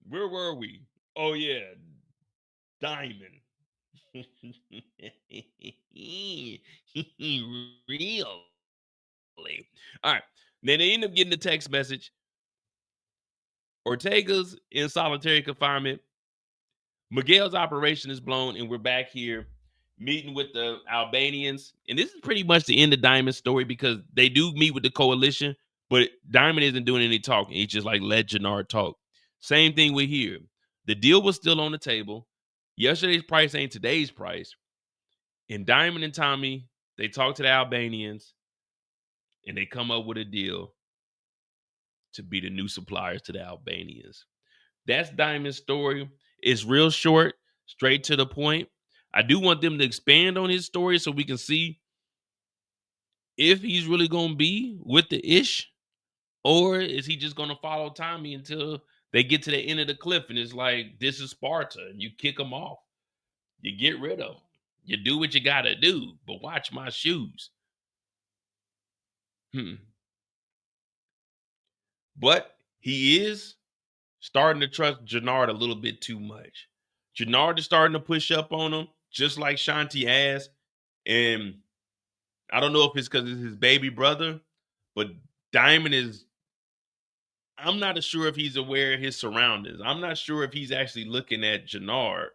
Where were we? Oh yeah, Diamond. Really? All right. Then they end up getting the text message. Ortega's in solitary confinement. Miguel's operation is blown, and we're back here meeting with the Albanians. And this is pretty much the end of Diamond's story because they do meet with the coalition, but Diamond isn't doing any talking. He's just like, let Jenard talk. Same thing with here. The deal was still on the table. Yesterday's price ain't today's price. And Diamond and Tommy, they talk to the Albanians, and they come up with a deal to be the new suppliers to the Albanians. That's Diamond's story. It's real short, straight to the point. I do want them to expand on his story so we can see if he's really going to be with the ish, or is he just going to follow Tommy until they get to the end of the cliff and it's like, this is Sparta, and you kick them off. You get rid of them. You do what you got to do, but watch my shoes. But he is starting to trust Jenard a little bit too much. Jenard is starting to push up on him, just like Shanti has. And I don't know if it's because it's his baby brother, but Diamond is, I'm not sure if he's aware of his surroundings. I'm not sure if he's actually looking at Jenard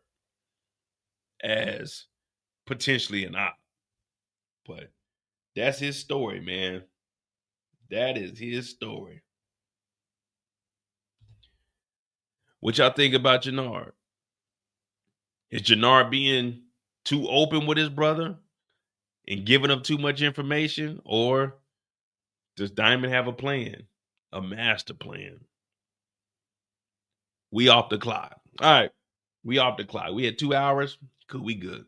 as potentially an op. But that's his story, man. That is his story. What y'all think about Jenard? Is Jenard being too open with his brother and giving him too much information? Or does Diamond have a plan? A master plan? We off the clock. All right. We off the clock. We had 2 hours. Cool, we good.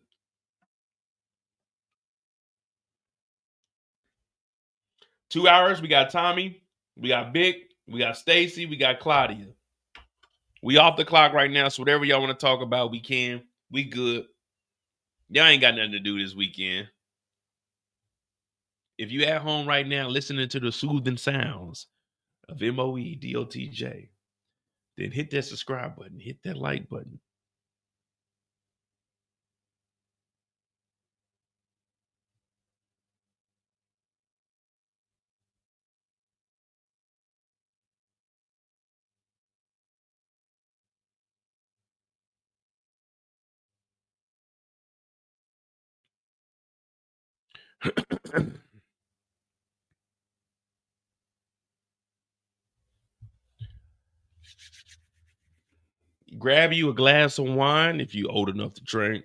Two hours. We got Tommy. We got Big. We got Stacy. We got Claudia. We off the clock right now. So whatever y'all want to talk about, we can. We good. Y'all ain't got nothing to do this weekend. If you at home right now listening to the soothing sounds of MOEDOTJ, then hit that subscribe button. Hit that like button. Grab you a glass of wine if you old enough to drink.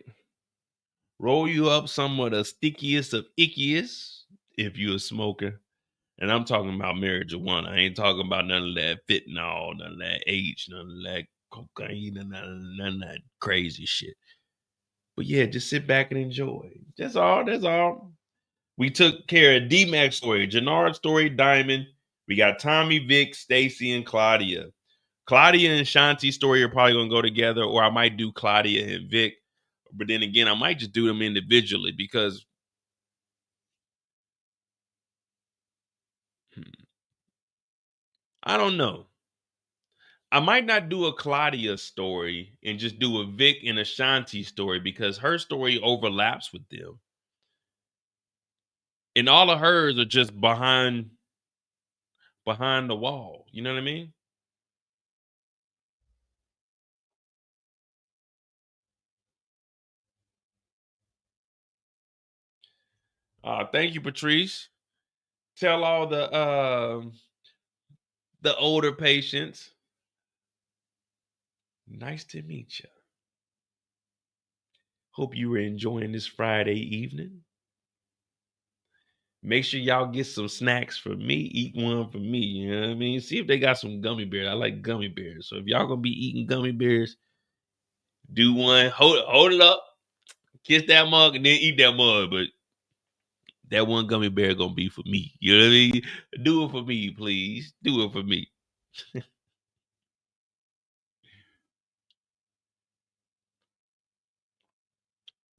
Roll you up some of the stickiest of ickiest if you a smoker. And I'm talking about marijuana. I ain't talking about none of that fentanyl, none of that H, none of that cocaine, none of that crazy shit. But yeah, just sit back and enjoy. That's all. That's all. We took care of D-Mac's story, Jenard's story, Diamond. We got Tommy, Vic, Stacy, and Claudia. Claudia and Shanti's story are probably going to go together, or I might do Claudia and Vic. But then again, I might just do them individually because I don't know. I might not do a Claudia story and just do a Vic and a Shanti story because her story overlaps with them. And all of hers are just behind the wall. You know what I mean? Thank you, Patrice. Tell all the older patients. Nice to meet you. Hope you were enjoying this Friday evening. Make sure y'all get some snacks for me. Eat one for me. You know what I mean? See if they got some gummy bears. I like gummy bears. So if y'all gonna be eating gummy bears, do one. Hold it up. Kiss that mug and then eat that mug. But that one gummy bear gonna be for me. You know what I mean? Do it for me, please. Do it for me.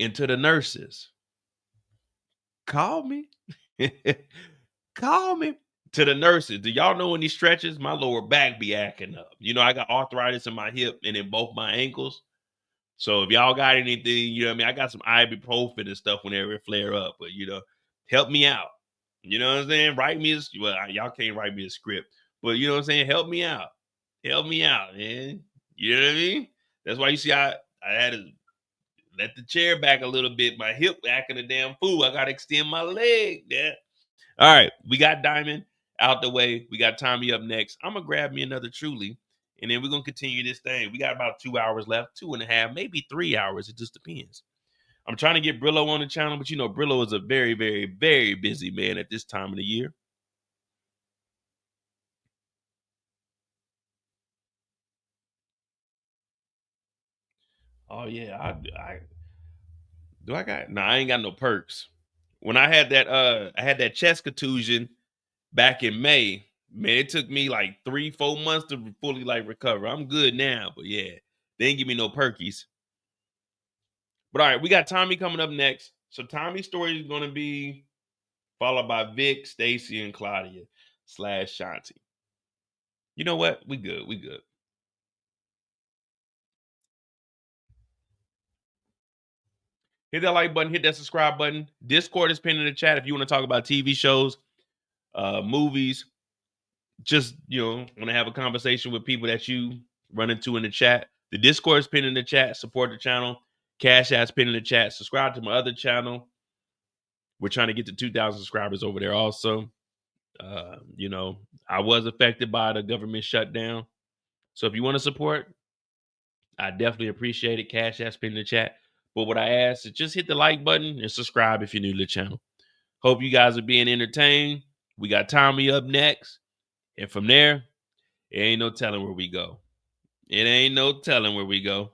And to the nurses, call me. Call me. To the nurses, do y'all know when these stretches, my lower back be acting up? You know, I got arthritis in my hip and in both my ankles. So if y'all got anything, you know what I mean? I got some ibuprofen and stuff whenever it flare up. But, you know, help me out. You know what I'm saying? Write me y'all can't write me a script. But, you know what I'm saying? Help me out. Help me out, man. You know what I mean? That's why you see I had to let the chair back a little bit. My hip acting a damn fool. I got to extend my leg. Yeah. All right. We got Diamond out the way. We got Tommy up next. I'm going to grab me another Truly. And then we're going to continue this thing. We got about 2 hours left, 2.5, maybe 3 hours. It just depends. I'm trying to get Brillo on the channel, but you know, Brillo is a very, very, very busy man at this time of the year. Oh yeah, I ain't got no perks. When I had that chest contusion back in May, man, it took me like 3-4 months to fully like recover. I'm good now, but yeah, they didn't give me no perkies. But all right, we got Tommy coming up next. So Tommy's story is going to be followed by Vic, Stacy, and Claudia / Shanti. You know what? We good. We good. Hit that like button. Hit that subscribe button. Discord is pinned in the chat if you want to talk about TV shows, movies. Just, you know, want to have a conversation with people that you run into in the chat. The Discord is pinned in the chat. Support the channel. Cash App's pinned in the chat. Subscribe to my other channel. We're trying to get to 2,000 subscribers over there also. You know, I was affected by the government shutdown. So if you want to support, I definitely appreciate it. Cash App's pinned in the chat. But what I ask is just hit the like button and subscribe if you're new to the channel. Hope you guys are being entertained. We got Tommy up next. And from there, it ain't no telling where we go. It ain't no telling where we go.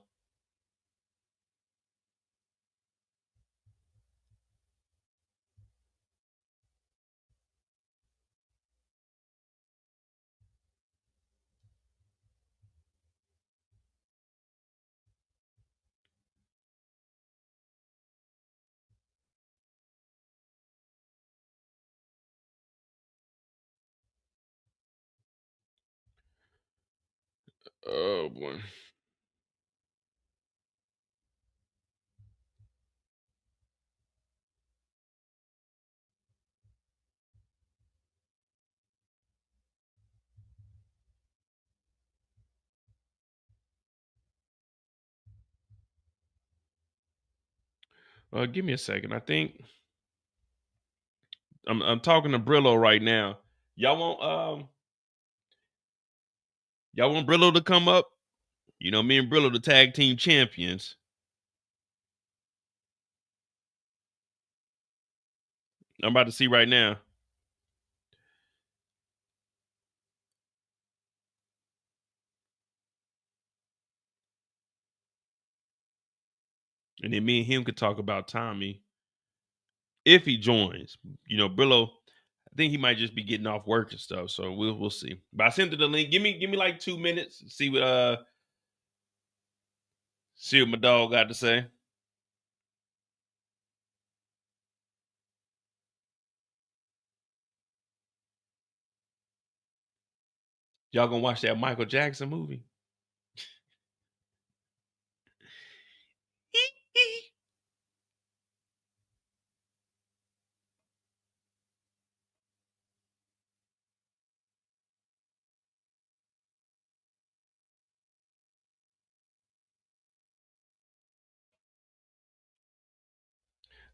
Oh, boy. Give me a second. I think I'm talking to Brillo right now. Y'all want Brillo to come up? You know, me and Brillo, the tag team champions. I'm about to see right now. And then me and him could talk about Tommy if he joins. You know, Brillo, I think he might just be getting off work and stuff. So we'll see. But I sent it the link. Give me like 2 minutes. See what my dog got to say. Y'all gonna watch that Michael Jackson movie?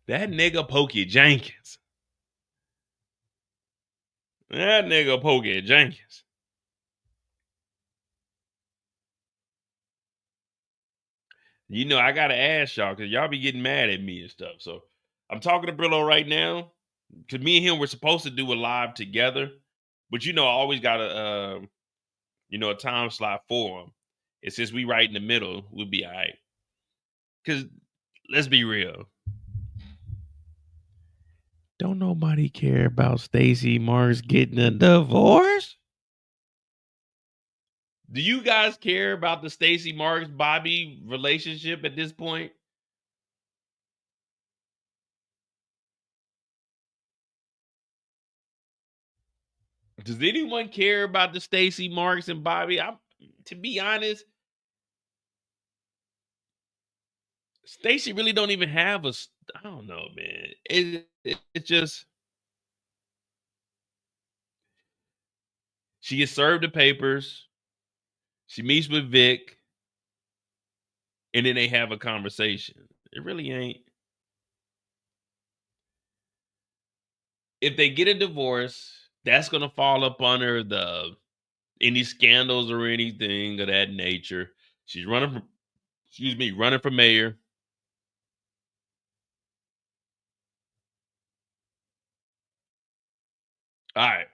That nigga Pokey Jenkins. That nigga Pokey Jenkins. You know, I gotta ask y'all because y'all be getting mad at me and stuff. So I'm talking to Brillo right now because me and him were supposed to do a live together, but you know, I always got a a time slot for him. And since we right in the middle, we'll be all right. Because let's be real. Don't nobody care about Stacy Marks getting a divorce? Do you guys care about the Stacy Marks Bobby relationship at this point? Does anyone care about the Stacy Marks and Bobby? To be honest, Stacy really don't even have I don't know, man. It's just she gets served the papers. She meets with Vic, and then they have a conversation. It really ain't. If they get a divorce, that's gonna fall up under any scandals or anything of that nature. She's running for mayor. All right.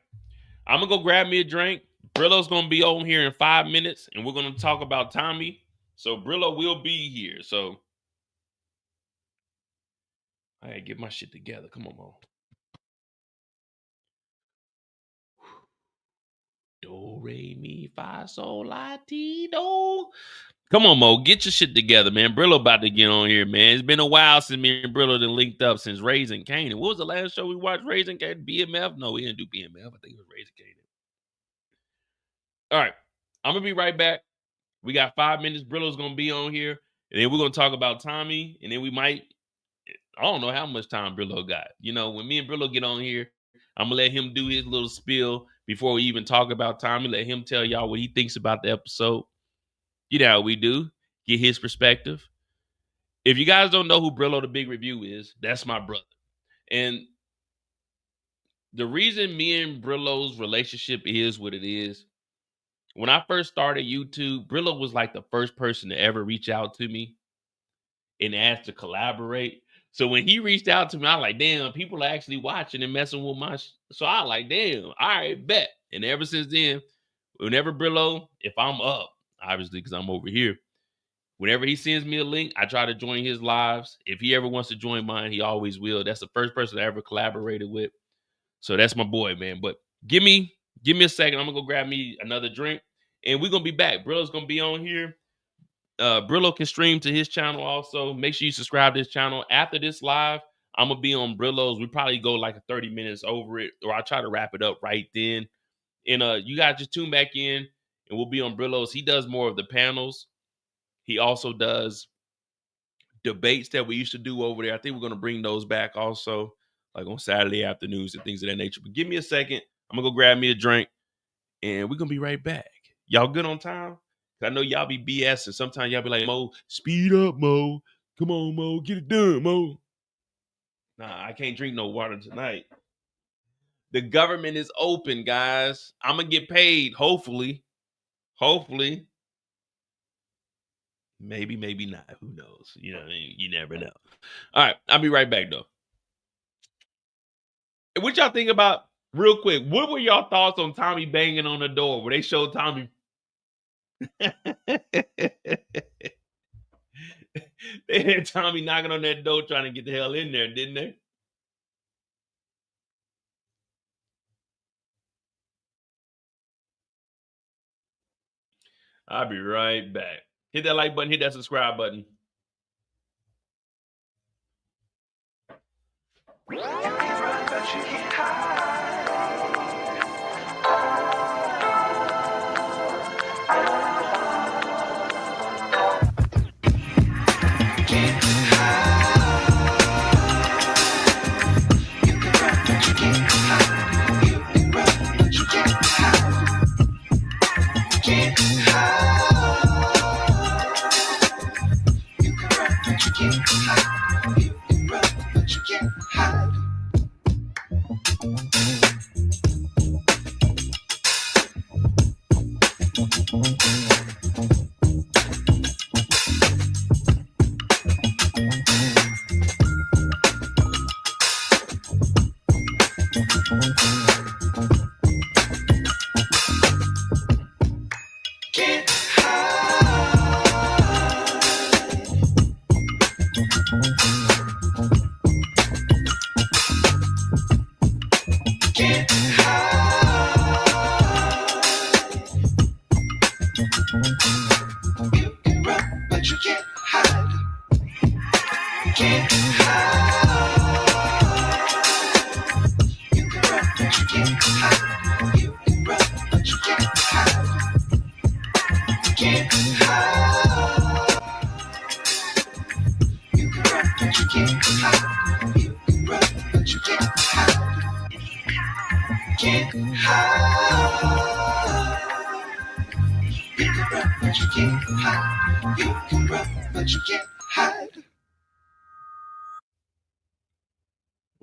I'm gonna go grab me a drink. Brillo's gonna be on here in 5 minutes, and we're gonna talk about Tommy. So Brillo will be here. So I gotta get my shit together. Come on, Mo. Do, re, mi, fa, sol, la, ti, do. Come on, Mo. Get your shit together, man. Brillo about to get on here, man. It's been a while since me and Brillo done linked up since Raising Canaan. What was the last show we watched? Raising Canaan? BMF? No, we didn't do BMF. I think it was Raising Canaan. All right. I'm gonna be right back. We got 5 minutes. Brillo's gonna be on here, and then we're gonna talk about Tommy, and then we might. I don't know how much time Brillo got. You know, when me and Brillo get on here, I'm gonna let him do his little spiel before we even talk about Tommy. Let him tell y'all what he thinks about the episode. You know how we do. Get his perspective. If you guys don't know who Brillo the Big Review is, that's my brother. And the reason me and Brillo's relationship is what it is, when I first started YouTube, Brillo was like the first person to ever reach out to me and ask to collaborate. So when he reached out to me, I was like, damn, people are actually watching and messing with my so I like, damn, all right, bet. And ever since then, whenever Brillo, if I'm up, obviously because I'm over here, whenever he sends me a link, I try to join his lives. If he ever wants to join mine, he always will. That's the first person I ever collaborated with. So that's my boy, man. But give me a second. I'm gonna go grab me another drink, and we're gonna be back. Brillo's gonna be on here. Brillo can stream to his channel also. Make sure you subscribe to his channel. After this live, I'm gonna be on Brillo's. We probably go like 30 minutes over it, or I'll try to wrap it up right then. And you guys just tune back in, and we'll be on Brillo's. He does more of the panels. He also does debates that we used to do over there. I think we're gonna bring those back also, like on Saturday afternoons and things of that nature. But give me a second. I'm gonna go grab me a drink, and we're gonna be right back. Y'all good on time? I know y'all be BSing. Sometimes y'all be like, Mo, speed up, Mo. Come on, Mo. Get it done, Mo. Nah, I can't drink no water tonight. The government is open, guys. I'm going to get paid, hopefully. Hopefully. Maybe, maybe not. Who knows? You know, you never know. All right, I'll be right back though. What y'all think about real quick? What were y'all thoughts on Tommy banging on the door where they showed Tommy? They had Tommy knocking on that door trying to get the hell in there, didn't they? I'll be right back. Hit that like button, hit that subscribe button.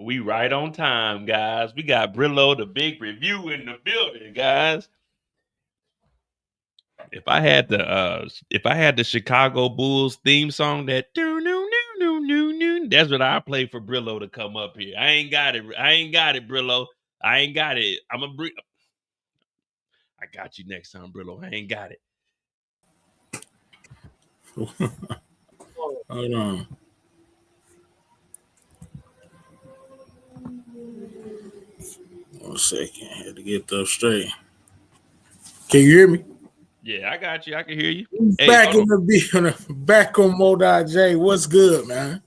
We right on time, guys. We got Brillo, the big review in the building, guys. If I had the Chicago Bulls theme song, that that's what I play for Brillo to come up here. I ain't got it, Brillo. I ain't got it. I got you next time, Brillo. I ain't got it. Hold on. One second. I had to get that straight. Can you hear me? Yeah, I got you. I can hear you. Back in the building. Back on Mo.J. What's good, man?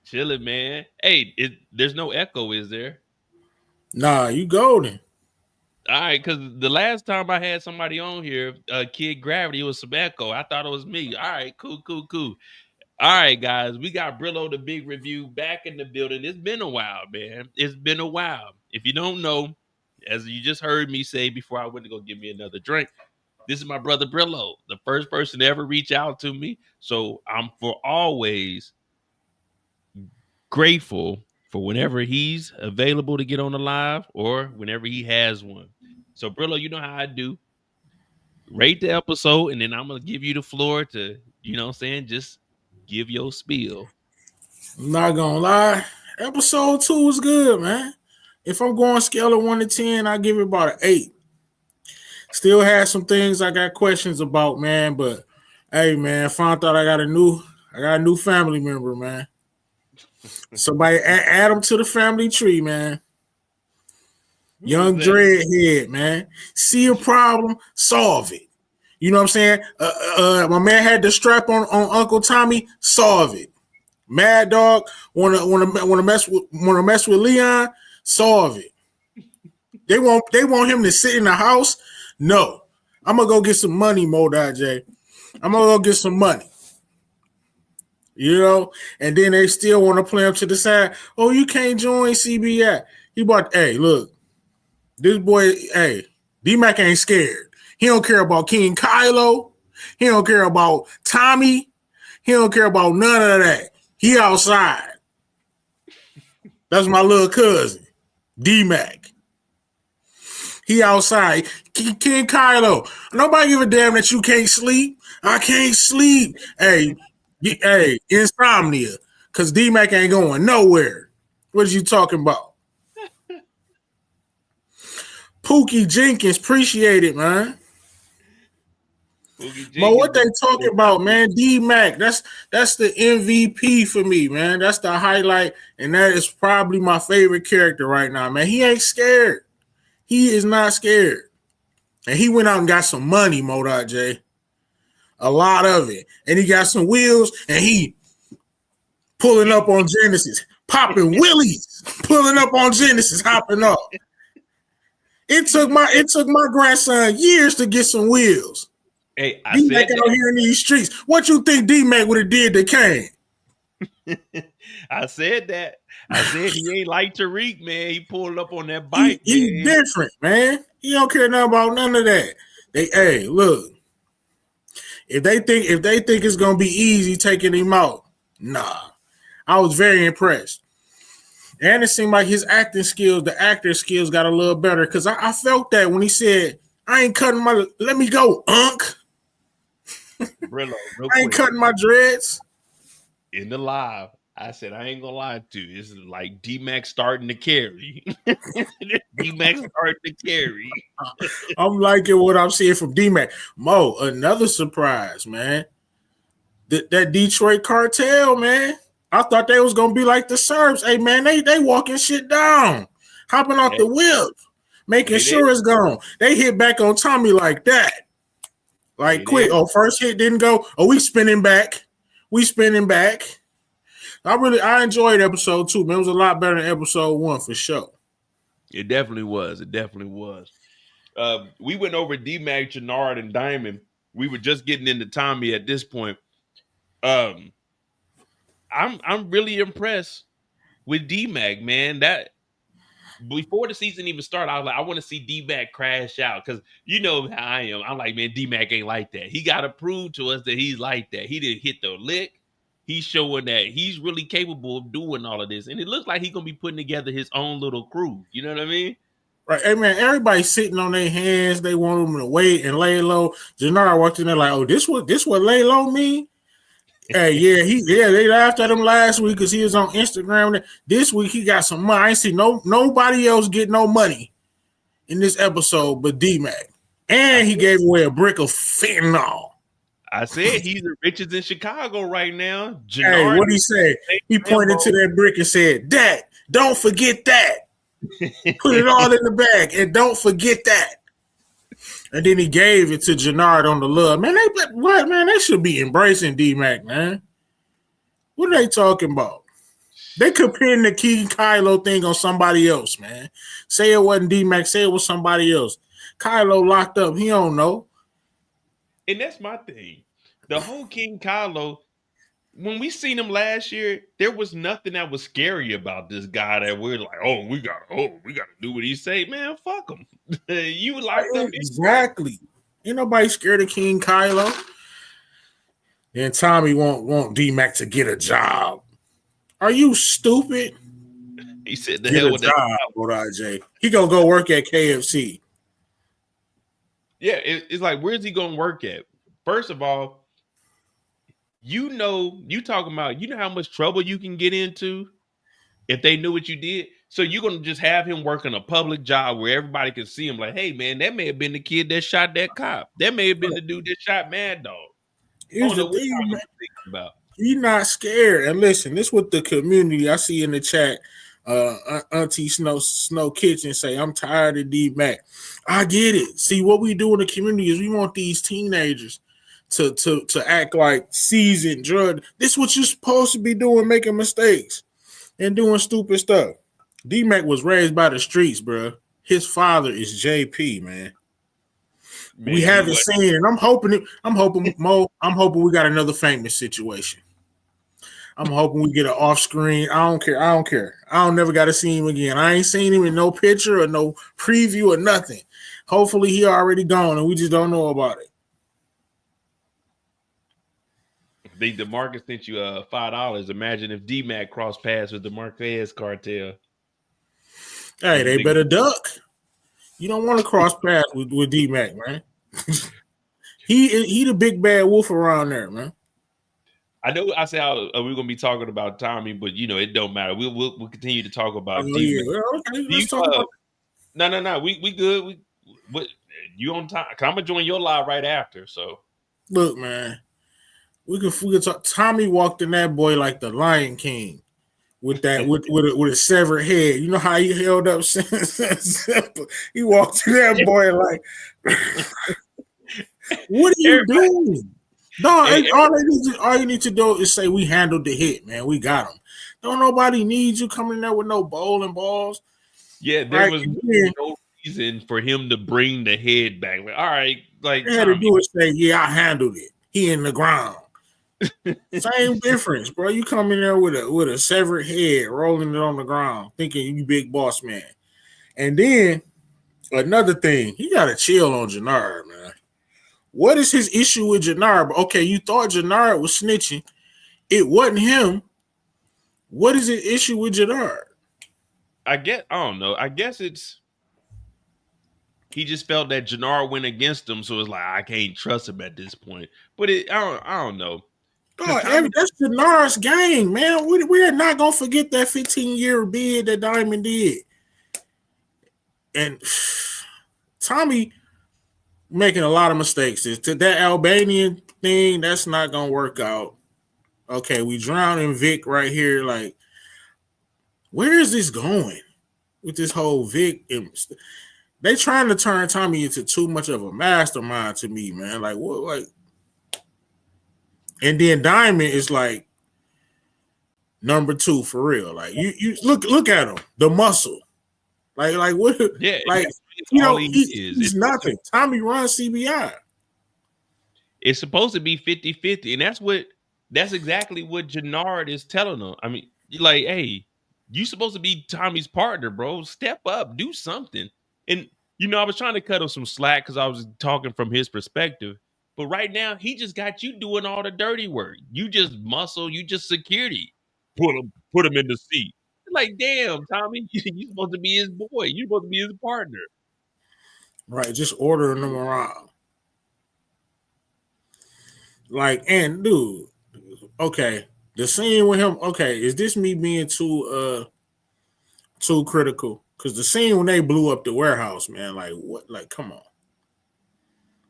Chilling, man. Hey, there's no echo, is there? Nah, you golden. All right, because the last time I had somebody on here, Kid Gravity, it was some echo. I thought it was me. All right, cool. All right, guys, we got Brillo, the big review, back in the building. It's been a while, man. It's been a while. If you don't know, as you just heard me say before I went to go get me another drink, this is my brother Brillo, the first person to ever reach out to me. So I'm for always grateful for whenever he's available to get on the live or whenever he has one. So Brillo, you know how I do. Rate the episode, and then I'm going to give you the floor to, you know what I'm saying, just give your spiel. I'm not gonna lie. Episode 2 was good, man. If I'm going scale of 1 to 10, I give it about an 8. Still had some things I got questions about, man. But hey, man, found out I got a new family member, man. Somebody add them to the family tree, man. Young Dreadhead, man. See a problem, solve it. You know what I'm saying? My man had the strap on Uncle Tommy, solve it. Mad Dog wanna mess with Leon, solve it. They want him to sit in the house. No, I'm gonna go get some money, Mo.J. I'm gonna go get some money. You know, and then they still want to play him to the side. Oh, you can't join CBI. Hey, look, this boy, hey, D-Mac ain't scared. He don't care about King Kylo. He don't care about Tommy. He don't care about none of that. He outside. That's my little cousin, D-Mac. He outside. King Kylo. Nobody give a damn that you can't sleep. I can't sleep. Hey, insomnia. Because D-Mac ain't going nowhere. What are you talking about? Pookie Jenkins, appreciate it, man. Mo, what they talking about, man? D-Mac, that's the MVP for me, man. That's the highlight, and that is probably my favorite character right now, man. He ain't scared. He is not scared. And he went out and got some money, Mo.J. A lot of it. And he got some wheels, and he pulling up on Genesis, popping wheelies, pulling up on Genesis, hopping up. It took my grandson years to get some wheels. Hey, I D-Mac said out here in these streets. What you think D-Mac would have did to Kane? I said that. I said he ain't like Tariq, man. He pulled up on that bike. He different, man. He don't care nothing about none of that. Hey, look. If they think it's gonna be easy taking him out, nah. I was very impressed. And it seemed like his acting skills, the actor skills got a little better because I felt that when he said, I ain't cutting my, let me go, Unc. Brillo, I ain't cutting my dreads. In the live, I said, I ain't gonna lie to you. It's like D-Mac starting to carry. D-Mac starting to carry. I'm liking what I'm seeing from D-Mac. Mo, another surprise, man. That Detroit cartel, man. I thought they was gonna be like the Serbs. Hey, man, they walking shit down, hopping off the whip, making sure it's gone. They hit back on Tommy like that. Like quick. Oh, first hit didn't go. Oh, we spinning back. I enjoyed episode 2, man. It was a lot better than episode 1 for sure. It definitely was. We went over D-Mac, Jenard, and Diamond. We were just getting into Tommy at this point. I'm really impressed with D-Mac, man. That before the season even started, I was like, I want to see D-Mac crash out because you know how I am. I'm like, man, D-Mac ain't like that. He got to prove to us that he's like that. He didn't hit the lick. He's showing that he's really capable of doing all of this. And it looks like he's going to be putting together his own little crew. You know what I mean? Right. Hey, man, everybody's sitting on their hands. They want them to wait and lay low. Jenard walked in there like, oh, this what lay low mean? Hey, they laughed at him last week because he was on Instagram. This week he got some money. I ain't see nobody else get no money in this episode but D-Mac. And he gave away a brick of fentanyl. I said he's the richest in Chicago right now. Jenard, hey, what'd he say? He pointed to that brick and said, Dad, don't forget that. Put it all in the bag and don't forget that. And then he gave it to Jenard on the love. Man, they should be embracing D-Mac, man. What are they talking about? They could pin the King Kylo thing on somebody else, man. Say it wasn't D-Mac. Say it was somebody else. Kylo locked up. He don't know. And that's my thing. The whole King Kylo, when we seen him last year, there was nothing that was scary about this guy that we're like, we gotta do what he say. Man, fuck him. You locked up. Exactly. Ain't nobody scared of King Kylo. Then Tommy want D-Mac to get a job. Are you stupid? He said the hell with that job. He gonna go work at KFC. Yeah, it's like, where's he gonna work at? First of all, you know how much trouble you can get into if they knew what you did. So you're gonna just have him working a public job where everybody can see him. Like, hey man, that may have been the kid that shot that cop. That may have been the dude that shot Mad Dog. Here's the thing, man. He's not scared. And listen, this is what the community I see in the chat. Auntie Snow Kitchen say, I'm tired of D-Mac. I get it. See, what we do in the community is we want these teenagers to act like seasoned drug. This is what you're supposed to be doing, making mistakes and doing stupid stuff. D-Mac was raised by the streets, bro. His father is JP, man. We haven't seen it. I'm hoping we got another famous situation. I'm hoping we get an off screen. I don't care. I don't never got to see him again. I ain't seen him in no picture or no preview or nothing. Hopefully he already gone and we just don't know about it. The Marcus sent you $5. Imagine if D-Mac crossed paths with the Marquez cartel. Hey, they better duck. You don't want to cross paths with D-Mac, man. he the big bad wolf around there, man. I know I said we're gonna be talking about Tommy, but it don't matter. We'll continue to talk about Oh, D-Mac. yeah. Well, okay, let's talk about. No. We good. What you on time? I'm gonna join your live right after. So Look, man, we can talk. Tommy walked in that boy like the Lion King with that with a severed head. You know how he held up Simple. He walked in that boy like, what are you doing? No, all you need to do is say we handled the hit, man. We got him. Don't nobody need you coming there with no bowling balls. Yeah, there was no reason for him to bring the head back. Like, all right, like they had to do is say, yeah, I handled it. He in the ground. Same difference, bro. You come in there with a severed head, rolling it on the ground, thinking you big boss man. And then another thing, he got to chill on Jenard, man. What is his issue with Jenard? Okay, you thought Jenard was snitching. It wasn't him. What is the issue with Jenard? I don't know. I guess he just felt that Jenard went against him, so it's like I can't trust him at this point. But I don't know. That's Jenard's gang, man. We are not gonna forget that 15-year bid that Diamond did. And Tommy making a lot of mistakes. That Albanian thing, that's not gonna work out. Okay, we drowning Vic right here. Like, where is this going with this whole Vic? They trying to turn Tommy into too much of a mastermind to me, man. Like, what? Like, and then Diamond is like number 2 for real. Like, you look at him, the muscle. Like what? Yeah, like he's nothing. Tommy runs CBI. It's supposed to be 50-50, and that's exactly what Jenard is telling them. I mean, like, hey, you supposed to be Tommy's partner, bro. Step up, do something. And I was trying to cut him some slack because I was talking from his perspective. But right now, he just got you doing all the dirty work. You just muscle, you just security. Put him in the seat. Like, damn, Tommy, you're supposed to be his boy. You're supposed to be his partner. Right, just ordering them around. Like, and dude, okay, the scene with him, okay, is this me being too critical? Because the scene when they blew up the warehouse, man, like what? Like, come on.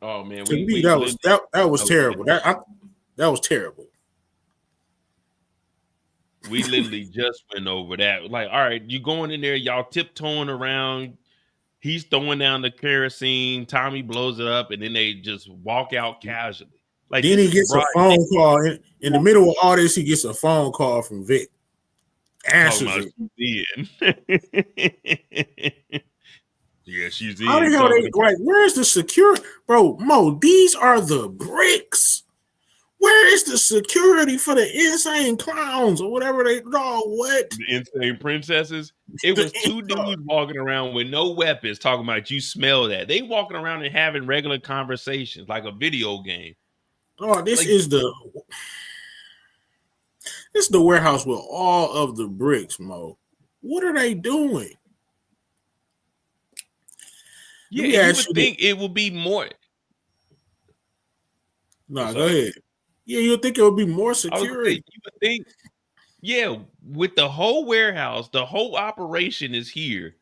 Oh man, that was terrible. That was terrible. We literally just went over that. Like, all right, you going in there, y'all tiptoeing around. He's throwing down the kerosene. Tommy blows it up, and then they just walk out casually. Like, then he gets a phone call in the middle of all this. He gets a phone call from Vic. Answers it. Yeah, she's in. How the hell where's the security, bro? Mo, these are the bricks. Where is the security for the insane clowns or whatever they what? The insane princesses? It was 2 dudes walking around with no weapons talking about you smell that. They walking around and having regular conversations like a video game. Oh, this is the warehouse with all of the bricks, Mo. What are they doing? Yeah, you would think it would be more. No, go ahead. Yeah, you would think it would be more security. You would think, yeah, with the whole warehouse, the whole operation is here.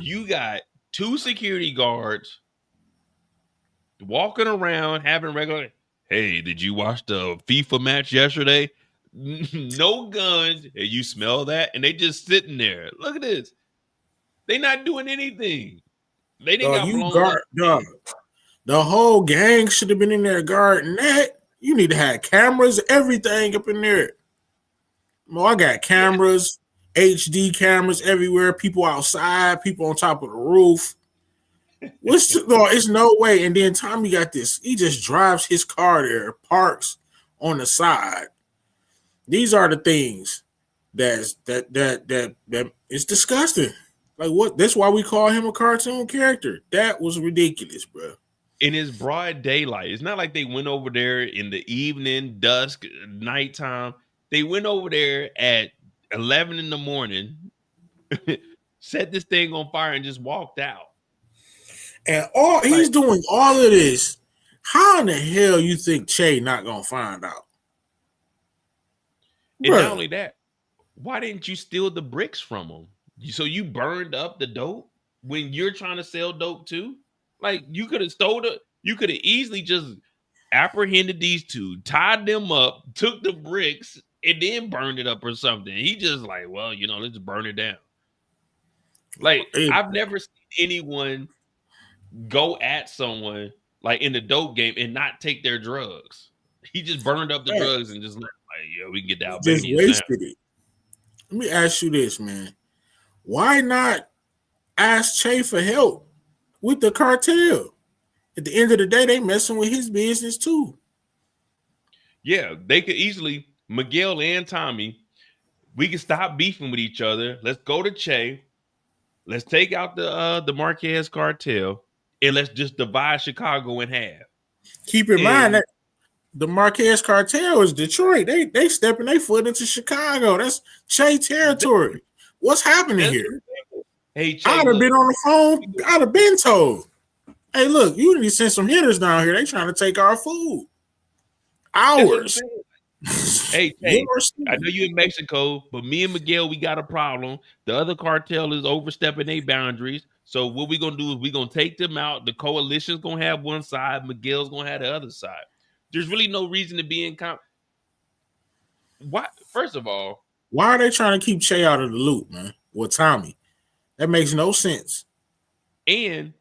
You got 2 security guards walking around having regular. Hey, did you watch the FIFA match yesterday? No guns. Hey, you smell that? And they just sitting there. Look at this. They not doing anything. They didn't got blown up. The whole gang should have been in there guarding that. You need to have cameras, everything up in there. Well, I got cameras, HD cameras everywhere, people outside, people on top of the roof. It's no way. And then Tommy got this. He just drives his car there, parks on the side. These are the things that it's disgusting. Like, what? That's why we call him a cartoon character. That was ridiculous, bro. In his broad daylight. It's not like they went over there in the evening, dusk, nighttime. They went over there at 11 in the morning, set this thing on fire, and just walked out. And he's doing all of this. How in the hell you think Che not gonna find out? And not only that, why didn't you steal the bricks from him? So you burned up the dope when you're trying to sell dope too? Like you could have stole it. You could have easily just apprehended these two, tied them up, took the bricks, and then burned it up or something. He just like, well, let's burn it down. Like I've never seen anyone go at someone like in the dope game and not take their drugs. He just burned up the drugs and just like, we can get the Albanians just wasted it. Let me ask you this, man. Why not ask Che for help with the cartel? At the end of the day, they messing with his business too. Yeah, they could easily, Miguel and Tommy, we can stop beefing with each other. Let's go to Che. Let's take out the Marquez cartel and let's just divide Chicago in half. Keep in mind that the Marquez cartel is Detroit. They stepping their foot into Chicago. That's Che territory. What's happening here? Hey, Che, I'd have been on the phone. I'd have been told, hey, look, you need to send some hitters down here. They trying to take our food. Ours. Hey, Che, I know you in Mexico, but me and Miguel, we got a problem. The other cartel is overstepping their boundaries. So what we gonna do is we gonna take them out. The coalition's gonna have one side. Miguel's gonna have the other side. There's really no reason to be in Why? First of all, why are they trying to keep Che out of the loop, man? With Tommy, that makes no sense. And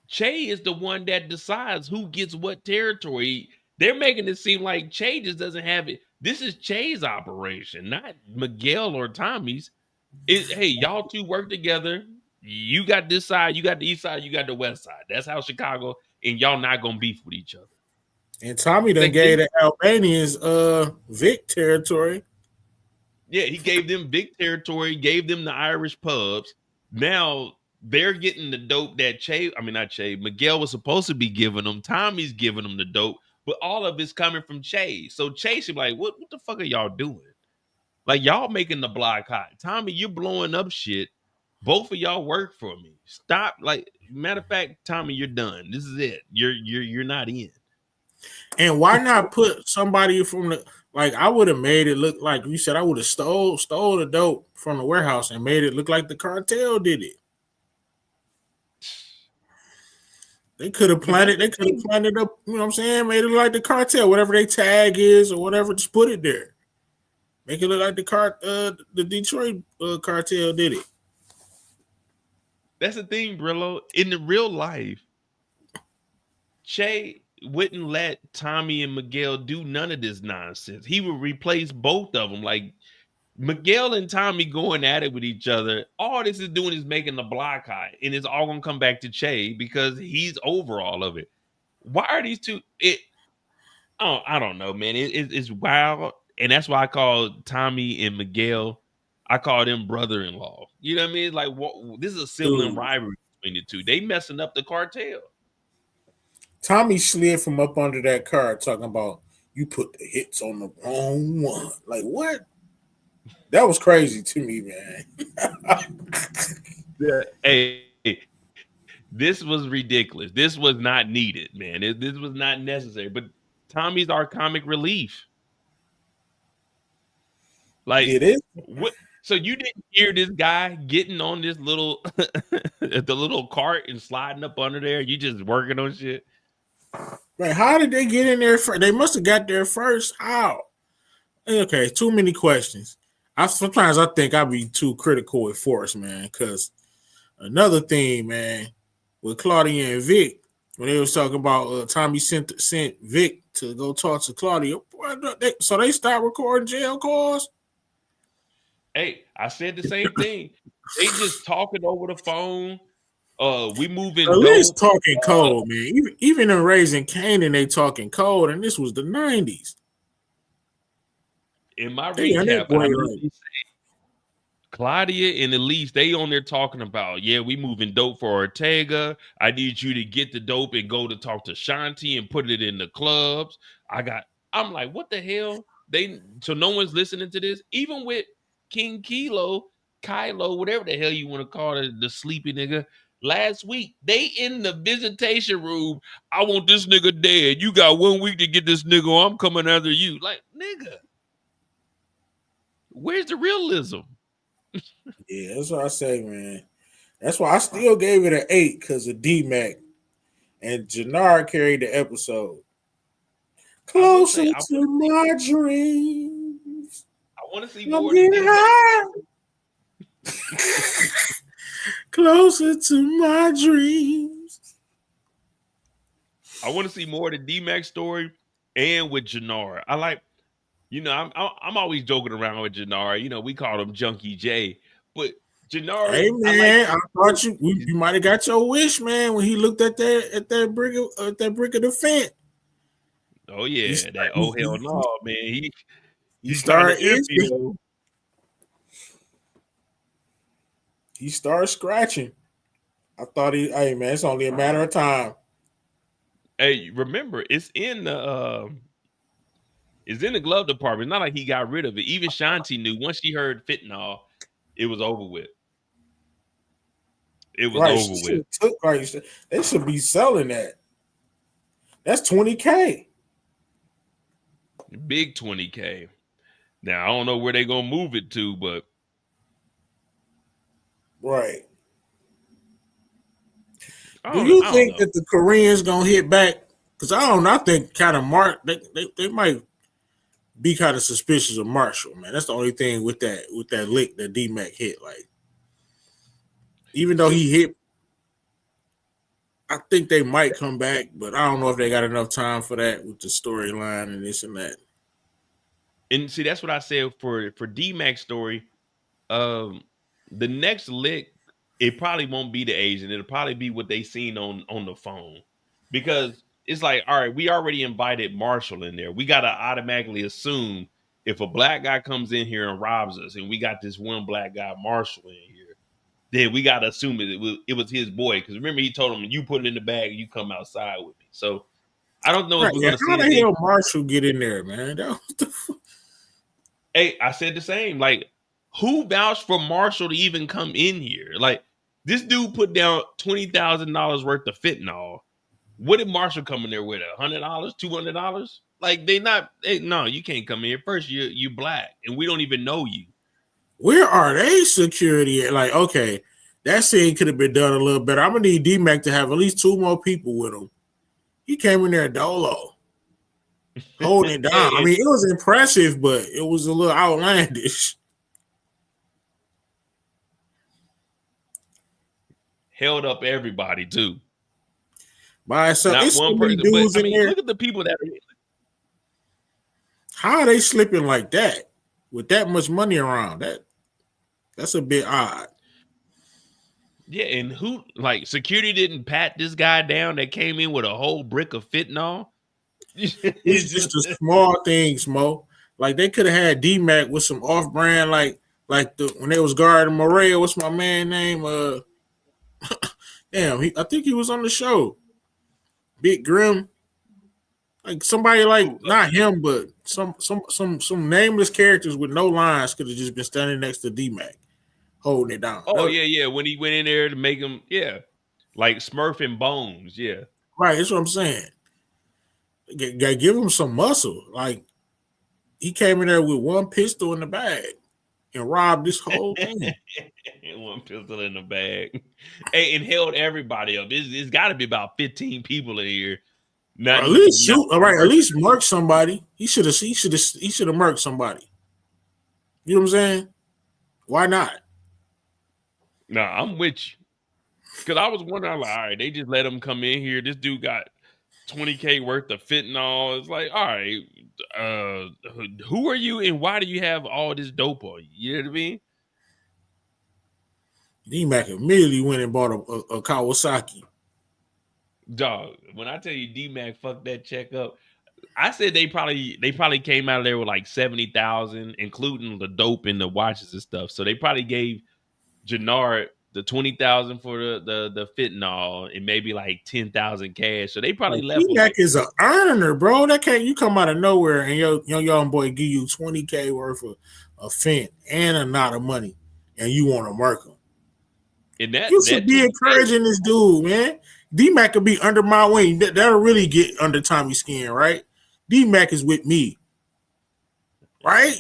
Che is the one that decides who gets what territory. They're making it seem like Che just doesn't have it. This is Che's operation, not Miguel or Tommy's. Hey, y'all two work together. You got this side, you got the east side, you got the west side. That's how Chicago, and y'all not gonna beef with each other. And Tommy done gave the Albanians Vic territory. Yeah, he gave them Vic territory, gave them the Irish pubs. Now they're getting the dope that Miguel was supposed to be giving them. Tommy's giving them the dope, but all of it's coming from Che. So Che should be like, what the fuck are y'all doing? Like, y'all making the block hot. Tommy, you're blowing up shit. Both of y'all work for me. Stop. Like, matter of fact, Tommy, you're done. This is it. You're not in. And why not put somebody from the, like, I would have made it look like you said, I would have stole the dope from the warehouse and made it look like the cartel did it. They could have planted up, you know what I'm saying? Made it look like the cartel, whatever their tag is or whatever, just put it there. Make it look like the Detroit cartel did it. That's the thing, Brillo. In the real life, Che wouldn't let Tommy and Miguel do none of this nonsense. He would replace both of them. Like, Miguel and Tommy going at it with each other, all this is doing is making the block high, and it's all gonna come back to Che because he's over all of it. Why are these two? I don't know, man. It's wild, and that's why I call Tommy and Miguel, I call them brother-in-law. You know what I mean? Like, this is a sibling rivalry between the two. They messing up the cartel. Tommy slid from up under that car talking about you put the hits on the wrong one. Like, what? That was crazy to me, man. Hey, this was ridiculous. This was not needed, man. This was not necessary. But Tommy's our comic relief. Like, it is. So you didn't hear this guy getting on this little the little cart and sliding up under there? You just working on shit. Right? How did they get in there first? They must have got there first. How? Okay, too many questions. Sometimes I think I'll be too critical with Force, man, because another thing, man, with Claudia and Vic, when they was talking about Tommy sent Vic to go talk to Claudia, so they stopped recording jail calls? Hey, I said the same thing. They just talking over the phone. We moving. At least talking cold, man. Even in Raising Kanan, they talking cold, and this was the 90s. In my recap, Claudia and Elise, they on there talking about, yeah, we moving dope for Ortega. I need you to get the dope and go to talk to Shanti and put it in the clubs. I'm like, what the hell? So no one's listening to this? Even with King Kylo, whatever the hell you want to call it, the sleepy nigga. last week. They in the visitation room. I want this nigga dead. You got 1 week to get this nigga, or I'm coming after you. Like, nigga, where's the realism? Yeah, that's what I say, man. That's why I still gave it an 8 because of D-Mac. And Jenard carried the episode. Closer to my dreams. I want to see more than D-Mac. Closer to my dreams. I want to see more of the D-Mac story and with Jenard. I like, I'm always joking around with Jenard. You know, we call him Junkie J, but Jenard. Hey man, I thought you might have got your wish, man, when he looked at that brick of the fence. Oh yeah, hell no, man. He started itching. He started scratching. I thought hey man, it's only a matter of time. Hey, remember, it's in the glove department. It's not like he got rid of it. Even Shanti knew once she heard fentanyl, it was over with. It was over with. They should be selling that. That's $20K. Big $20K. Now I don't know where they're gonna move it to, but right. Do you think that the Koreans gonna hit back? Because I think kind of Mark they might be kind of suspicious of Marshall, man. That's the only thing with that lick that D-Mac hit. Like, even though he hit, I think they might come back, but I don't know if they got enough time for that with the storyline and this and that. And see, that's what I said for D-Mac's story. The next lick, it probably won't be the Asian. It'll probably be what they seen on the phone. Because it's like, all right, we already invited Marshall in there. We got to automatically assume if a black guy comes in here and robs us and we got this one black guy, Marshall, in here, then we got to assume it was his boy. Because remember, he told him, you put it in the bag and you come outside with me. So I don't know if we're going to see how the hell Marshall get in there, man? Hey, I said the same. Like, who vouched for Marshall to even come in here? Like, this dude put down $20,000 worth of fentanyl. What did Marshall come in there with? $100, $200? Like, no, you can't come in here. First, you black, and we don't even know you. Where are they security at? Like, okay, that scene could have been done a little better. I'm gonna need D-Mac to have at least 2 more people with him. He came in there dolo, holding it down. I mean, it was impressive, but it was a little outlandish. Held up everybody too. By itself, not one person. But, I mean, look at the people that are. How are they slipping like that with that much money around? That's a bit odd. Yeah, and who, like, security didn't pat this guy down that came in with a whole brick of fentanyl? It's just the small things, Mo. Like, they could have had D-Mac with some off-brand, like when they was guarding Mireya. What's my man name? Damn, I think he was on the show. Big Grim. Like somebody like not him, but some nameless characters with no lines could have just been standing next to D-Mac, holding it down. Oh, yeah. When he went in there to make him, like Smurf and Bones, Right, that's what I'm saying. Gotta give him some muscle. Like, he came in there with one pistol in the bag and robbed this whole thing. One pistol in the bag. Hey, and held everybody up. It's got to be about 15 people in here. At least shoot. All right, at least murk somebody. He should have murked somebody. You know what I'm saying? Why not? No, I'm with you. Because I was wondering, like, all right, they just let him come in here. This dude got $20K worth of fentanyl. It's like, all right, who are you and why do you have all this dope on you? You know what I mean? D-Mac immediately went and bought a Kawasaki. Dog, when I tell you D-Mac fucked that check up, I said they probably came out of there with like 70,000, including the dope and the watches and stuff. So they probably gave Jenard the 20,000 for the fentanyl and maybe like 10,000 cash. So they probably left. D-Mac is an earner, bro. That can't you come out of nowhere and your young boy give you 20K worth of fent and a lot of money, and you want to murk him. And that You should be encouraging this dude, man. D-Mac could be under my wing. That'll really get under Tommy's skin, right? D-Mac is with me, right?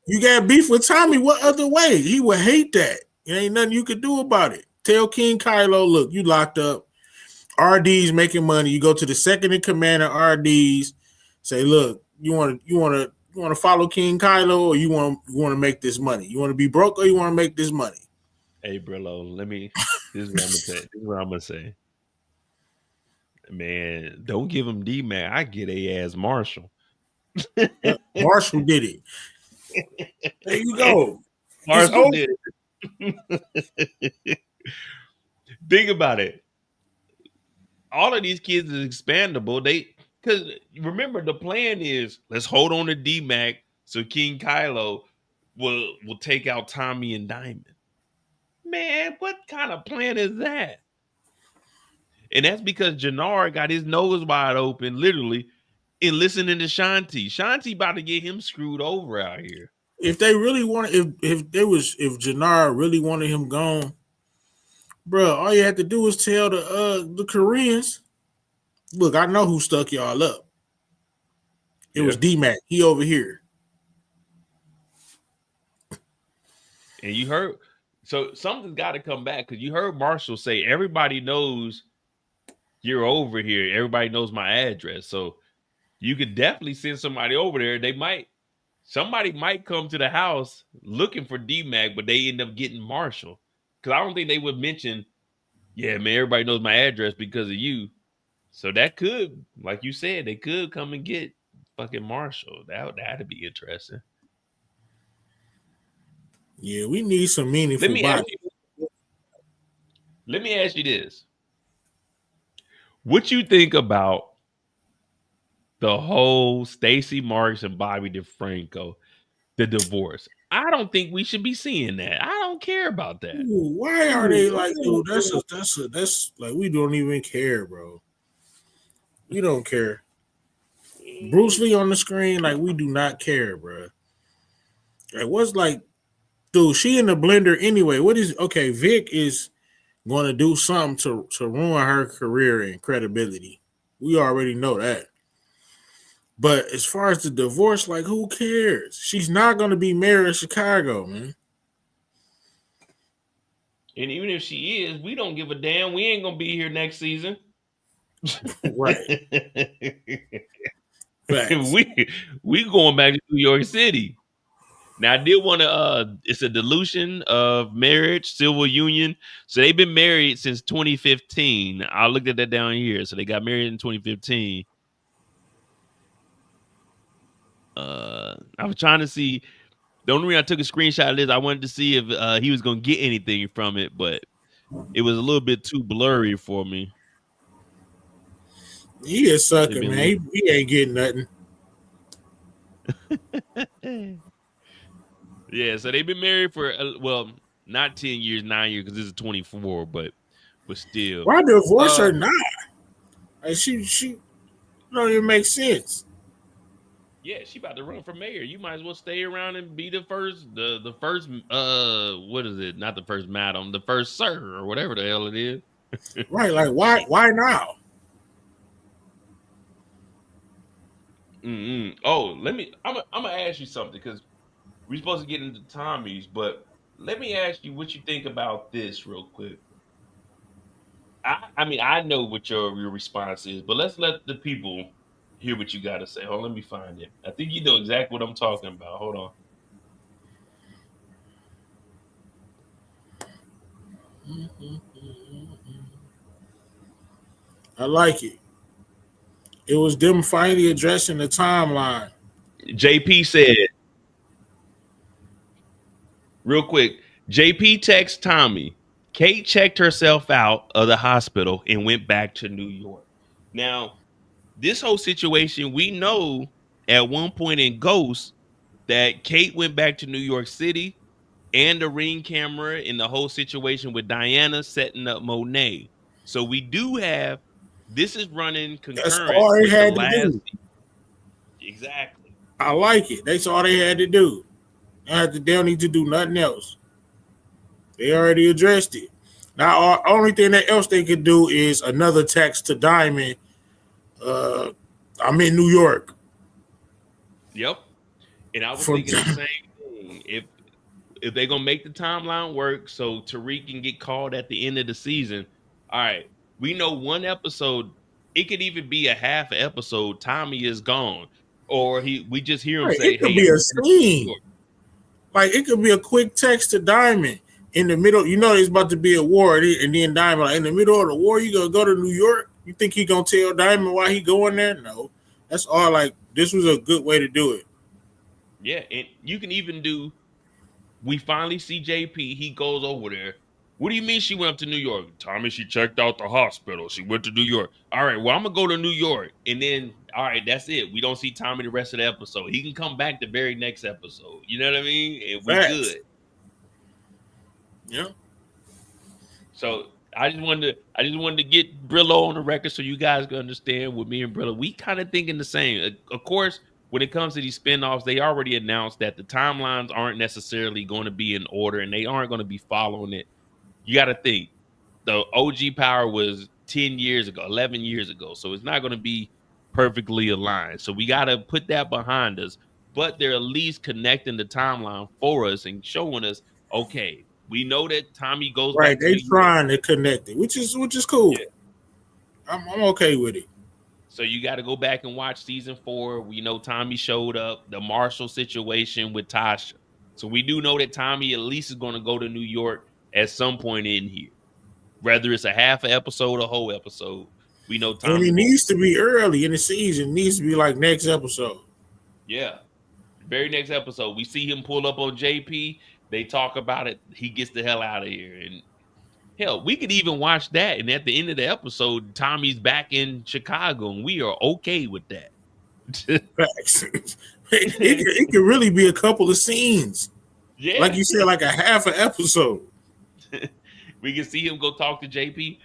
You got beef with Tommy. What other way? He would hate that. There ain't nothing you could do about it. Tell King Kylo, look, you locked up. RD's making money. You go to the second in command of RD's. Say, look, you want to follow King Kylo, or you want to make this money? You want to be broke, or you want to make this money? Hey, Brillo, this is what I'm gonna say. Man, don't give him D-Mac. I get a ass Marshall. Marshall did it. There you go. Marshall did it. Think about it. All of these kids is expandable. Because remember, the plan is let's hold on to D-Mac so King Kylo will take out Tommy and Diamond. Man, what kind of plan is that? And that's because Jenard got his nose wide open, literally, and listening to Shanti. Shanti about to get him screwed over out here. If they really want, if Jenard really wanted him gone, bro, all you had to do was tell the Koreans, look, I know who stuck y'all up. It was D-Mac. He over here. And you heard, so something's got to come back, because you heard Marshall say, everybody knows you're over here. Everybody knows my address. So you could definitely send somebody over there. Somebody might come to the house looking for D-Mac, but they end up getting Marshall. Because I don't think they would mention, yeah, man, everybody knows my address because of you. So that could, like you said, they could come and get fucking Marshall. That'd be interesting. Yeah, we need some meaningful Let me ask you this. What you think about the whole Stacy Marks and Bobby DeFranco, the divorce? I don't think we should be seeing that. I don't care about that. Ooh, why are they like, dude? That's like, we don't even care, bro. We don't care. Bruce Lee on the screen, like, we do not care, bro. Like, what's like, dude? She in the blender anyway. Okay? Vic is going to do something to ruin her career and credibility. We already know that. But as far as the divorce, like, who cares? She's not going to be mayor of Chicago, man. And even if she is, we don't give a damn. We ain't going to be here next season. Right. we going back to New York City. Now, I did want to, it's a dilution of marriage, civil union. So they've been married since 2015. I looked at that down here. So they got married in 2015. I was trying to see. The only reason I took a screenshot of this, I wanted to see if he was going to get anything from it, but it was a little bit too blurry for me. He is sucking, man. He ain't getting nothing. Yeah, so they've been married for, not 10 years, 9 years, because this is 24, but still. Why divorce her not? Like, she don't even make sense. Yeah, she about to run for mayor. You might as well stay around and be the first, what is it? Not the first madam, the first sir, or whatever the hell it is. Right, like, why now? Oh, I'm gonna ask you something, because we're supposed to get into Tommy's, but let me ask you what you think about this real quick. I mean, I know what your response is, but let's let the people hear what you got to say. Hold on, let me find it. I think you know exactly what I'm talking about. Hold on. I like it. It was them finally addressing the timeline. JP said, real quick, JP texts Tommy, Kate checked herself out of the hospital and went back to New York. Now, this whole situation, we know at one point in Ghost that Kate went back to New York City, and the Ring camera and the whole situation with Diana setting up Monet. So we do have, this is running concurrent. That's all they had to do. Exactly. I like it. That's all they had to do. They don't need to do nothing else. They already addressed it. Now, only thing that else they could do is another text to Diamond. I'm in New York. Yep. And I was thinking the same thing. If they're gonna make the timeline work so Tariq can get called at the end of the season, all right. We know one episode, it could even be a half episode. Tommy is gone. Or we just hear him say, it could hey, be a scene. Like it could be a quick text to Diamond in the middle. You know, there's about to be a war, and then Diamond, like, in the middle of the war, you gonna go to New York? You think he gonna tell Diamond why he going there? No, that's all. Like, this was a good way to do it. Yeah, and you can even do. We finally see JP. He goes over there. What do you mean she went up to New York? Tommy, she checked out the hospital. She went to New York. All right, well, I'm going to go to New York. And then, all right, that's it. We don't see Tommy the rest of the episode. He can come back the very next episode. You know what I mean? And we're good. Yeah. So I just wanted to get Brillo on the record so you guys can understand with me and Brillo. We kind of thinking the same. Of course, when it comes to these spinoffs, they already announced that the timelines aren't necessarily going to be in order and they aren't going to be following it. You got to think the OG Power was 10 years ago, 11 years ago. So it's not going to be perfectly aligned. So we got to put that behind us. But they're at least connecting the timeline for us and showing us, okay, we know that Tommy goes back. Right, they trying to connect it, which is cool. Yeah. I'm okay with it. So you got to go back and watch season 4. We know Tommy showed up, the Marshall situation with Tasha. So we do know that Tommy at least is going to go to New York at some point in here. Whether it's a half an episode or a whole episode, we know Tommy. And it needs to be early in the season. It needs to be like next episode. Yeah. Very next episode. We see him pull up on JP. They talk about it. He gets the hell out of here. And hell, we could even watch that. And at the end of the episode, Tommy's back in Chicago. And we are okay with that. it could really be a couple of scenes. Yeah. Like you said, like a half an episode. We can see him go talk to JP.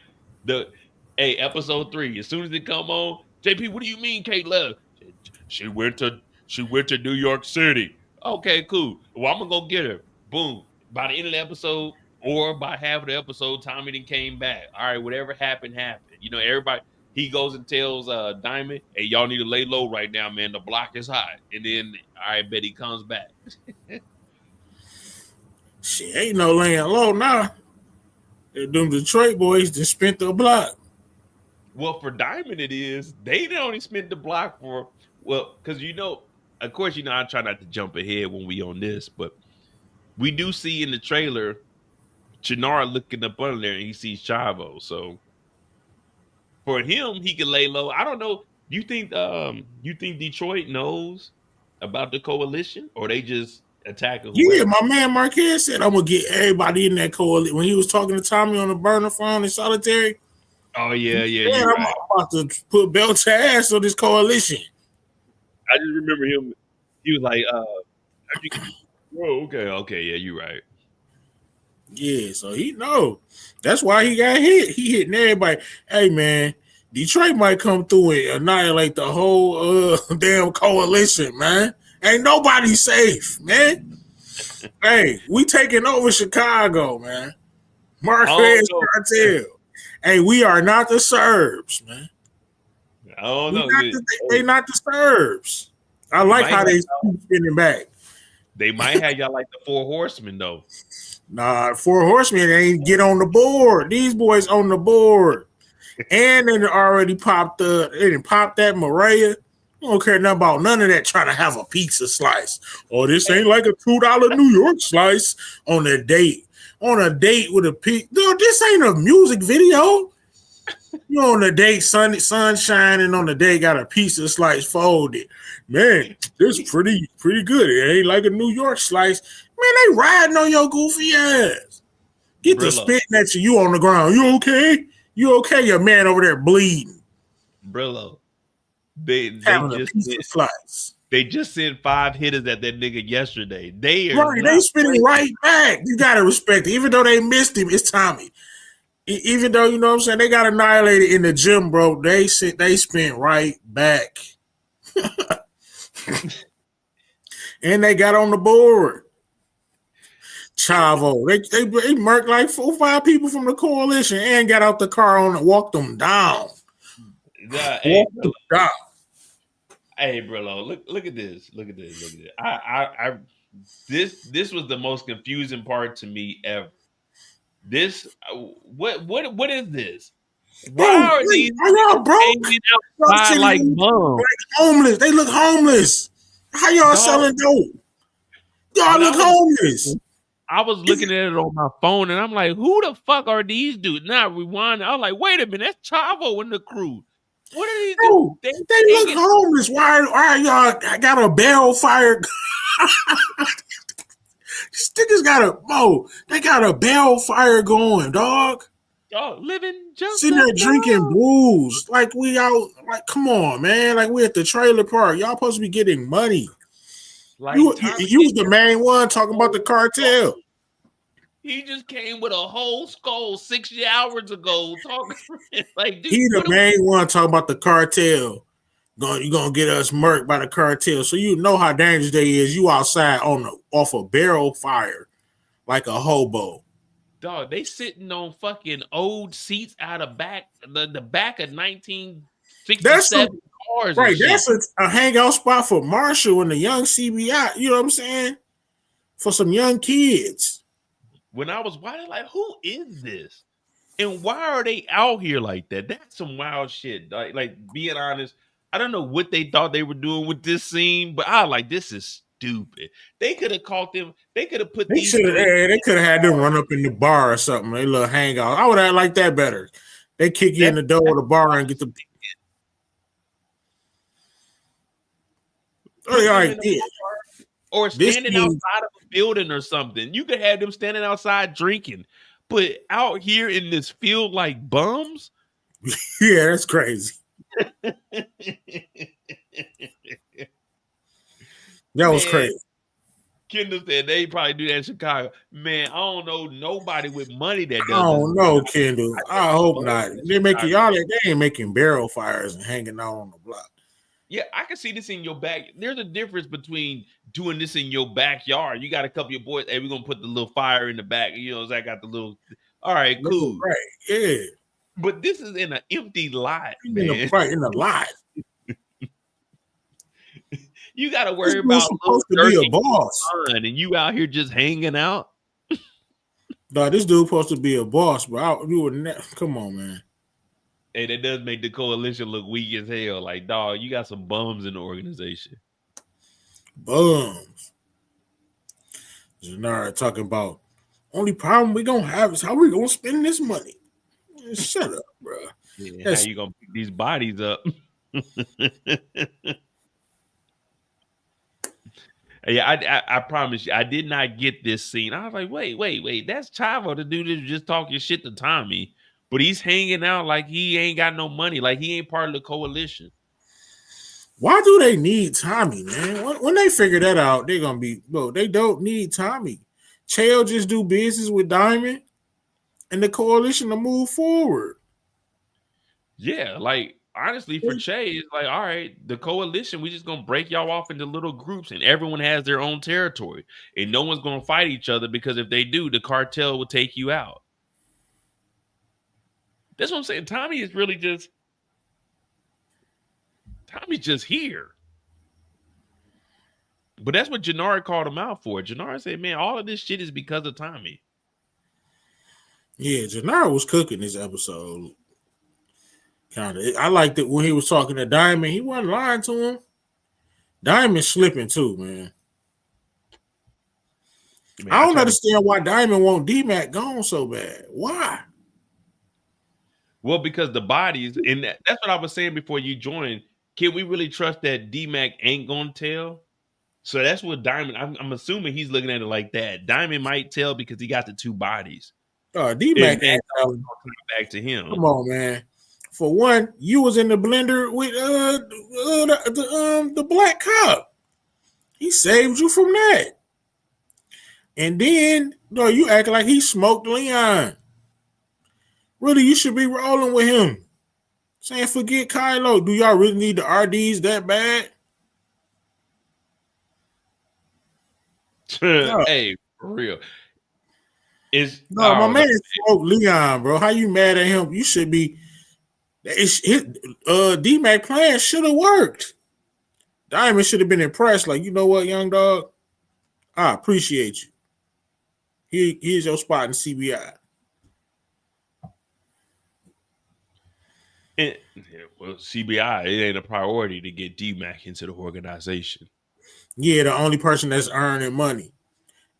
Episode 3. As soon as it come on, JP, what do you mean Kate left? She went to New York City. Okay, cool. Well, I'm gonna go get her. Boom. By the end of the episode, or by half of the episode, Tommy then came back. All right, whatever happened, happened. You know, everybody. He goes and tells Diamond, "Hey, y'all need to lay low right now, man. The block is hot." And then, I bet he comes back. Shit, ain't no laying low now. Them Detroit boys just spent the block. Well, for Diamond, it is. They only spent the block for, well, because of course, I try not to jump ahead when we on this, but we do see in the trailer, Jenard looking up under there and he sees Chavo. So for him, he can lay low. I don't know. You think Detroit knows about the coalition, or they just attacking? Yeah, my man Marquez said I'm gonna get everybody in that coalition. When he was talking to Tommy on the burner phone in solitary. Oh yeah. I'm about to put belt to ass on this coalition. I just remember him. He was like, okay, yeah, you're right. Yeah, so he know. That's why he got hit. He hitting everybody. Hey man, Detroit might come through and annihilate the whole damn coalition, man. Ain't nobody safe, man. Hey, we taking over Chicago, man. Marquez cartel. Hey, we are not the Serbs, man. I don't know. They not the Serbs. I like how they keep spinning back. They might have y'all like the 4 Horsemen, though. Nah, 4 Horsemen ain't get on the board. These boys on the board. And they already popped that Mireya. I don't care nothing about none of that trying to have a pizza slice. Oh, this ain't like a $2 New York slice on a date. On a date with a pizza. Dude, this ain't a music video. You on a date, sun shining on the date, got a pizza slice folded. Man, this is pretty good. It ain't like a New York slice. Man, they riding on your goofy ass. Get the spitting at you on the ground. You okay? You okay? Your man over there bleeding. Brillo. They just sent 5 hitters at that nigga yesterday. They spinning right back. You gotta respect it. Even though they missed him, it's Tommy. Even though, you know what I'm saying, they got annihilated in the gym, bro. They spin right back. And they got on the board. Chavo. They murked like 4 or 5 people from the coalition and got out the car on and walked them down. Hey, Walked them down. Hey, bro, look at this. Look at this. This was the most confusing part to me ever. This what is this? Why are these y'all broke? outside like bums? Homeless. They look homeless. How y'all selling dope? Y'all look homeless. I was looking at it on my phone and I'm like, who the fuck are these dudes? Now rewind. I was like, wait a minute, that's Chavo and the crew. What are these dudes? They look homeless. Why y'all got a barrel fire? These niggas they got a barrel fire going, dog. Y'all living just sitting there drinking booze. Like we out, like, come on, man. Like we at the trailer park. Y'all supposed to be getting money. Like you was the main one talking about the cartel. He just came with a whole skull 60 hours ago talking like, dude, he the main one talking about the cartel. You gonna get us murked by the cartel. So you know how dangerous they is. You outside off a barrel fire like a hobo. Dog, they sitting on fucking old seats out of back the back of 1967 cars. Right, that's a hangout spot for Marshall and the young CBI. You know what I'm saying? For some young kids. When I was watching, like, who is this? And why are they out here like that? That's some wild shit. Like being honest, I don't know what they thought they were doing with this scene, but I like this is stupid. They could have caught them. They could have put they could have had them run up in the bar or something. They little hangout. I would have liked that better. They kick you in the door of the bar and get the. Or standing outside of a building or something. You could have them standing outside drinking, but out here in this field like bums. Yeah, that's crazy. That was crazy. Kendall said they probably do that in Chicago. Man, I don't know nobody with money that does. I don't know, Kendall. I hope not. They making y'all. They ain't making barrel fires and hanging out on the block. Yeah, I can see this in your back. There's a difference between doing this in your backyard. You got a couple of your boys. Hey, we're gonna put the little fire in the back. You know, I got the little. All right, cool. Right, yeah. But this is in an empty lot, man. In the lot. You got to worry about supposed to be a boss, and you out here just hanging out. No, this dude supposed to be a boss, bro. Come on, man. Hey, that does make the coalition look weak as hell. Like, dog, you got some bums in the organization. Bums. Jenard talking about only problem we gonna have is how we gonna spend this money. Shut up, bro. Yeah, how you gonna pick these bodies up? Yeah, I promise you, I did not get this scene. I was like, wait, that's Chavo, the dude that just talking shit to Tommy, but he's hanging out like he ain't got no money, like he ain't part of the coalition. Why do they need Tommy, man? When they figure that out, they're gonna be, bro, they don't need Tommy. Chael just do business with Diamond and the coalition to move forward. Yeah, like honestly, for Che, it's like, all right, the coalition, we just gonna break y'all off into little groups, and everyone has their own territory, and no one's gonna fight each other because if they do, the cartel will take you out. That's what I'm saying. Tommy's just here. But that's what Jenard called him out for. Jenard said, man, all of this shit is because of Tommy. Yeah, Jenard was cooking this episode. Kind of. I liked it when he was talking to Diamond. He wasn't lying to him. Diamond slipping too, man. I don't understand why Diamond want D-Mac gone so bad. Why? Well, because the bodies, and that's what I was saying before you joined. Can we really trust that D-Mac ain't gonna tell? So that's what Diamond, I'm assuming he's looking at it like that. Diamond might tell because he got the two bodies. D-Mac ain't telling. Back to him. Come on, man. For one, you was in the blender with the black cop. He saved you from that. And then, you act like he smoked Leon. Really, you should be rolling with him. Saying forget Kylo. Do y'all really need the RDs that bad? Hey, for real. No, my man smoked Leon, bro. How you mad at him? You should be. D-Mac plan should have worked. Diamond should have been impressed. Like, you know what, young dog? I appreciate you. Here's your spot in CBI. Well, CBI, it ain't a priority to get D-Mac into the organization. Yeah, the only person that's earning money.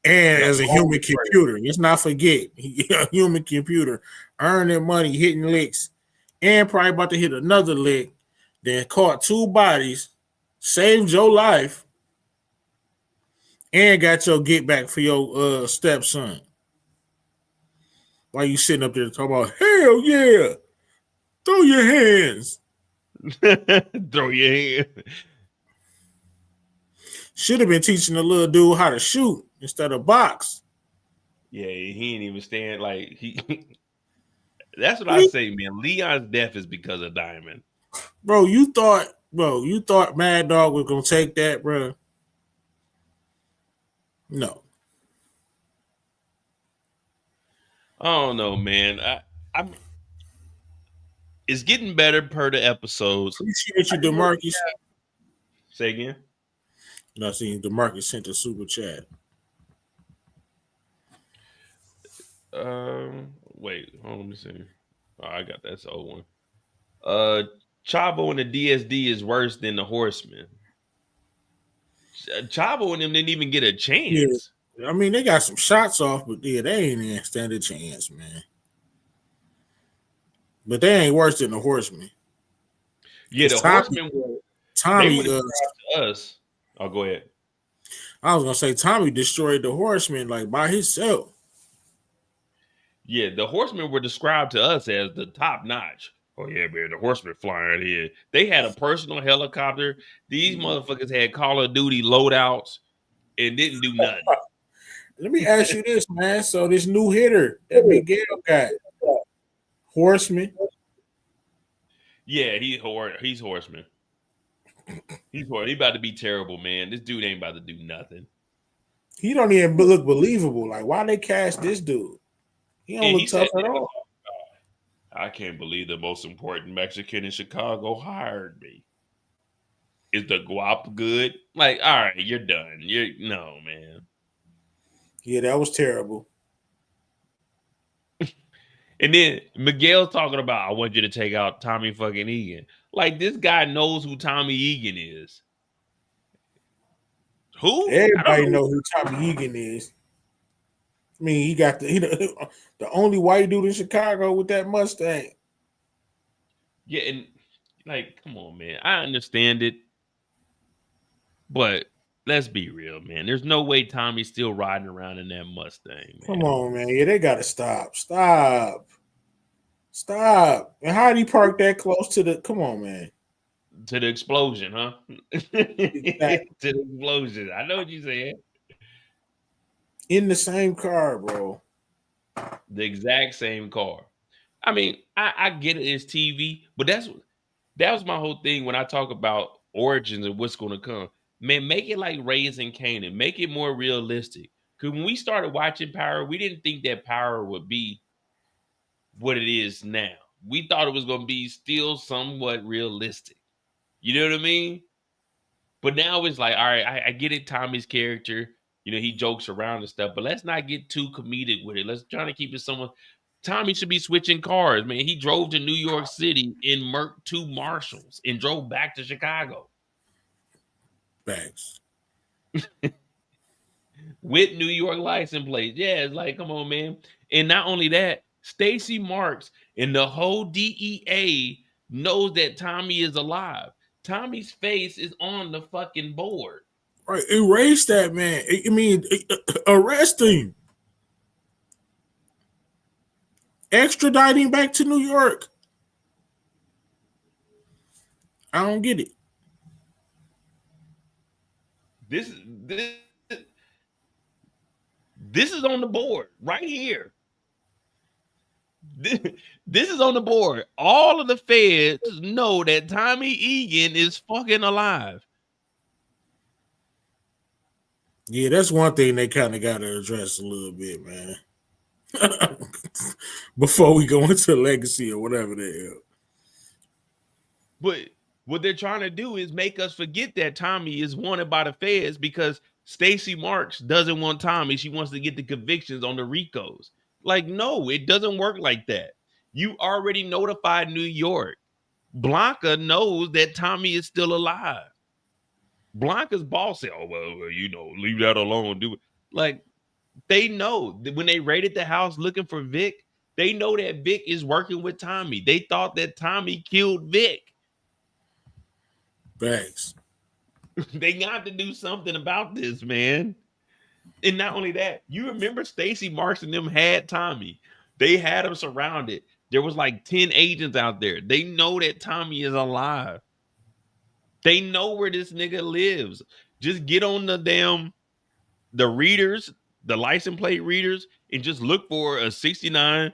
And as a human computer, let's not forget, a human computer earning money, hitting licks, and probably about to hit another lick, then caught 2 bodies, saved your life, and got your get back for your stepson. Why you sitting up there talking about, hell yeah, throw your hands. Throw your hands. Should have been teaching the little dude how to shoot instead of box. Yeah, he ain't even stand like he. That's what I say, man. Leon's death is because of Diamond. Bro, you thought Mad Dog was gonna take that, bro? No. I don't know, man. I'm. It's getting better per the episodes. Appreciate you, DeMarcus. Say again. No, see, DeMarcus sent a super chat. Wait, hold on, let me see. Oh, I got that's the old one. Chavo and the DSD is worse than the Horsemen. Chavo and them didn't even get a chance. Yeah. I mean, they got some shots off, but yeah, they ain't even stand a chance, man. But they ain't worse than the Horsemen. Yeah, the Horsemen were Tommy to us. Oh, go ahead. I was gonna say Tommy destroyed the Horsemen like by himself. Yeah, the Horsemen were described to us as the top notch. Oh yeah, man, the Horsemen flying here. They had a personal helicopter. These motherfuckers had Call of Duty loadouts and didn't do nothing. Let me ask you this, man. So this new hitter that Miguel got, Horseman. Yeah, he's Horseman. He's about to be terrible, man. This dude ain't about to do nothing. He don't even look believable. Like, why they cast this dude? He don't look tough at all. I can't believe the most important Mexican in Chicago hired me. Is the guap good? Like, all right, you're done. No, man. Yeah, that was terrible. And then Miguel's talking about, I want you to take out Tommy fucking Egan. Like, this guy knows who Tommy Egan is. Who? Everybody know who Tommy Egan is. I mean, he got the only white dude in Chicago with that Mustang. Yeah, and like, come on, man. I understand it. But let's be real, man. There's no way Tommy's still riding around in that Mustang, man. Come on, man. Yeah, they gotta stop. Stop. And how did he park that close to the come on, man? To the explosion, huh? Exactly. To the explosion. I know what you said. In the same car, bro. The exact same car. I mean, I get it, it's TV, but that was my whole thing when I talk about origins and what's going to come. Man, make it like Raising Kanan. Make it more realistic. Because when we started watching Power, we didn't think that Power would be what it is now. We thought it was going to be still somewhat realistic. You know what I mean? But now it's like, all right, I get it, Tommy's character. You know, he jokes around and stuff, but let's not get too comedic with it. Let's try to keep it somewhat. Tommy should be switching cars, man. He drove to New York City in Merc 2 Marshalls and drove back to Chicago. Thanks. With New York license plates. Yeah, it's like, come on, man. And not only that, Stacy Marks and the whole DEA knows that Tommy is alive. Tommy's face is on the fucking board. Right, erase that, man. I mean, arrest him. Extradite him back to New York. I don't get it. This is on the board right here. This is on the board. All of the feds know that Tommy Egan is fucking alive. Yeah, that's one thing they kind of got to address a little bit, man. Before we go into legacy or whatever the hell. But what they're trying to do is make us forget that Tommy is wanted by the feds because Stacy Marks doesn't want Tommy. She wants to get the convictions on the Ricos. Like, no, it doesn't work like that. You already notified New York. Blanca knows that Tommy is still alive. Blanca's boss said, "Oh well, leave that alone." Do it. Like, they know that when they raided the house looking for Vic, they know that Vic is working with Tommy. They thought that Tommy killed Vic. Thanks. They got to do something about this, man. And not only that, you remember Stacy Marks and them had Tommy. They had him surrounded. There was like 10 agents out there. They know that Tommy is alive. They know where this nigga lives. Just get on the readers, the license plate readers, and just look for a 69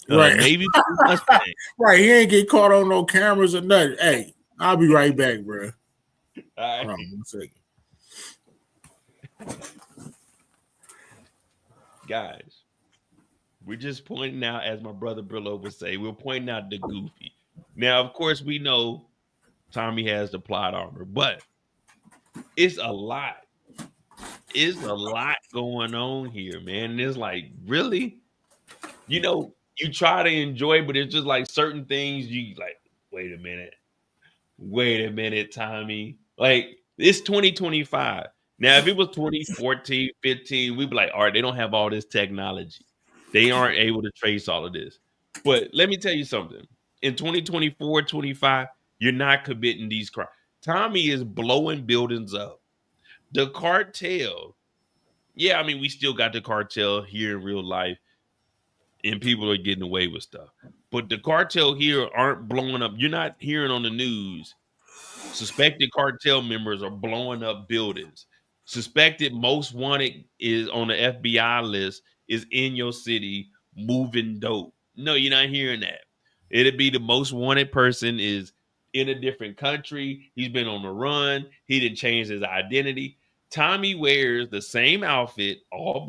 right. Navy Mustang. Right. He ain't get caught on no cameras or nothing. Hey, I'll be right back, bro. All right. Hold on 1 second. Guys, we're just pointing out, as my brother Brillo would say, we're pointing out the goofy. Now, of course, we know Tommy has the plot armor, but it's a lot. It's a lot going on here, man. And it's like, really? You try to enjoy, but it's just like certain things you like, wait a minute, Tommy. Like, it's 2025. Now, if it was 2014, 15, we'd be like, all right, they don't have all this technology. They aren't able to trace all of this. But let me tell you something. In 2024, 25, you're not committing these crimes. Tommy is blowing buildings up. The cartel, yeah, I mean, we still got the cartel here in real life, and people are getting away with stuff. But the cartel here aren't blowing up. You're not hearing on the news. Suspected cartel members are blowing up buildings. Suspected most wanted is on the FBI list is in your city moving dope. No, you're not hearing that. It'd be the most wanted person is in a different country. He's been on the run. He didn't change his identity. Tommy wears the same outfit, all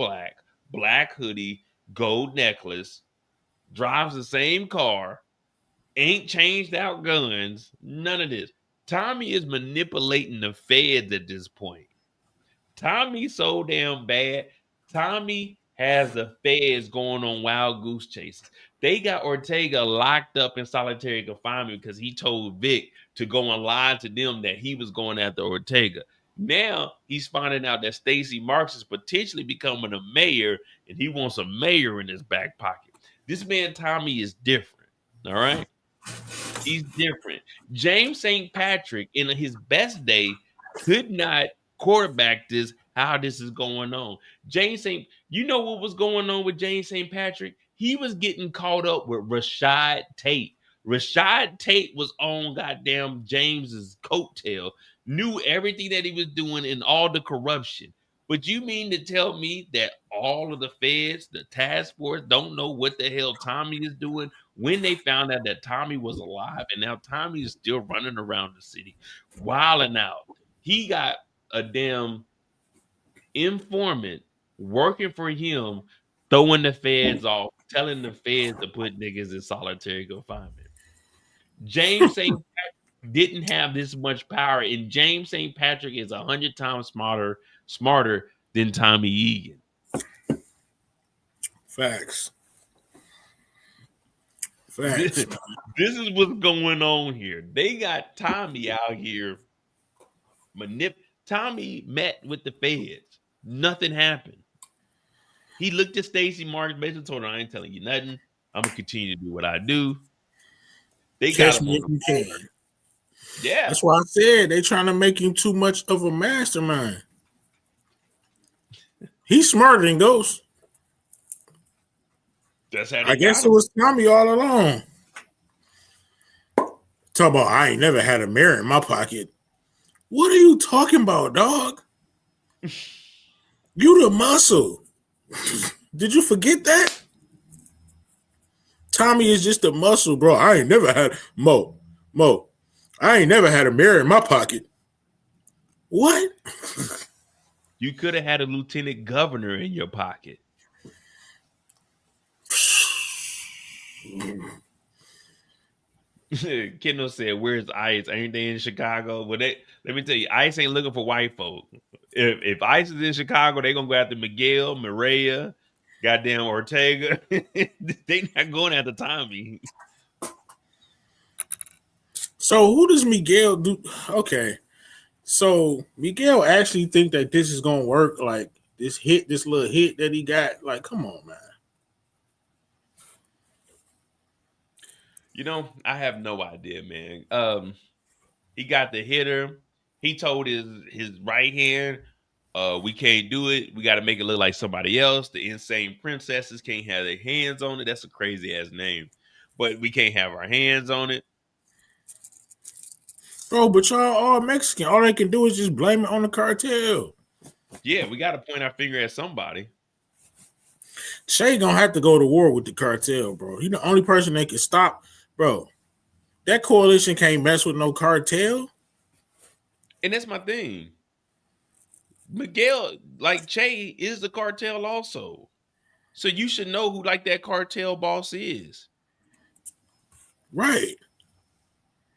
black hoodie, gold necklace, drives the same car, ain't changed out guns, none of this. Tommy is manipulating the feds at this point. Tommy's so damn bad. Tommy has the feds going on wild goose chases. They got Ortega locked up in solitary confinement because he told Vic to go and lie to them that he was going after Ortega. Now he's finding out that Stacy Marks is potentially becoming a mayor, and he wants a mayor in his back pocket. This man Tommy is different. All right. He's different. James St. Patrick, in his best day, could not quarterback this, how this is going on. You know what was going on with James St. Patrick? He was getting caught up with Rashad Tate. Rashad Tate was on goddamn James's coattail, knew everything that he was doing and all the corruption. But you mean to tell me that all of the feds, the task force, don't know what the hell Tommy is doing when they found out that Tommy was alive and now Tommy is still running around the city, wilding out. He got a damn informant working for him, throwing the feds off, telling the feds to put niggas in solitary confinement. James St. Patrick didn't have this much power, and James St. Patrick is 100 times smarter than Tommy Egan. Facts. This is what's going on here. They got Tommy out here. Tommy met with the feds. Nothing happened. He looked at Stacy Marks, basically told her, I ain't telling you nothing. I'm going to continue to do what I do. They got him on the board. Yeah. That's why I said they trying to make him too much of a mastermind. He's smarter than Ghost. That's how I guess it was Tommy all along. Talk about I ain't never had a mirror in my pocket. What are you talking about, dog? You the muscle. Did you forget that? Tommy is just a muscle, bro. I ain't never had Mo. I ain't never had a mirror in my pocket. What? You could have had a lieutenant governor in your pocket. Kendall said, "Where's Ice? Ain't they in Chicago?" Well, let me tell you, Ice ain't looking for white folk. If Ice is in Chicago, they gonna go after Miguel, Mireya, goddamn Ortega. They not going after Tommy. So who does Miguel do? Okay, so Miguel actually think that this is gonna work? Like this little hit that he got? Like, come on, man. You know, I have no idea, man. He got the hitter. He told his right hand, we can't do it. We got to make it look like somebody else. The insane princesses can't have their hands on it. That's a crazy ass name, but we can't have our hands on it. Bro, but y'all all Mexican. All they can do is just blame it on the cartel. Yeah, we got to point our finger at somebody. Shay gonna have to go to war with the cartel, bro. He the only person that can stop, bro. That coalition can't mess with no cartel. And that's my thing. Miguel, like Che, is the cartel also. So you should know who like that cartel boss is. Right.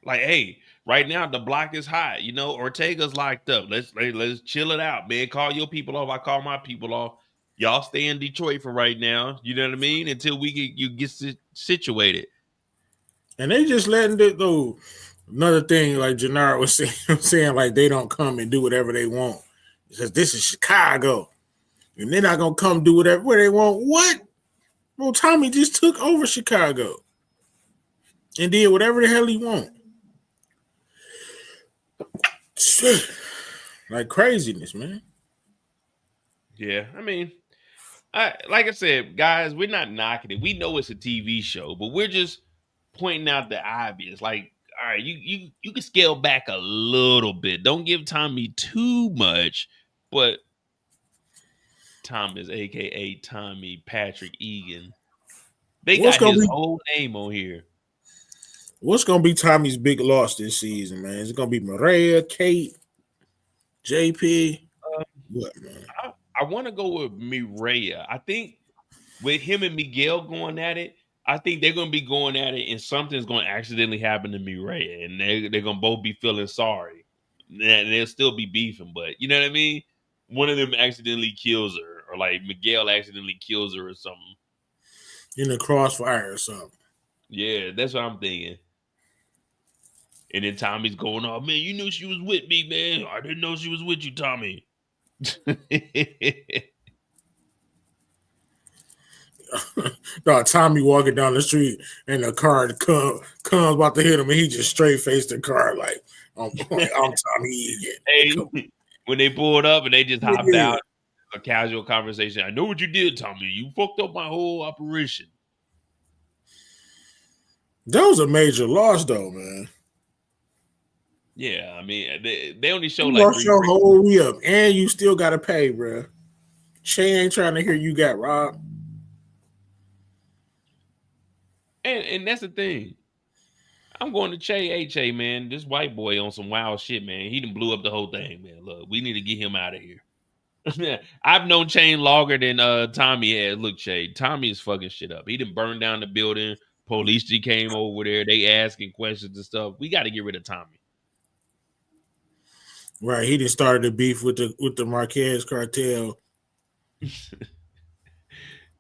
Like, hey, right now the block is hot. You know, Ortega's locked up. Let's chill it out, man. Call your people off. I call my people off. Y'all stay in Detroit for right now. You know what I mean? Until you get situated. And they just letting it go. Another thing, like Jenard was saying, like they don't come and do whatever they want. He says this is Chicago, and they're not gonna come do whatever they want. What? Well, Tommy just took over Chicago and did whatever the hell he want. Like craziness, man. Yeah, I mean, like I said, guys, we're not knocking it. We know it's a TV show, but we're just pointing out the obvious. Like, all right, you can scale back a little bit. Don't give Tommy too much, but Thomas, aka Tommy Patrick Egan, they got his whole name on here. What's gonna be Tommy's big loss this season, man? Is it gonna be Mireya, Kate, JP? What, man? I want to go with Mireya. I think with him and Miguel going at it, I think they're going to be going at it and something's going to accidentally happen to Mireya and they're going to both be feeling sorry. And they'll still be beefing, but you know what I mean? One of them accidentally kills her or like Miguel accidentally kills her or something. In the crossfire or something. Yeah, that's what I'm thinking. And then Tommy's going, oh, man, you knew she was with me, man. I didn't know she was with you, Tommy. No, Tommy walking down the street and the car comes about to hit him and he just straight faced the car like, I'm Tommy Egan. Hey, when they pulled up and they just hopped out, a casual conversation. I know what you did, Tommy. You fucked up my whole operation. That was a major loss, though, man. Yeah, I mean, they only show you like lost your whole re-up, and you still got to pay, bro. Shay ain't trying to hear you got robbed. And that's the thing. I'm going to Che, man. This white boy on some wild shit, man. He done blew up the whole thing, man. Look, we need to get him out of here. I've known Chain longer than Tommy has. Look, Che, Tommy is fucking shit up. He done burned down the building. Police just came over there. They asking questions and stuff. We got to get rid of Tommy. Right, he just started the beef with the Marquez cartel.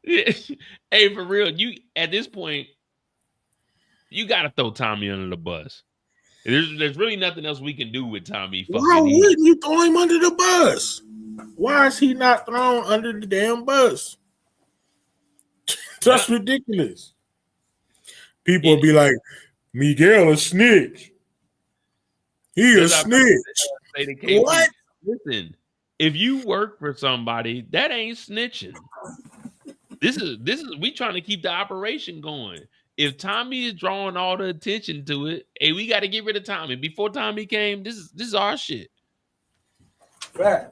Hey, for real, you at this point, you got to throw Tommy under the bus. There's really nothing else we can do with Tommy. Why wouldn't you throw him under the bus? Why is he not thrown under the damn bus? That's ridiculous. People will be like, Miguel a snitch. He a snitch. What? Listen, if you work for somebody, that ain't snitching. This is we trying to keep the operation going. If Tommy is drawing all the attention to it, hey, we got to get rid of Tommy. Before Tommy came, this is our shit. Right.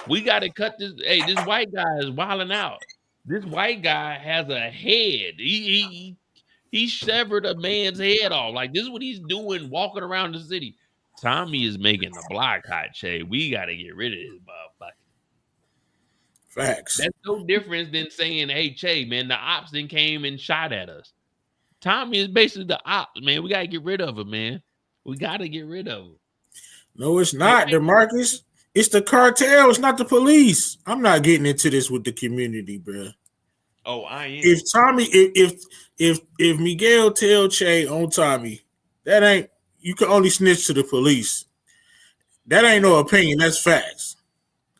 We got to cut this. Hey, this white guy is wilding out. This white guy has a head. He severed a man's head off. Like, this is what he's doing walking around the city. Tommy is making the block hot, Che. We got to get rid of this motherfucker. Facts. That's no difference than saying, hey, Che, man, the ops then came and shot at us. Tommy is basically the ops, man. We got to get rid of him, man. We got to get rid of him. No, it's not, DeMarcus. It's the cartel. It's not the police. I'm not getting into this with the community, bro. Oh, I am. If Tommy, if Miguel tell Che on Tommy, that ain't, you can only snitch to the police. That ain't no opinion. That's facts.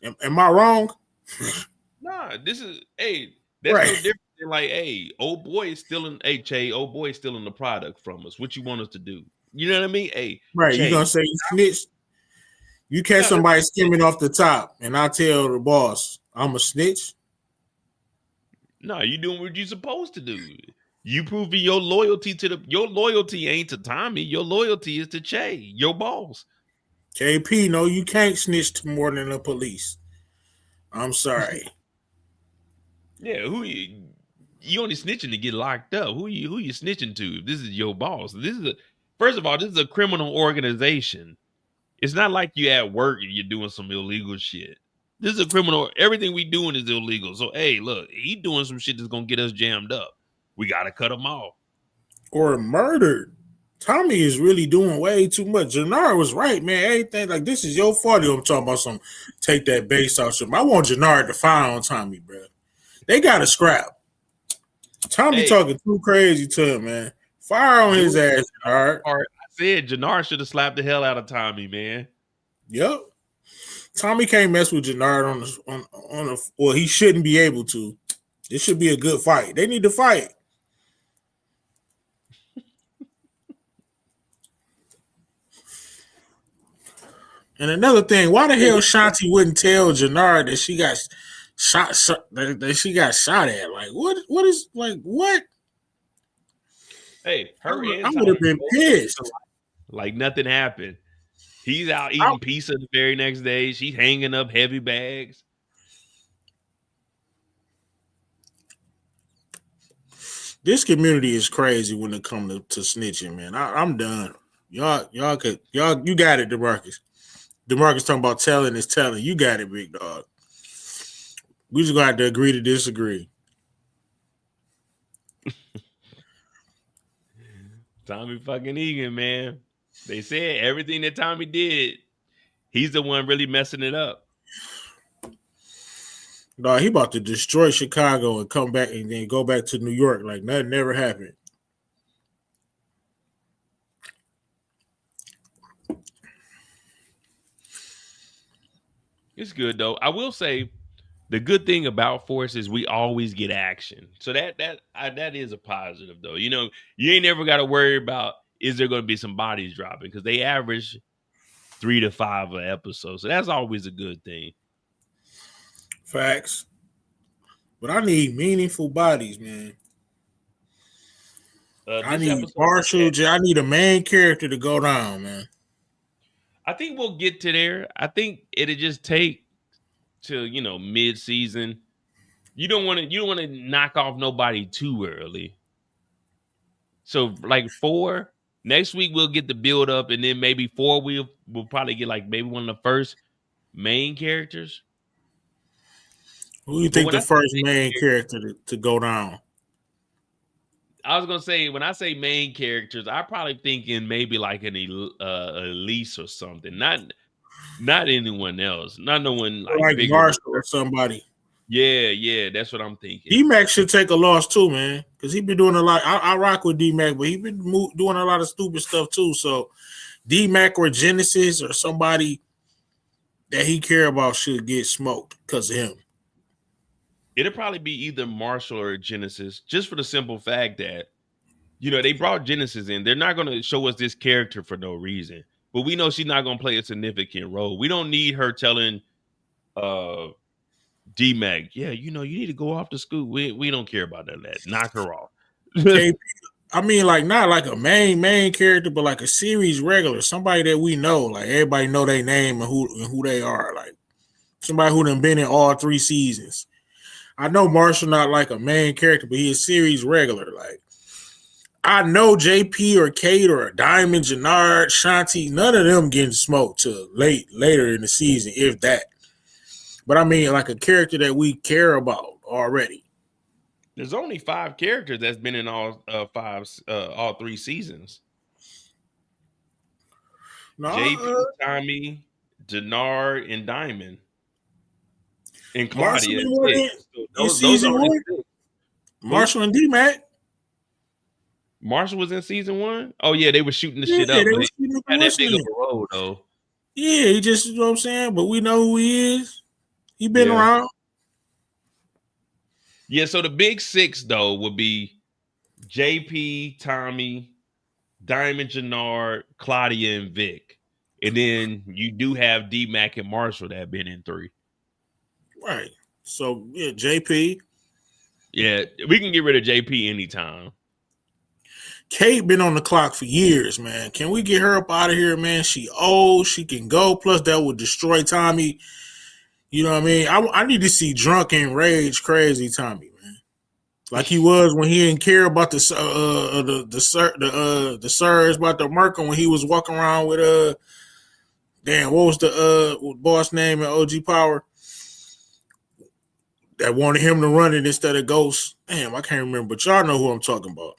Am I wrong? Nah, this is, hey, that's Right. no different than like, hey, old boy is stealing, hey, Che, old boy is stealing the product from us. What you want us to do? You know what I mean? Hey, Right. Che, You gonna say you snitch? You catch somebody skimming off the top, and I tell the boss, I'm a snitch. no, you doing what you supposed to do. You proving your loyalty to your loyalty ain't to Tommy. Your loyalty is to Che, your boss. KP, no, you can't snitch to more than the police. I'm sorry. Yeah, who you only snitching to get locked up? Who you snitching to? This is your boss. First of all, this is a criminal organization. It's not like you at work and you're doing some illegal shit. This is a criminal. Everything we doing is illegal. So hey, look, he doing some shit that's gonna get us jammed up. We gotta cut him off. Or murdered. Tommy is really doing way too much. Jenard was right, man. Everything like this is your fault. I'm talking about some take that base out. I want Jenard to fire on Tommy, bro. They got to scrap. Tommy talking too crazy to him, man. Fire on his ass, Jenard. I said Jenard should have slapped the hell out of Tommy, man. Yep. Tommy can't mess with Jenard on a well, he shouldn't be able to. This should be a good fight. They need to fight. And another thing, why the hell Shanti wouldn't tell Jenard that she got shot that she got shot at? Like what is like what? Hey, I would have been pissed. Like nothing happened. He's out eating pizza the very next day. She's hanging up heavy bags. This community is crazy when it comes to snitching, man. I'm done. You got it, DeMarcus. DeMarcus talking about telling is telling. You got it, big dog. We just gonna have to agree to disagree. Tommy fucking Egan, man. They said everything that Tommy did, he's the one really messing it up. No, he about to destroy Chicago and come back and then go back to New York like nothing never happened. It's good though. I will say the good thing about Force is we always get action. So that is a positive though. You know, you ain't never got to worry about is there going to be some bodies dropping because they average 3 to 5 an episode. So that's always a good thing. Facts. But I need meaningful bodies, man. I need Marshall. I need a main character to go down, man. I think we'll get to there. I think it'll just take till mid-season. You don't want to knock off nobody too early. So like 4 next week we'll get the build up, and then maybe 4 we'll probably get like maybe one of the first main characters. Who do you think the first main character to go down? I was gonna say when I say main characters, I'm probably thinking maybe like an Elise or something, not anyone else, not no one like Marshall or somebody. Yeah, that's what I'm thinking. D-Mac should take a loss too, man, because he been doing a lot. I rock with D-Mac, but he been doing a lot of stupid stuff too. So D-Mac or Genesis or somebody that he care about should get smoked because of him. It'll probably be either Marshall or Genesis, just for the simple fact that, they brought Genesis in. They're not going to show us this character for no reason. But we know she's not going to play a significant role. We don't need her telling D-Mac, you need to go off to school. We don't care about that. Knock her off. I mean, like, not like a main character, but like a series regular. Somebody that we know. Like, everybody know their name and who they are. Like, somebody who done been in all 3 seasons. I know Marshall not like a main character, but he's a series regular. Like, I know JP or Kate or Diamond, Jenard, Shanti, none of them getting smoked till later in the season, if that. But I mean, like a character that we care about already. There's only 5 characters that's been in all all 3 seasons. No, JP, Tommy, Jenard, and Diamond. And Marshall Claudia. in season 1. Marshall and D-Mac. Marshall was in season 1? Oh, yeah, they were shooting the shit up. But he had that big of a role, though. Yeah, he just, you know what I'm saying? But we know who he is. He been around. Yeah, so the big 6, though, would be JP, Tommy, Diamond, Jenard, Claudia, and Vic. And then you do have D-Mac and Marshall that have been in 3. Right. So, yeah, JP. Yeah, we can get rid of JP anytime. Kate been on the clock for years, man. Can we get her up out of here, man? She old. She can go. Plus, that would destroy Tommy. You know what I mean? I need to see drunk and rage crazy Tommy, man. Like he was when he didn't care about the sirs about the Merkel when he was walking around with what was the boss name in OG Power that wanted him to run it instead of Ghost. Damn, I can't remember, but y'all know who I'm talking about.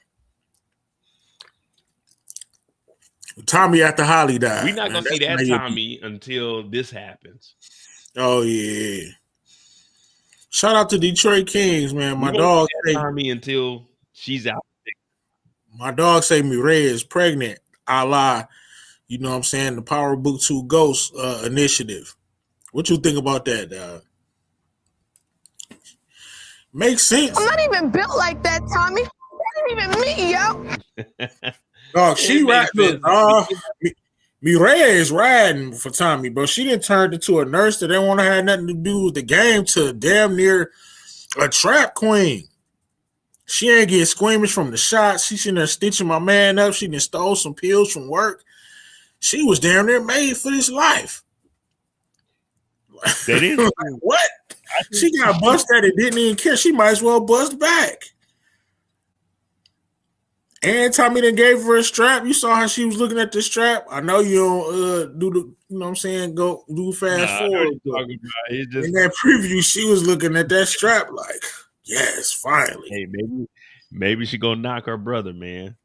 Tommy after Holly died. We're not gonna see that Tommy until this happens. Oh yeah. Shout out to Detroit Kings, man. My dog say Tommy until she's out. My dog say Mireya is pregnant. A la, you know what I'm saying, the Power Book 2 Ghost initiative. What you think about that, dog? Makes sense. I'm not even built like that, Tommy. That ain't even me, yo. Dog, she riding. Mireya is riding for Tommy, bro. She didn't turn into a nurse that didn't want to have nothing to do with the game to damn near a trap queen. She ain't get squeamish from the shots. She's in there stitching my man up. She done stole some pills from work. She was damn near made for this life. That is like, what? She got busted and didn't even care. She might as well bust back. And Tommy then gave her a strap. You saw how she was looking at the strap. I know you don't do the, you know what I'm saying, go do fast forward. In that preview, she was looking at that strap like, yes, finally. Hey, maybe she gonna knock her brother, man.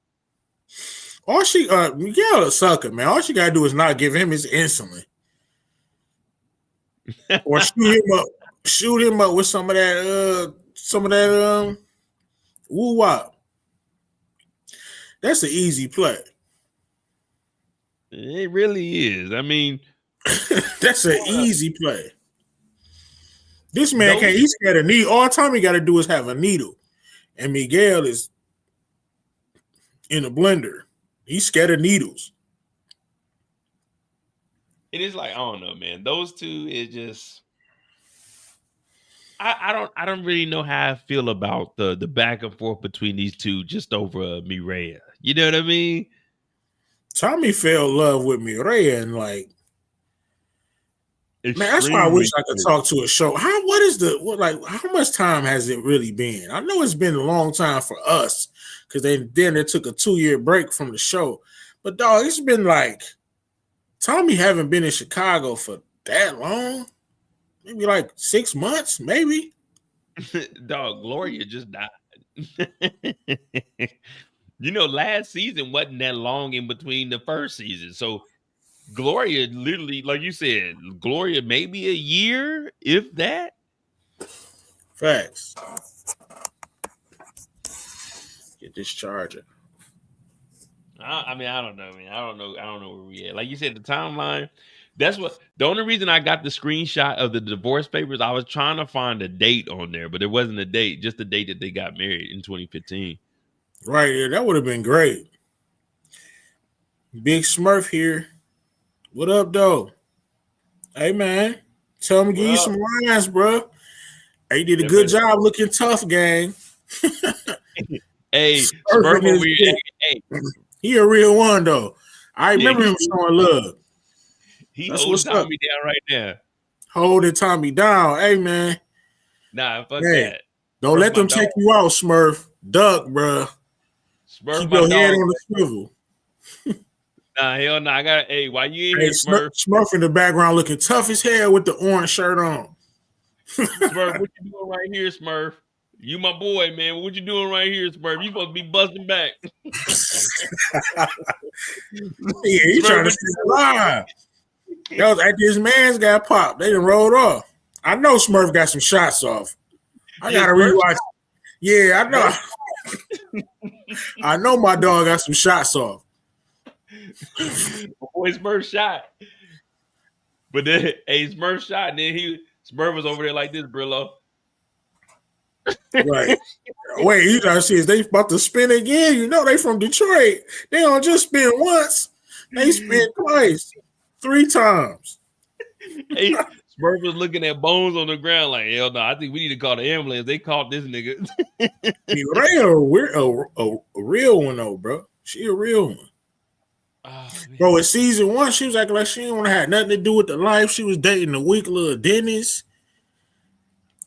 All she Miguel a sucker, man. All she gotta do is not give him his insulin. Or shoot him up with some of that woo wop. That's an easy play. It really is. I mean, that's an easy play. This man can't. He's got a needle. All Tommy got to do is have a needle, and Miguel is in a blender. He's scared of needles. It is like, I don't know, man. Those two is just. I don't really know how I feel about the back and forth between these two just over Mireya. You know what I mean? Tommy fell in love with Mireya and like, man, that's why I wish I could talk to a show. How much time has it really been? I know it's been a long time for us because they took a 2-year break from the show. But dog, it's been like Tommy haven't been in Chicago for that long. Maybe like 6 months, maybe. Dog, Gloria just died. You know, last season wasn't that long in between the first season. So Gloria literally, like you said, Gloria maybe a year, if that. Facts. Get this charger. I mean, I don't know, man. I don't know where we at. Like you said, the timeline. That's what the only reason I got the screenshot of the divorce papers. I was trying to find a date on there, but it wasn't a date, just the date that they got married in 2015. Right, yeah, that would have been great. Big Smurf here. What up, though? Hey, man. Tell him to give you some lines, bro. Hey, you did a good job looking tough, gang. Hey, Smurf over here. Hey. He a real one, though. I remember him showing love. That's holding Tommy down right now. Holding Tommy down. Hey, man. Nah, fuck that. Don't Smurf let them take you out, Smurf. Duck, bro. Smurf, keep your head on the swivel. Nah, hell no. Why you ain't here, Smurf? Smurf in the background looking tough as hell with the orange shirt on. Smurf, what you doing right here, Smurf? You my boy, man. What you doing right here, Smurf? You supposed to be busting back. Yeah, he Smurf, trying to what stay alive. That was after his man's got popped. They done rolled off. I know Smurf got some shots off. I Yeah, gotta Smurf rewatch. Yeah, I know. I know my dog got some shots off. boy Smurf shot. But then Smurf shot, and then Smurf was over there like this, Brillo. Right. Wait, you trying to see is they about to spin again? You know they from Detroit. They don't just spin once. They spin twice, 3 times. Smurf was looking at bones on the ground like, hell no, I think we need to call the ambulance. They caught this nigga. Mireya, a real one though, bro. She a real one. Oh, bro, in season 1, she was acting like she didn't want to have nothing to do with the life. She was dating the weak little dentist.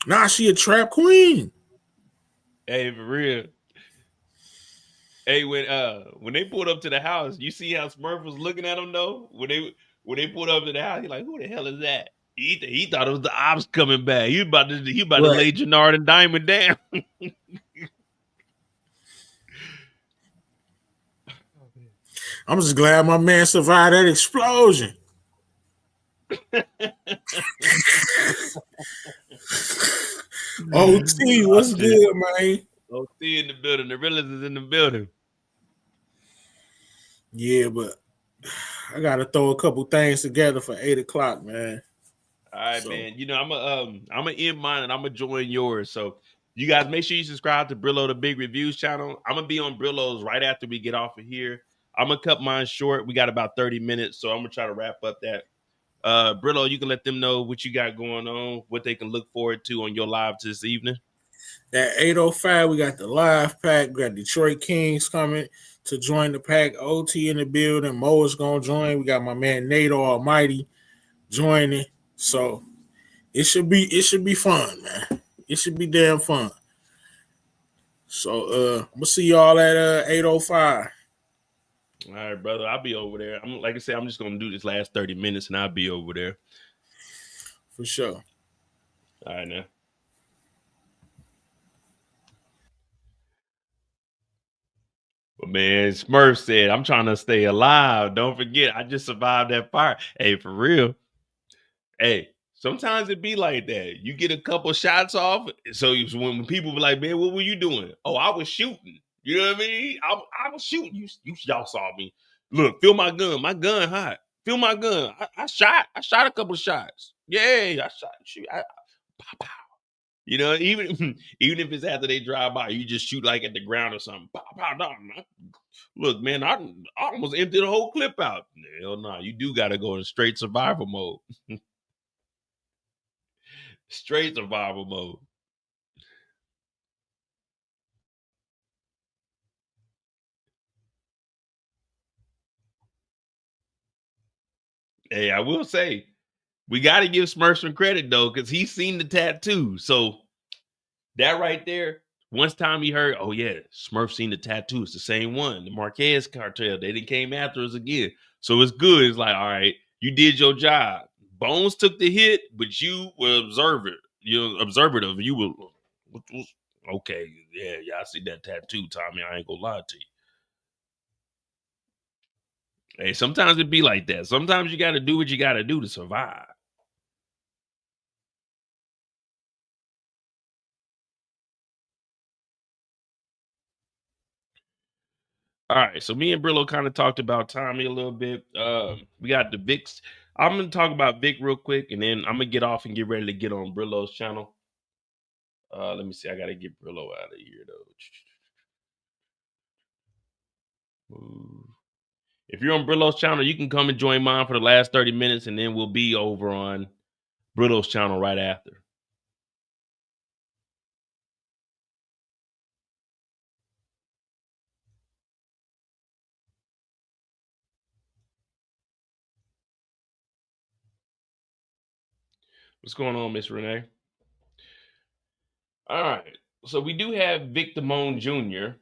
Now she a trap queen. Hey, for real. Hey, when they pulled up to the house, you see how Smurf was looking at him though? When they pulled up to the house, he like, who the hell is that? He thought it was the ops coming back. He about to lay Jenard and Diamond down. I'm just glad my man survived that explosion. OT, what's good, man? OT in the building. The realest is in the building. Yeah, but I gotta throw a couple things together for 8 o'clock, man. All right, man. You know, I'm gonna end mine and I'm gonna join yours. So you guys make sure you subscribe to Brillo the Big Reviews channel. I'm gonna be on Brillo's right after we get off of here. I'm gonna cut mine short. We got about 30 minutes, so I'm gonna try to wrap up that. Brillo, you can let them know what you got going on, what they can look forward to on your live this evening. At 8:05, we got the live pack. We got Detroit Kings coming to join the pack. OT in the building. Mo is gonna join. We got my man Nate Almighty joining. So it should be fun, man. It should be damn fun. So I'm gonna see y'all at 8:05. All right, brother. I'll be over there. Like I said, I'm just gonna do this last 30 minutes and I'll be over there. For sure. All right now. But man, Smurf said, I'm trying to stay alive. Don't forget, I just survived that fire. Hey, for real. Hey, sometimes it be like that. You get a couple shots off. So when people be like, man, what were you doing? Oh, I was shooting. You know what I mean? I was shooting. Y'all saw me. Look, feel my gun. My gun hot. Feel my gun. I shot a couple shots. Yeah, I shot. Shoot. Pow, pow. You know, even if it's after they drive by, you just shoot like at the ground or something. Pow, pow, down. Look, man, I almost emptied the whole clip out. Hell no, you do got to go in straight survival mode. Straight survival mode. Hey, I will say, we got to give Smurf some credit, though, because he's seen the tattoo. So that right there, once Tommy heard, oh, yeah, Smurf seen the tattoo. It's the same one. The Marquez cartel. They didn't came after us again. So it's good. It's like, all right, you did your job. Bones took the hit, but you were observant. You're observative. You were, okay, yeah, I see that tattoo, Tommy. I ain't gonna lie to you. Hey, sometimes it be like that. Sometimes you got to do what you got to do to survive. All right, so me and Brillo kind of talked about Tommy a little bit. We got the Vicks. I'm going to talk about Vic real quick, and then I'm going to get off and get ready to get on Brillo's channel. Let me see. I got to get Brillo out of here, though. If you're on Brillo's channel, you can come and join mine for the last 30 minutes, and then we'll be over on Brillo's channel right after. What's going on, Miss Renee? All right. So we do have Vic Damone Jr.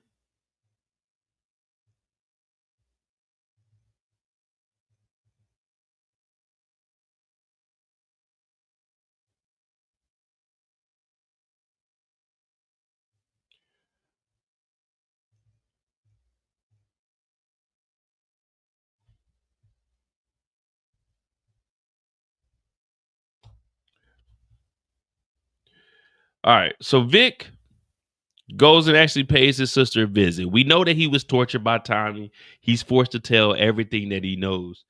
All right. So Vic goes and actually pays his sister a visit. We know that he was tortured by Tommy. He's forced to tell everything that he knows.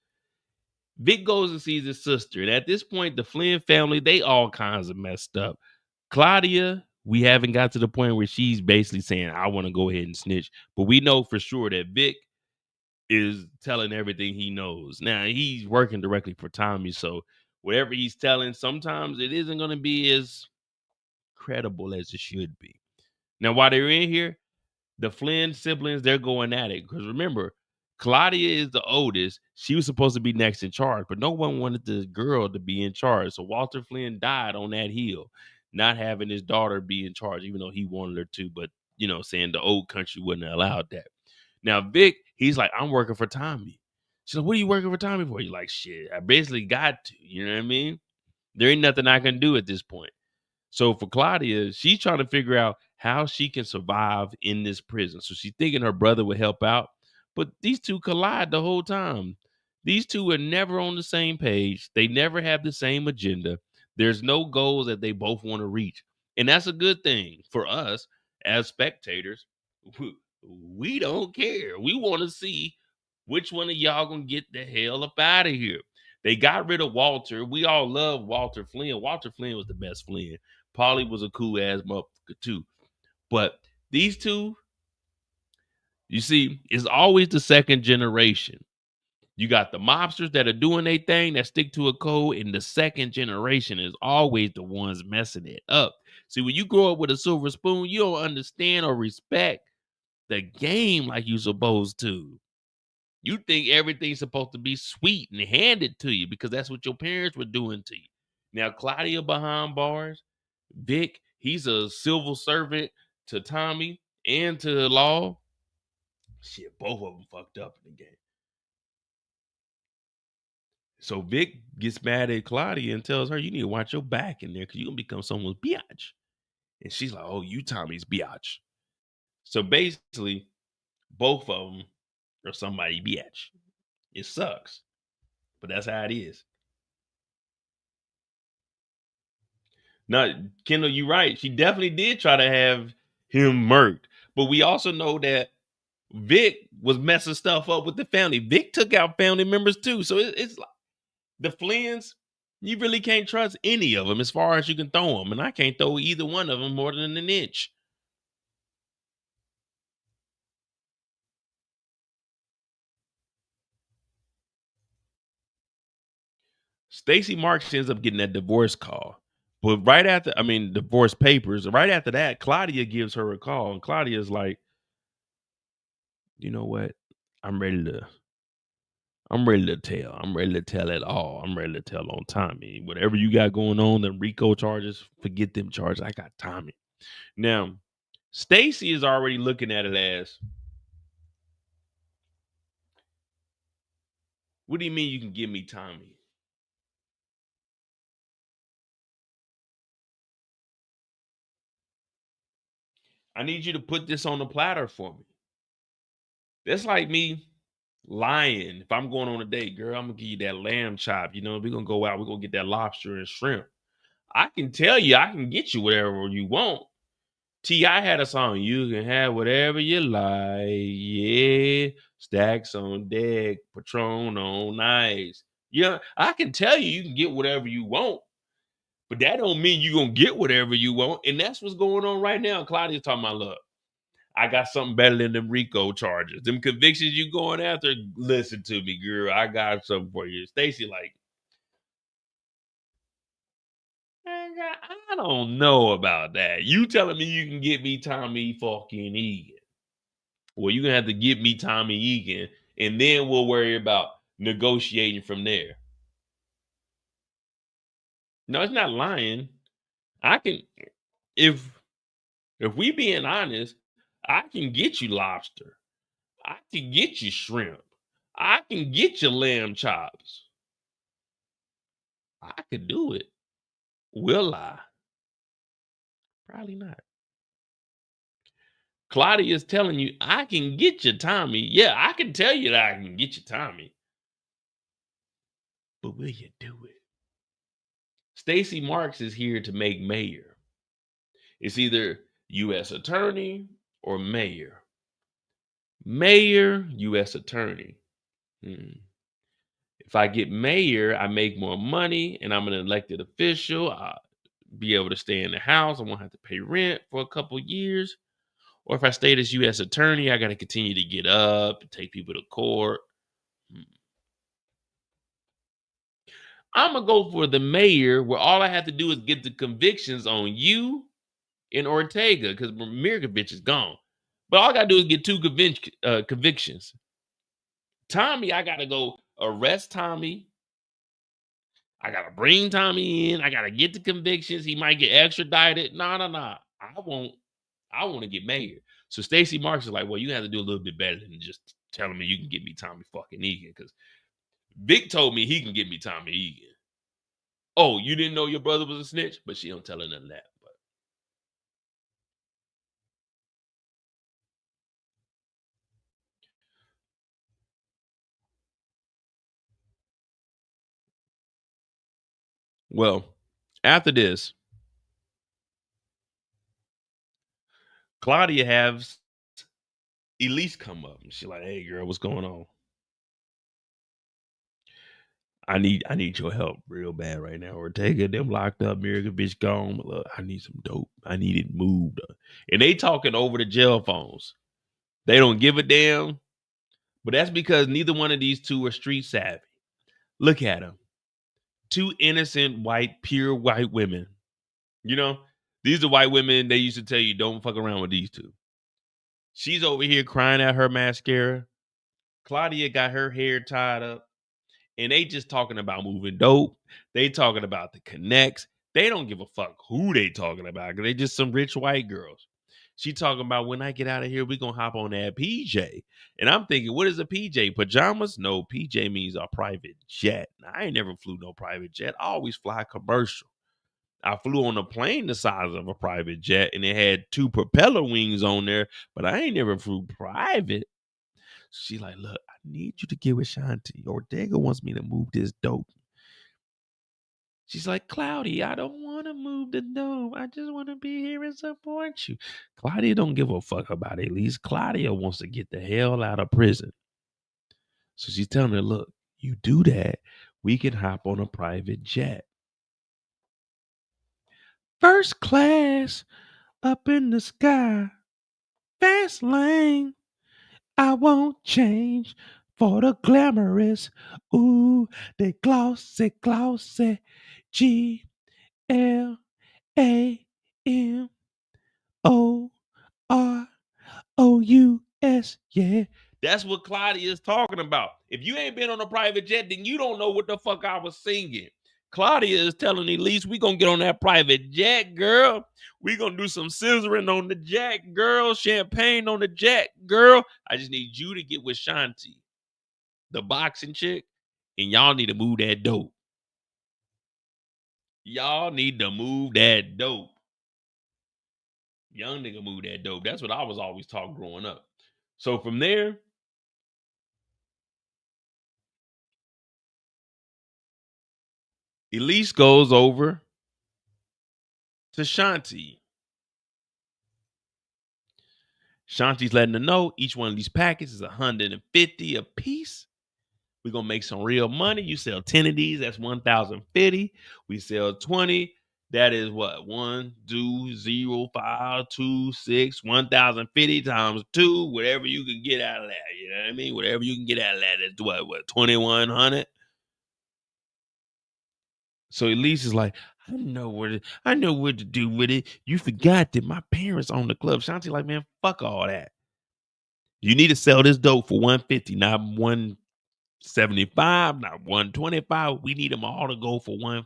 Vic goes and sees his sister. And at this point, the Flynn family, they all kinds of messed up. Claudia, we haven't got to the point where she's basically saying, I want to go ahead and snitch. But we know for sure that Vic is telling everything he knows. Now, he's working directly for Tommy. So whatever he's telling, sometimes it isn't going to be as credible as it should be. Now, while they're in here, the Flynn siblings, they're going at it. Because remember, Claudia is the oldest. She was supposed to be next in charge, but no one wanted the girl to be in charge. So Walter Flynn died on that hill, not having his daughter be in charge, even though he wanted her to. But, saying the old country wouldn't have allowed that. Now, Vic, he's like, I'm working for Tommy. She's like, what are you working for Tommy for? You're like, shit, I basically got to. You know what I mean? There ain't nothing I can do at this point. So for Claudia, she's trying to figure out how she can survive in this prison. So she's thinking her brother would help out, but these two collide the whole time. These two are never on the same page. They never have the same agenda. There's no goals that they both want to reach. And that's a good thing for us as spectators. We don't care. We want to see which one of y'all gonna get the hell up out of here. They got rid of Walter. We all love Walter Flynn. Walter Flynn was the best Flynn. Polly was a cool ass motherfucker too. But these two, you see, it's always the second generation. You got the mobsters that are doing their thing, that stick to a code, and the second generation is always the ones messing it up. See, when you grow up with a silver spoon, you don't understand or respect the game like you're supposed to. You think everything's supposed to be sweet and handed to you because that's what your parents were doing to you. Now, Claudia behind bars, Vic, he's a civil servant to Tommy and to the law. Shit, both of them fucked up in the game. So Vic gets mad at Claudia and tells her, you need to watch your back in there because you're going to become someone's biatch. And she's like, oh, you Tommy's biatch. So basically, both of them are somebody biatch. It sucks, but that's how it is. Now, Kendall, you're right. She definitely did try to have him murked. But we also know that Vic was messing stuff up with the family. Vic took out family members too. So it's like the Flynn's, you really can't trust any of them as far as you can throw them. And I can't throw either one of them more than an inch. Stacy Marks ends up getting that divorce call. But divorce papers. Right after that, Claudia gives her a call. And Claudia's like, you know what? I'm ready to tell. I'm ready to tell it all. I'm ready to tell on Tommy. Whatever you got going on, the RICO charges, forget them charges. I got Tommy. Now, Stacy is already looking at it as, what do you mean you can give me Tommy? I need you to put this on the platter for me. That's like me lying. If I'm going on a date, girl, I'm going to give you that lamb chop. We're going to go out. We're going to get that lobster and shrimp. I can tell you, I can get you whatever you want. T.I. had a song, you can have whatever you like. Yeah. Stacks on deck, Patron on ice. Yeah, I can tell you can get whatever you want. But that don't mean you're going to get whatever you want. And that's what's going on right now. Claudia's talking about, look, I got something better than them RICO charges. Them convictions you going after, listen to me, girl. I got something for you. Stacy like, I don't know about that. You telling me you can get me Tommy fucking Egan. Well, you're going to have to get me Tommy Egan, and then we'll worry about negotiating from there. No, it's not lying. I can, if we being honest, I can get you lobster. I can get you shrimp. I can get you lamb chops. I could do it. Will I? Probably not. Claudia is telling you, I can get you Tommy. Yeah, I can tell you that I can get you Tommy. But will you do it? Stacy Marks is here to make mayor. It's either U.S. attorney or mayor. Mayor, U.S. attorney. If I get mayor, I make more money and I'm an elected official. I'll be able to stay in the house. I won't have to pay rent for a couple years. Or if I stayed as U.S. attorney, I got to continue to get up and take people to court. I'm going to go for the mayor where all I have to do is get the convictions on you and Ortega because Mirkovich is gone. But all I got to do is get 2 convictions. Tommy, I got to go arrest Tommy. I got to bring Tommy in. I got to get the convictions. He might get extradited. No. I want to get mayor. So Stacy Marks is like, well, you have to do a little bit better than just telling me you can get me Tommy fucking Egan. Because Vic told me he can get me Tommy Egan. Oh, you didn't know your brother was a snitch? But she don't tell her none of that. But well, after this, Claudia has Elise come up. And she's like, hey, girl, what's going on? I need your help real bad right now. Ortega, them locked up, Mirkovich gone. Look, I need some dope. I need it moved. And they talking over the jail phones. They don't give a damn. But that's because neither one of these two are street savvy. Look at them. 2 innocent, white, pure white women. You know, these are white women. They used to tell you, don't fuck around with these 2. She's over here crying at her mascara. Claudia got her hair tied up. And they just talking about moving dope. They talking about the connects. They don't give a fuck who they talking about because they just some rich white girls. She talking about when I get out of here, we going to hop on that PJ. And I'm thinking, what is a PJ? Pajamas? No, PJ means a private jet. Now, I ain't never flew no private jet. I always fly commercial. I flew on a plane the size of a private jet and it had 2 propeller wings on there, but I ain't never flew private. She like, look, I need you to get with Shanti. Ortega wants me to move this dope. She's like, Claudia, I don't want to move the dope. I just want to be here and support you. Claudia don't give a fuck about it. At least Claudia wants to get the hell out of prison. So she's telling her, look, you do that, we can hop on a private jet. First class up in the sky. Fast lane. I won't change for the glamorous. Ooh, the glossy, GLAMOROUS. Yeah. That's what Claudia is talking about. If you ain't been on a private jet, then you don't know what the fuck I was singing. Claudia is telling Elise, we gonna get on that private jet, girl. We gonna do some scissoring on the jet, girl. Champagne on the jet, girl. I just need you to get with Shanti, the boxing chick, and y'all need to move that dope. Y'all need to move that dope. Young nigga move that dope. That's what I was always taught growing up. So from there, Elise goes over to Shanti. Shanti's letting her know each one of these packets is $150 a piece. We're going to make some real money. You sell 10 of these, that's $1,050. We sell 20. That is what? 1, 2, 0, 5, 2, 6, 1,050 times 2. Whatever you can get out of that. You know what I mean? Whatever you can get out of that is what? 2,100? So Elise is like, I know what to do with it. You forgot that my parents own the club. Shanti like, man, fuck all that. You need to sell this dope for $150, not $175, not $125. We need them all to go for $150.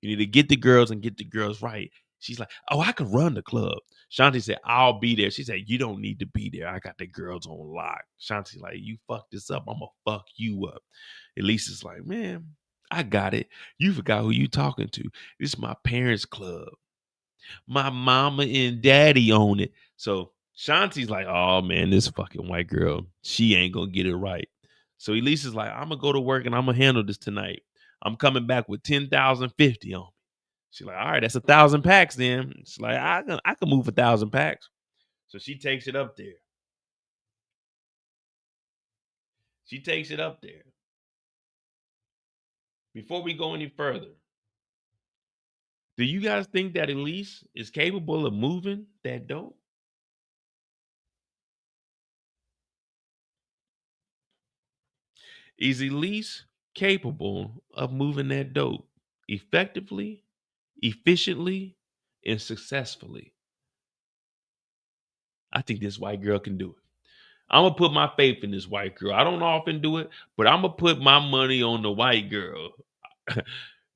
You need to get the girls and get the girls right. She's like, oh, I could run the club. Shanti said, I'll be there. She said, you don't need to be there. I got the girls on lock. Shanti like, you fuck this up, I'm going to fuck you up. Elise is like, man, I got it. You forgot who you talking to. This is my parents' club. My mama and daddy own it. So Shanti's like, oh, man, this fucking white girl, she ain't going to get it right. So Elise is like, I'm going to go to work and I'm going to handle this tonight. I'm coming back with $10,050 on me. She's like, all right, that's 1,000 packs then. She's like, I can move 1,000 packs. So she takes it up there. She takes it up there. Before we go any further, do you guys think that Elise is capable of moving that dope? Is Elise capable of moving that dope effectively, efficiently, and successfully? I think this white girl can do it. I'm going to put my faith in this white girl. I don't often do it, but I'm going to put my money on the white girl.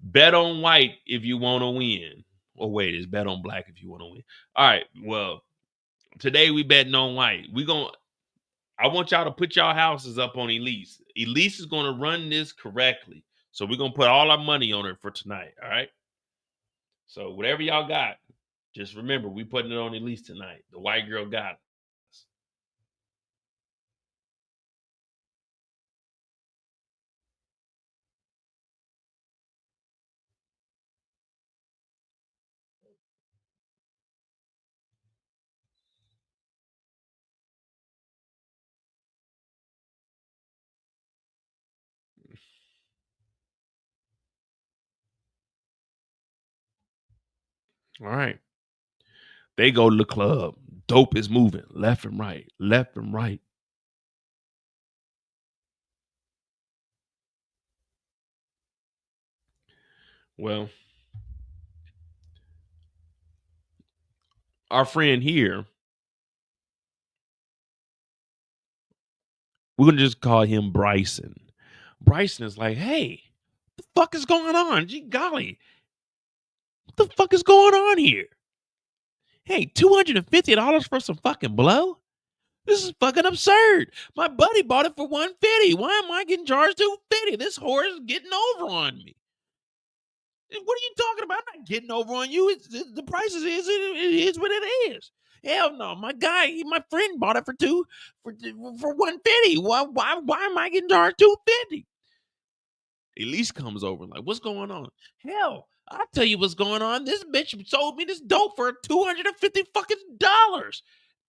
Bet on white if you want to win. Or wait, it's bet on black if you want to win. All right, well, today we betting on white. I want y'all to put y'all houses up on Elise. Elise is going to run this correctly. So we're going to put all our money on her for tonight, all right? So whatever y'all got, just remember, we putting it on Elise tonight. The white girl got it. All right. They go to the club. Dope is moving left and right, left and right. Well, our friend here, we're going to just call him Bryson. Bryson is like, hey, what the fuck is going on? Gee golly, what the fuck is going on here? Hey, $250 for some fucking blow? This is fucking absurd. My buddy bought it for $150. Why am I getting charged $250? This whore is getting over on me. What are you talking about? I'm not getting over on you. The price is it is what it is. Hell no, my friend bought it for $150. Why am I getting charged $250? Elise comes over like, what's going on? Hell, I'll tell you what's going on. This bitch sold me this dope for $250 fucking dollars.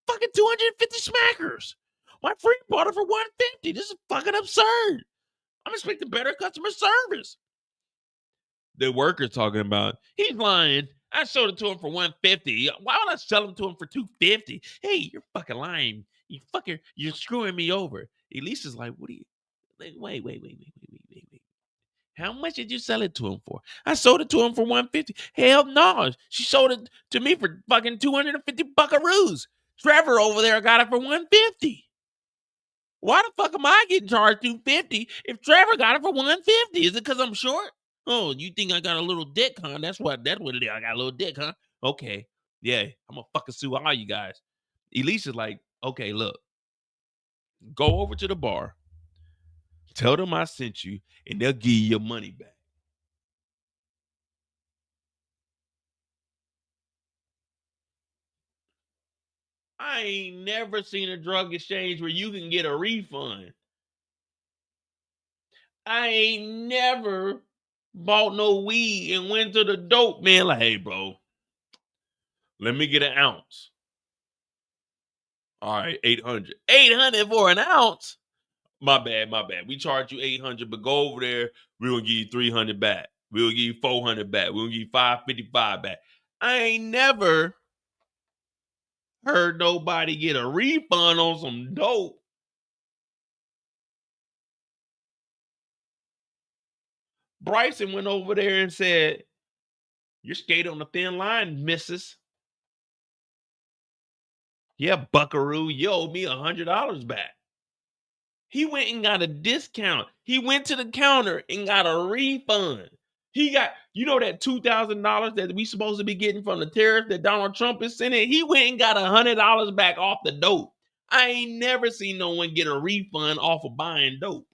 Fucking 250 smackers. My friend bought it for $150. This is fucking absurd. I'm expecting better customer service. The worker talking about, he's lying. I sold it to him for $150. Why would I sell him to him for $250? Hey, you're fucking lying. You're screwing me over. Elise is like, what are you? Like, wait. How much did you sell it to him for? I sold it to him for $150. Hell no. She sold it to me for fucking 250 buckaroos. Trevor over there got it for $150. Why the fuck am I getting charged $250 if Trevor got it for $150? Is it because I'm short? Oh, you think I got a little dick, huh? That's what it is. I got a little dick, huh? Okay. Yeah, I'm gonna fucking sue all you guys. Elise is like, okay, look. Go over to the bar. Tell them I sent you, and they'll give you your money back. I ain't never seen a drug exchange where you can get a refund. I ain't never bought no weed and went to the dope man like, hey, bro, let me get an ounce. All right, 800. 800 for an ounce? My bad. We charge you 800, but go over there. We're going to give you 300 back. We'll give you 400 back. We're going to give you 555 back. I ain't never heard nobody get a refund on some dope. Bryson went over there and said, you're skating on a thin line, missus. Yeah, buckaroo, you owe me $100 back. He went and got a discount. He went to the counter and got a refund. He got, that $2,000 that we supposed to be getting from the tariff that Donald Trump is sending. He went and got $100 back off the dope. I ain't never seen no one get a refund off of buying dope.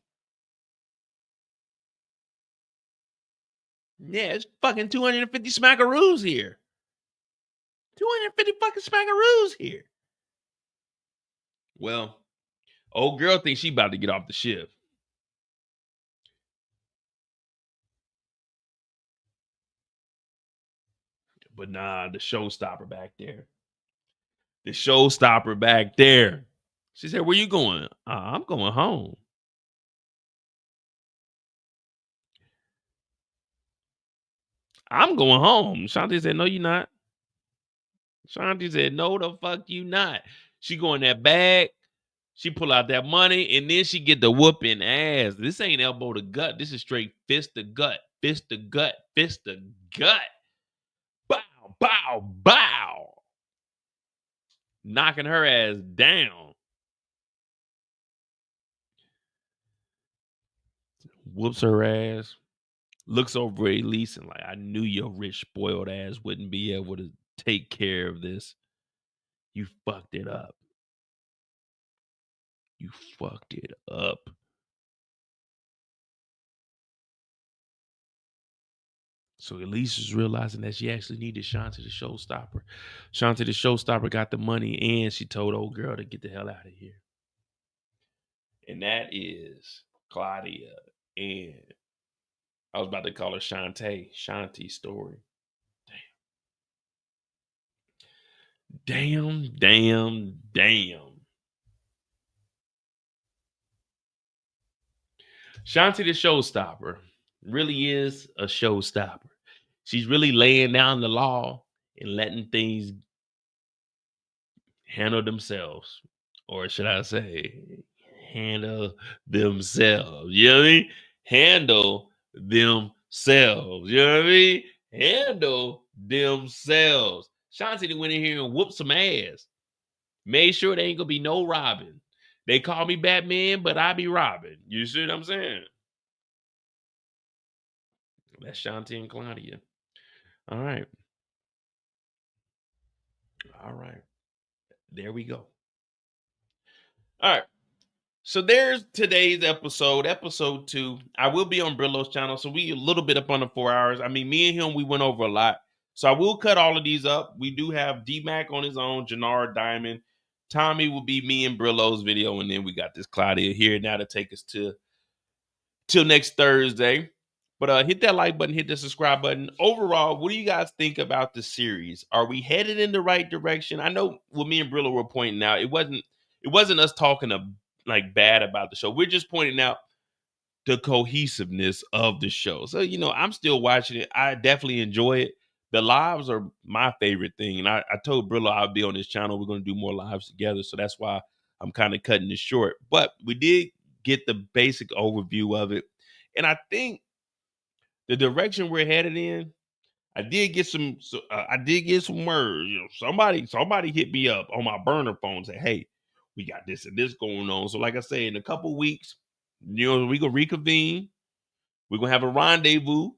Yeah, it's fucking 250 smackaroos here. 250 fucking smackaroos here. Well, old girl thinks she about to get off the shift. But nah, the showstopper back there. The showstopper back there. She said, where you going? I'm going home. I'm going home. Shanti said, no, you're not. Shanti said, no, the fuck you not. She go in that bag. She pull out that money, and then she get the whooping ass. This ain't elbow to gut. This is straight fist to gut. Fist to gut. Fist to gut. Bow, bow, bow. Knocking her ass down. Whoops her ass. Looks over at Elise and like, I knew your rich, spoiled ass wouldn't be able to take care of this. You fucked it up. You fucked it up. So Elise is realizing that she actually needed Shanti the showstopper. Shanti the showstopper got the money, and she told old girl to get the hell out of here. And that is Claudia and I was about to call her Shanti's story. Damn. Shanti the showstopper really is a showstopper. She's really laying down the law and letting things handle themselves. Or should I say, handle themselves. You know what I mean? Handle themselves. You know what I mean? Handle themselves. Shanti went in here and whooped some ass. Made sure there ain't gonna be no robbing. They call me Batman, but I be robbing. You see what I'm saying? That's Shanti and Claudia. All right. There we go. All right. So there's today's episode 2. I will be on Brillo's channel, so we a little bit up on the 4 hours. I mean, me and him, we went over a lot. So I will cut all of these up. We do have D-Mac on his own, Jenard, Diamond. Tommy will be me and Brillo's video, and then we got this Claudia here now to take us till next Thursday. But hit that like button, hit the subscribe button. Overall, what do you guys think about the series? Are we headed in the right direction? I know what me and Brillo were pointing out, it wasn't us talking like bad about the show. We're just pointing out the cohesiveness of the show. So, I'm still watching it. I definitely enjoy it. The lives are my favorite thing. And I told Brillo I'll be on this channel. We're going to do more lives together. So that's why I'm kind of cutting this short. But we did get the basic overview of it. And I think the direction we're headed in, I did get some words. Somebody hit me up on my burner phone and say, hey, we got this and this going on. So like I say, in a couple weeks, we're going to reconvene. We're going to have a rendezvous.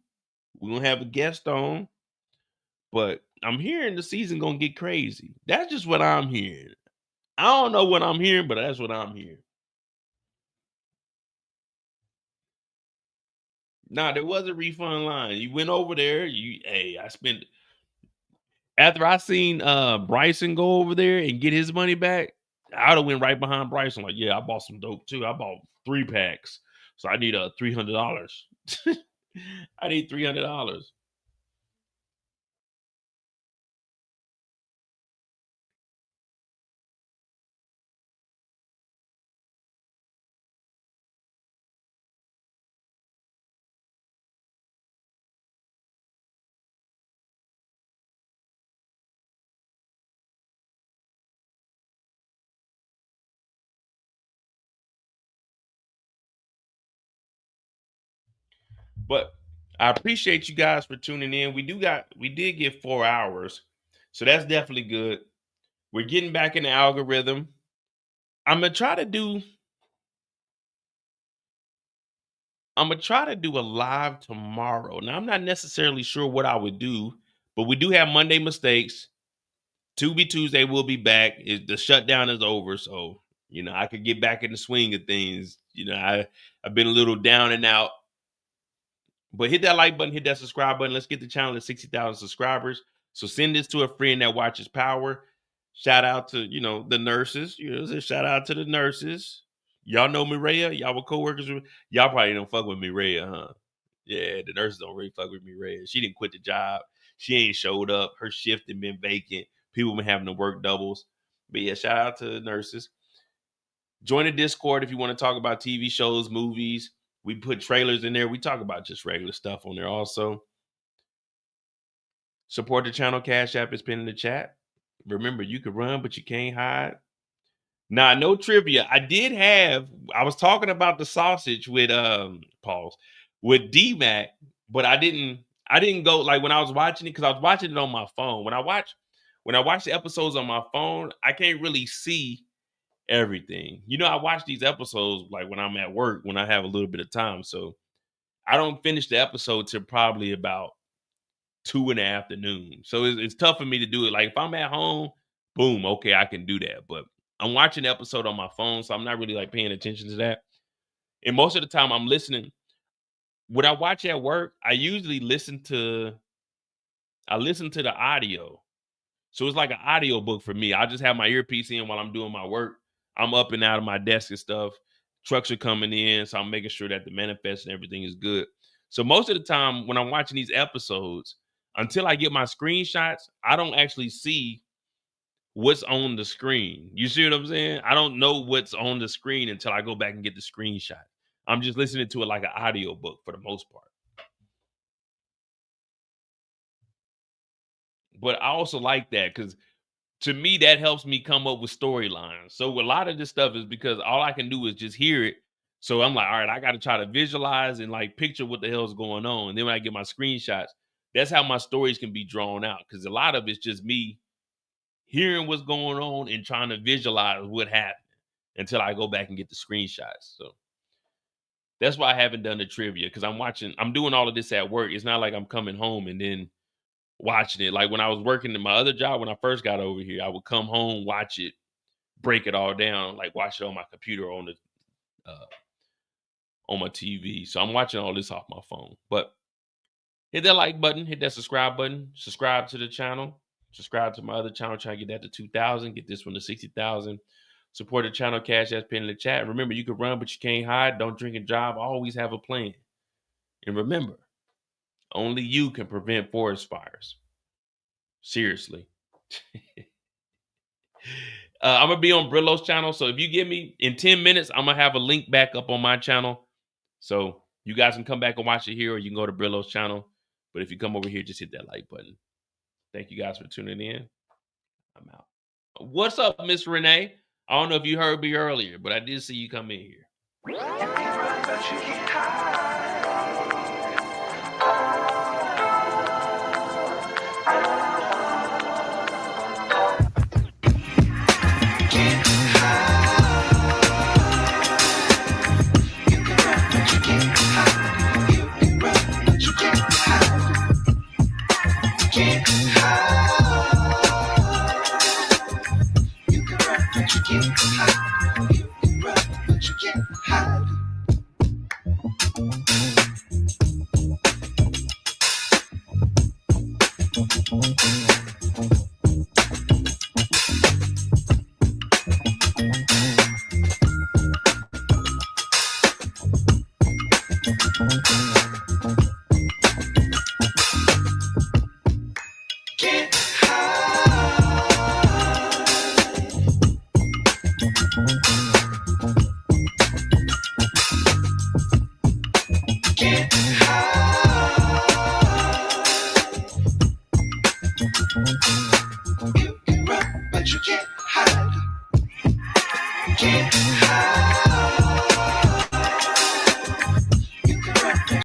We're going to have a guest on. But I'm hearing the season going to get crazy. That's just what I'm hearing. I don't know what I'm hearing, but that's what I'm hearing. Nah, there was a refund line. You went over there. I spent. After I seen Bryson go over there and get his money back, I'd have went right behind Bryson. Like, yeah, I bought some dope too. I bought 3 packs. So I need $300. I need $300. But I appreciate you guys for tuning in. We did get 4 hours. So that's definitely good. We're getting back in the algorithm. I'm going to try to do a live tomorrow. Now, I'm not necessarily sure what I would do, but we do have Monday mistakes. Tuesday will be back. The shutdown is over, so I could get back in the swing of things. I've been a little down and out. But hit that like button, hit that subscribe button. Let's get the channel to 60,000 subscribers. So send this to a friend that watches Power. Shout out to, the nurses. Shout out to the nurses. Y'all know Mireya? Y'all were co-workers with. Y'all probably don't fuck with Mireya, huh? Yeah, the nurses don't really fuck with Mireya. She didn't quit the job. she ain't showed up. Her shift had been vacant. People been having to work doubles. But yeah, shout out to the nurses. Join the Discord if you want to talk about TV shows, movies. We put trailers in there. We talk about just regular stuff on there also. Support the channel. Cash App is pinned in the chat. Remember, you can run, but you can't hide. Nah, no trivia. I was talking about the sausage with with D-Mac, but I didn't go like when I was watching it, because I was watching it on my phone. When I watch the episodes on my phone, I can't really see everything. You know, I watch these episodes like when I'm at work, when I have a little bit of time. So I don't finish the episode till probably about 2 in the afternoon. So it's tough for me to do it. Like if I'm at home, boom, okay, I can do that. But I'm watching the episode on my phone, so I'm not really like paying attention to that. And most of the time I'm listening. When I watch at work, I usually listen to the audio. So it's like an audio book for me. I just have my earpiece in while I'm doing my work. I'm up and out of my desk and stuff. Trucks are coming in, so I'm making sure that the manifest and everything is good. So most of the time when I'm watching these episodes, until I get my screenshots, I don't actually see what's on the screen. You see what I'm saying? I don't know what's on the screen until I go back and get the screenshot. I'm just listening to it like an audio book for the most part. But I also like that because to me, that helps me come up with storylines. So a lot of this stuff is because all I can do is just hear it. So I'm like, all right, I got to try to visualize and like picture what the hell's going on. And then when I get my screenshots, that's how my stories can be drawn out. Because a lot of it's just me hearing what's going on and trying to visualize what happened until I go back and get the screenshots. So that's why I haven't done the trivia, because I'm doing all of this at work. It's not like I'm coming home and then watching it. Like when I was working in my other job, when I first got over here, I would come home, watch it, break it all down, like watch it on my computer or on my TV. So I'm watching all this off my phone. But hit that like button, hit that subscribe button, subscribe to the channel, subscribe to my other channel, try to get that to 2,000, get this one to 60,000. Support the channel, cash that's pinned in the chat. Remember, you can run, but you can't hide. Don't drink and drive. Always have a plan. And remember, only you can prevent forest fires. Seriously. I'm going to be on Brillo's channel. So if you give me in 10 minutes, I'm going to have a link back up on my channel. So you guys can come back and watch it here, or you can go to Brillo's channel. But if you come over here, just hit that like button. Thank you guys for tuning in. I'm out. What's up, Miss Renee? I don't know if you heard me earlier, but I did see you come in here. You can run, but you can't hide. Can't hide.